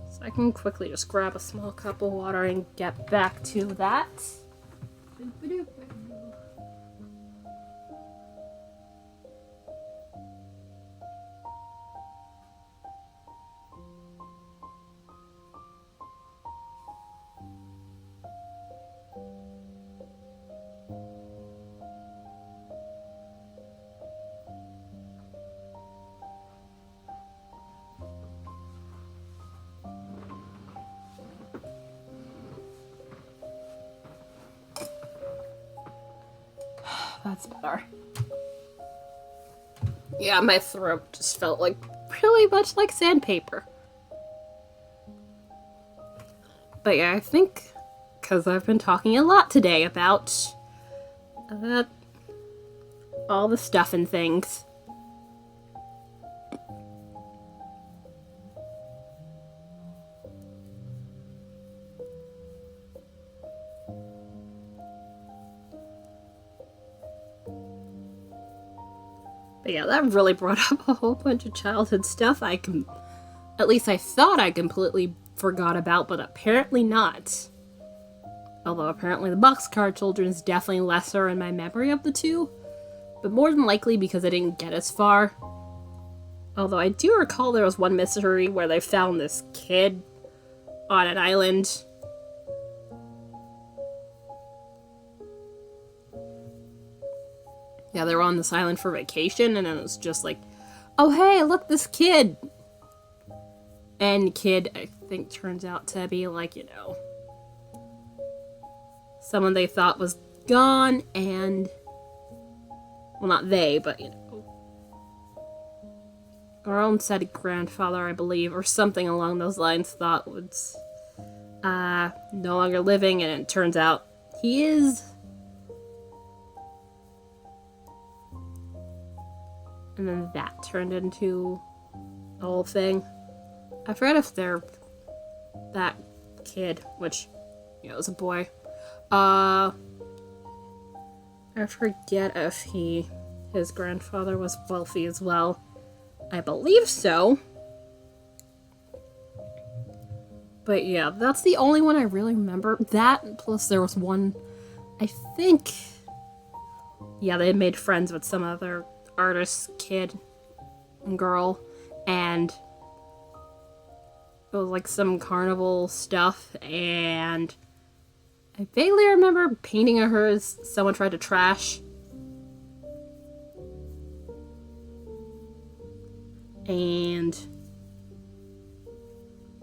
So I can quickly just grab a small cup of water and get back to that. That's better. Yeah, my throat just felt like really much like sandpaper. But yeah, I think because I've been talking a lot today about all the stuff and things. But yeah, that really brought up a whole bunch of childhood stuff at least I thought I completely forgot about, but apparently not. Although apparently the Boxcar Children is definitely lesser in my memory of the two, but more than likely because I didn't get as far. Although I do recall there was one mystery where they found this kid on an island. Yeah, they were on this island for vacation, and then it was just like, oh hey, look, this kid! And kid, I think, turns out to be like, you know, someone they thought was gone, and, well, not they, but, you know, our own said grandfather, I believe, or something along those lines, thought was no longer living, and it turns out he is. And then that turned into the whole thing. I forget if they're that kid, which, you know, was a boy. I forget if his grandfather was wealthy as well. I believe so. But yeah, that's the only one I really remember. That, plus there was one, I think, yeah, they had made friends with some other artist kid and girl, and it was like some carnival stuff, and I vaguely remember a painting of hers someone tried to trash. And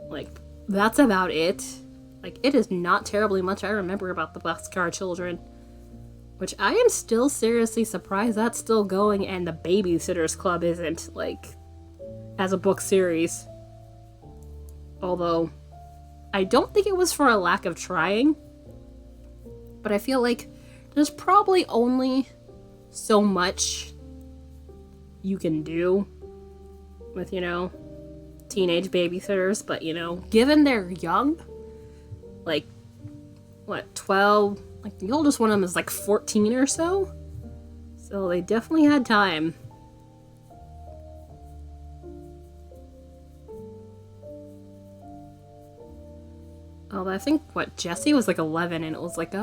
like, that's about it. Like, it is not terribly much I remember about the Boxcar Children. Which I am still seriously surprised that's still going and the Babysitters Club isn't, like, as a book series. Although, I don't think it was for a lack of trying. But I feel like there's probably only so much you can do with, you know, teenage babysitters. But, you know, given they're young, like, what, 12... Like, the oldest one of them is like 14 or so. So they definitely had time. Although I think, what, Jessie was like 11, and it was like, you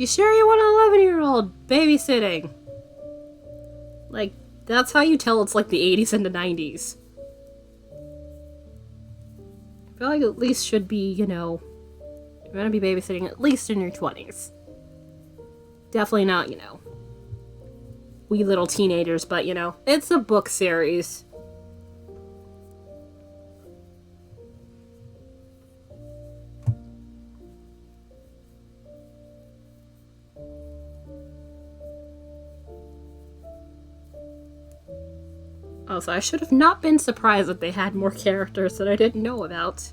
sure you want an 11-year-old babysitting? Like, that's how you tell it's like the 80s and the 90s. I feel like at least should be, you know, you're gonna be babysitting at least in your 20s. Definitely not, you know, wee little teenagers, but, you know, it's a book series. Also, I should have not been surprised that they had more characters that I didn't know about.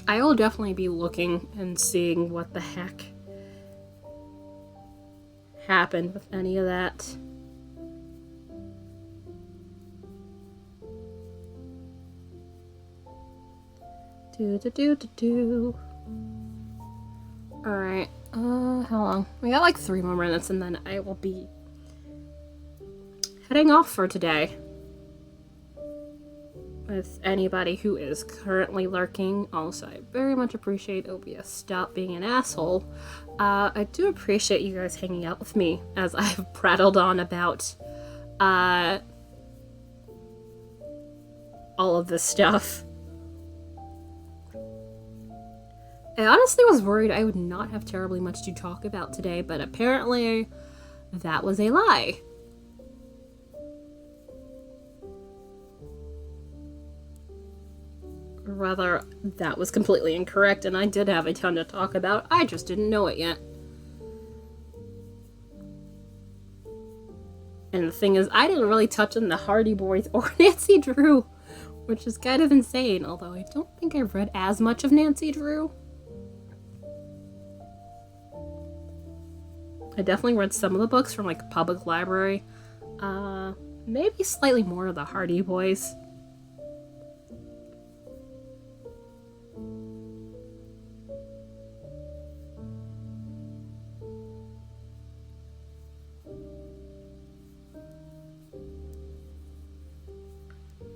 I will definitely be looking and seeing what the heck happened with any of that. Alright, how long? We got like 3 more minutes and then I will be heading off for today. With anybody who is currently lurking, also, I very much appreciate OBS. Stop being an asshole. I do appreciate you guys hanging out with me as I've prattled on about all of this stuff. I honestly was worried I would not have terribly much to talk about today, but apparently that was a lie. Or rather, that was completely incorrect, and I did have a ton to talk about. I just didn't know it yet. And the thing is, I didn't really touch on the Hardy Boys or Nancy Drew, which is kind of insane, although I don't think I've read as much of Nancy Drew. I definitely read some of the books from, like, public library. Maybe slightly more of the Hardy Boys.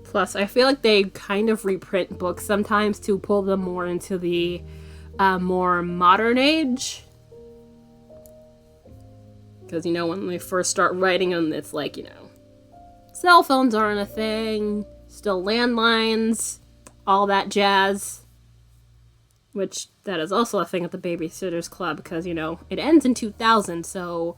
Plus, I feel like they kind of reprint books sometimes to pull them more into the more modern age. Because, you know, when they first start writing them, it's like, you know, cell phones aren't a thing, still landlines, all that jazz. Which, that is also a thing at the Babysitters Club, because, you know, it ends in 2000, so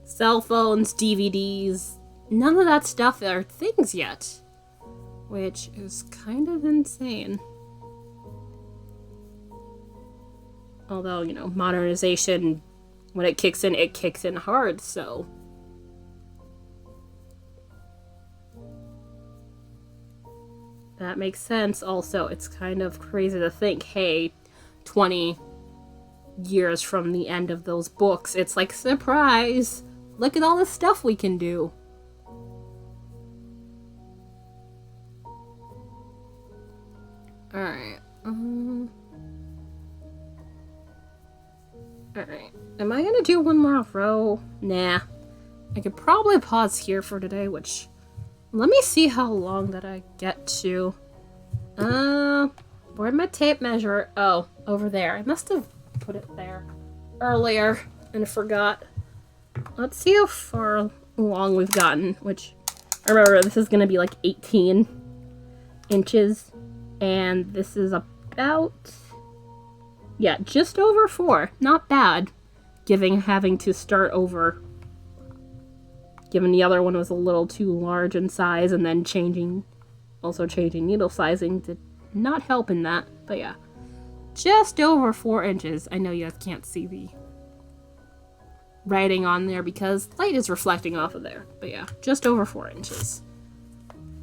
cell phones, DVDs, none of that stuff are things yet, which is kind of insane. Although, you know, modernization, when it kicks in hard, so. That makes sense. Also, it's kind of crazy to think, hey, 20 years from the end of those books, it's like, surprise! Look at all the stuff we can do. Alright. Alright. Am I gonna do one more row? Nah. I could probably pause here for today, which... Let me see how long that I get to. Where'd my tape measure? Oh, over there. I must have put it there earlier and forgot. Let's see how far along we've gotten, which... Remember, this is gonna be like 18 inches. And this is about, yeah, just over 4. Not bad, having to start over. Given the other one was a little too large in size, and then changing needle sizing did not help in that. But yeah, just over 4 inches. I know you guys can't see the writing on there because light is reflecting off of there. But yeah, just over 4 inches.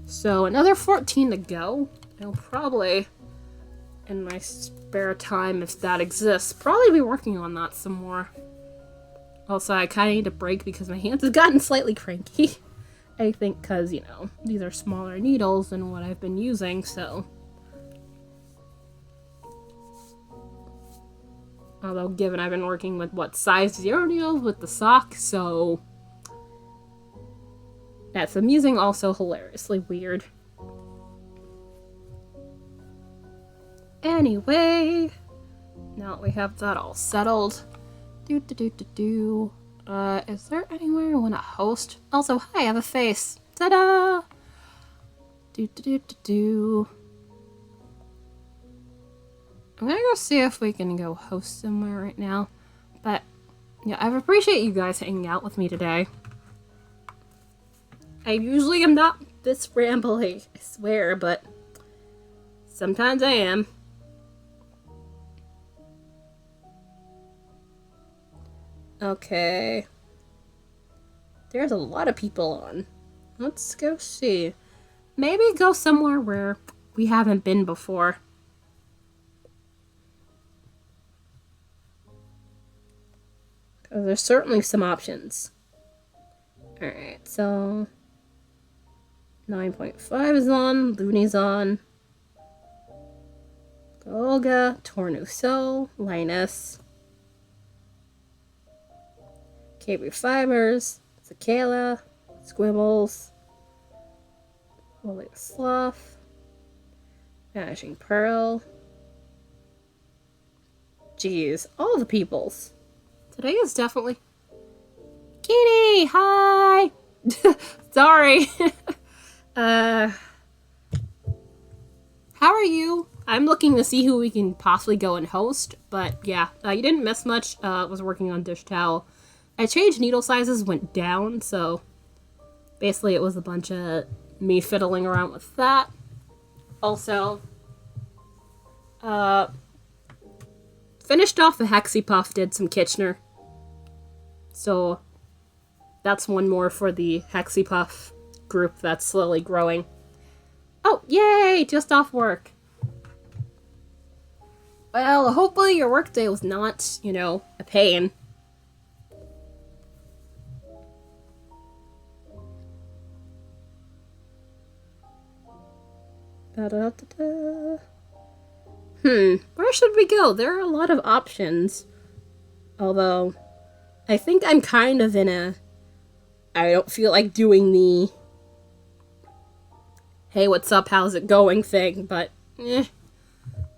So another 14 to go. I'll probably, in my spare time, if that exists, probably be working on that some more. Also, I kind of need a break because my hands have gotten slightly cranky. I think because, you know, these are smaller needles than what I've been using, so. Although, given I've been working with, size 0 needles with the sock, so. That's amusing, also hilariously weird. Anyway, now that we have that all settled, is there anywhere I want to host? Also, hi, I have a face. Ta-da! I'm gonna go see if we can go host somewhere right now. But, yeah, I appreciate you guys hanging out with me today. I usually am not this rambly, I swear, but sometimes I am. Okay. There's a lot of people on. Let's go see. Maybe go somewhere where we haven't been before. Because there's certainly some options. Alright, so 9.5 is on, Looney's on. Olga, Tornuso, Linus. KB Fibers, Zakayla, Squibbles, Lily the Sloth, Vanishing Pearl. Jeez, all the peoples. Today is definitely... Kitty, hi! Sorry. How are you? I'm looking to see who we can possibly go and host, but yeah, you didn't miss much. Was working on dish towel. I changed needle sizes, went down, so basically it was a bunch of me fiddling around with that. Also, finished off the Hexipuff, did some Kitchener. So that's one more for the Hexipuff group that's slowly growing. Oh, yay! Just off work. Well, hopefully your workday was not, a pain. Da-da-da-da. Where should we go? There are a lot of options. Although, I think I'm kind of in a... I don't feel like doing the... Hey, what's up, how's it going thing, but...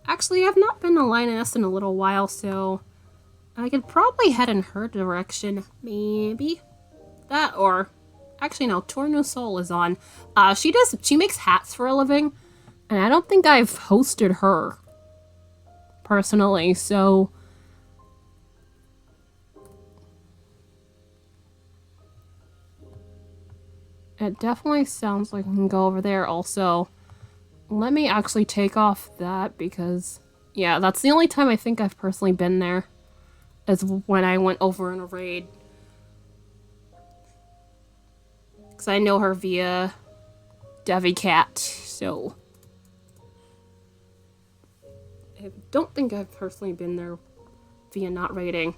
Actually, I've not been to Lioness in a little while, so... I could probably head in her direction. Maybe. That, or... Actually, no, Torno Soul is on. She makes hats for a living, and I don't think I've hosted her. Personally, so... It definitely sounds like we can go over there. Also, let me actually take off that because, yeah, that's the only time I think I've personally been there is when I went over in a raid. Because I know her via Devi Cat, so... I don't think I've personally been there via not raiding.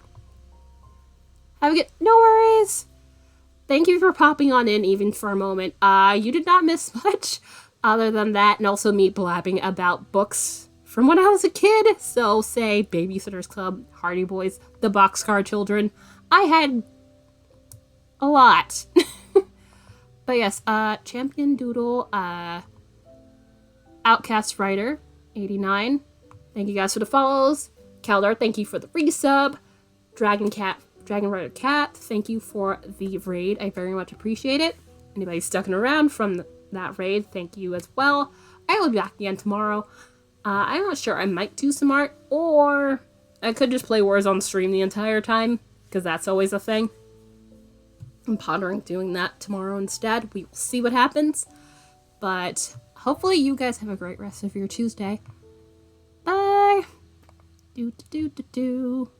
Have a good... No worries! Thank you for popping on in even for a moment. You did not miss much other than that, and also me blabbing about books from when I was a kid. So, say, Babysitters Club, Hardy Boys, The Boxcar Children. I had a lot. But yes, Champion Doodle, Outcast Writer, 89. Thank you guys for the follows. Caldar, thank you for the resub. Dragon Rider Cat, thank you for the raid. I very much appreciate it. Anybody sticking around from that raid, thank you as well. I will be back again tomorrow. I'm not sure. I might do some art, or I could just play Warzone stream the entire time, because that's always a thing. I'm pondering doing that tomorrow instead. We will see what happens. But hopefully you guys have a great rest of your Tuesday. Bye! Do do do do do.